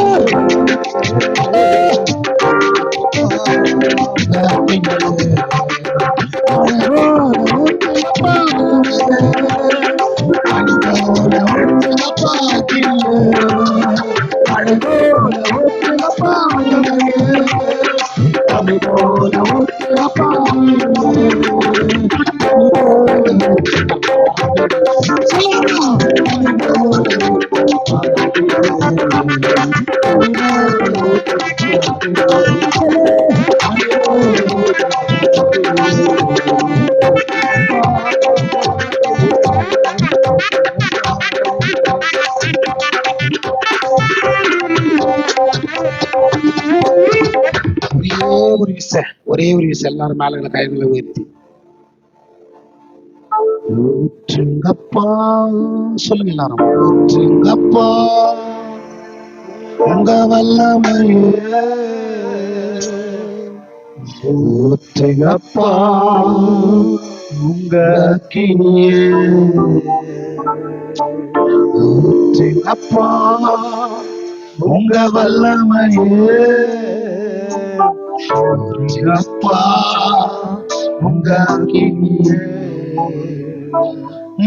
ஒரே ஒரு விசை எல்லாரும் மேல கைகளை உயர்த்தி ஊற்றுங்கப்பா சொல்லுங்க எல்லாரும். ஊற்றுங்கப்பா உங்க வல்லமையே, ஊற்றுங்கப்பா உங்க கிணியே, ஊற்றுங்கப்பா உங்க வல்லமையே, ஊற்றுங்கப்பா உங்க கிணியே,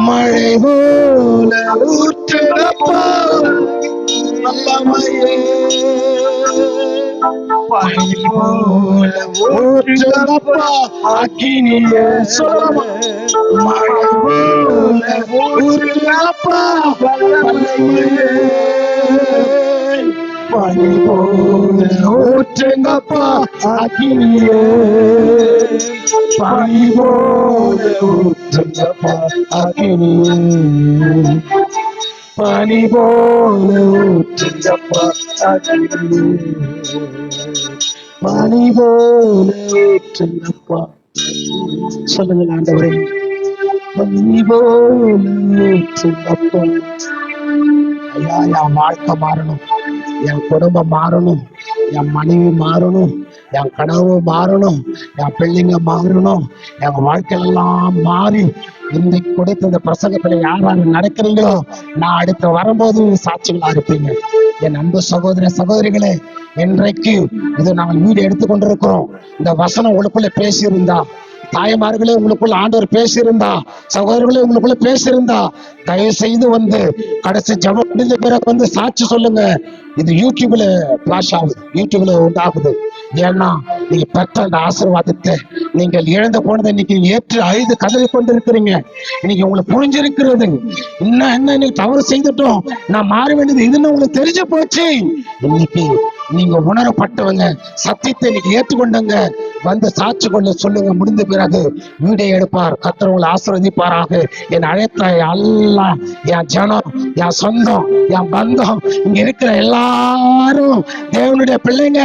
மழை போல ஊற்றுங்கப்பா வல்லமையே, பனி போல ஊற்றுங்கப்பா அக்கினியே, மழை போல ஊற்றுங்கப்பா வல்லமையே, பனி போல ஊற்றுங்கப்பா அக்கினியே, பனி போல ஊற்றுங்கப்பா அக்கினியே, பனி போல ஊற்றுங்கப்பா அக்கினியே, பனி போல ஊற்றுங்கப்பா. சொல்லுங்கள் ஆண்டவரே, பனி போல ஊற்றுங்கப்பா. ஐயா, என் வாழ்க்கை மாறணும், என் குடும்பம் மாறணும், என் மனைவி மாறணும், என் கனவு மாறணும், என் பிள்ளைங்க மாறணும், என் வாழ்க்கையெல்லாம் மாறி இன்னைக்கு கொடுத்த இந்த பிரசங்கத்துல யார் யார் நடக்கிறீங்களோ நான் அடுத்து வரும்போது சாட்சிகளா இருப்பீங்க. என் அன்பு சகோதர சகோதரிகளே, இன்றைக்கு இது நாங்கள் வீடு எடுத்துக்கொண்டிருக்கிறோம். இந்த வசனம் உங்களுக்குள்ள பேசியிருந்தா, தாய்மார்களே உங்களுக்குள்ள ஆண்டவர் பேசியிருந்தா, சகோதரர்களே உங்களுக்குள்ள பேசியிருந்தா, தயவு செய்து வந்து கடைசி ஜெபம் முடிஞ்ச பிறகு வந்து சாட்சி சொல்லுங்க. இது யூடியூப்ல பிளாஷ் ஆகுது, யூடியூப்ல உண்டாகுது. ஏன்னா நீங்க பெற்ற அந்த ஆசீர்வாதத்தை நீங்கள் இழந்து போனதை இன்னைக்கு ஏற்று அழுது கதறி கொண்டிருக்கிறீங்க. இன்னைக்கு உங்களுக்கு புரிஞ்சிருக்கிறது, இன்னும் என்ன இன்னைக்கு தவறு செய்துட்டோம், நான் மாற வேண்டியது இதுன்னு உங்களுக்கு தெரிஞ்சு போச்சு. இன்னைக்கு நீங்க உணரப்பட்டவங்க, சத்தியத்தை இன்னைக்கு ஏற்றுக்கொண்டவங்க வந்து சாட்சி கொண்டு சொல்லுங்க. முடிந்த பிறகு வீடை எடுப்பார், கர்த்தர் உங்களை ஆசீர்வதிப்பாராக. என் அழைத்த எல்லாம், என் ஜனம், என் சொந்தம், என் பந்தம், இங்க இருக்கிற எல்லாரும் தேவனுடைய பிள்ளைங்க,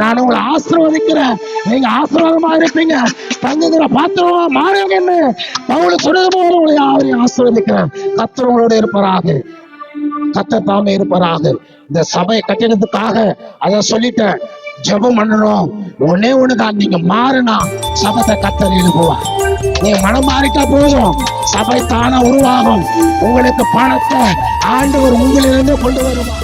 நான் உங்களை ஆசீர்வதிக்கிறேன். நீங்க ஆசீர்வாதமா இருப்பீங்க, தங்குகிற பாத்திரமா மாறுவீங்கன்னு பவுல் சொன்னது போல உங்களை யாரையும் ஆசீர்வதிக்கிறேன். கர்த்தர் உங்களோட இருப்பாராக, கர்த்தர் தாமே இருப்பாராக. இந்த சபை கட்டிடத்துக்காக அதை சொல்லிட்டேன். ஜெபம் பண்ணணும். ஒன்னே ஒண்ணுதான், நீங்க மாறினா சபத்தை கர்த்தர் எழுப்புவார். நீங்க மனம் மாறிட்டா போதும், சபை தானா உருவாகும். உங்களுக்கு பணத்தை ஆண்டவர் உங்களிலிருந்து கொண்டு வருவார்.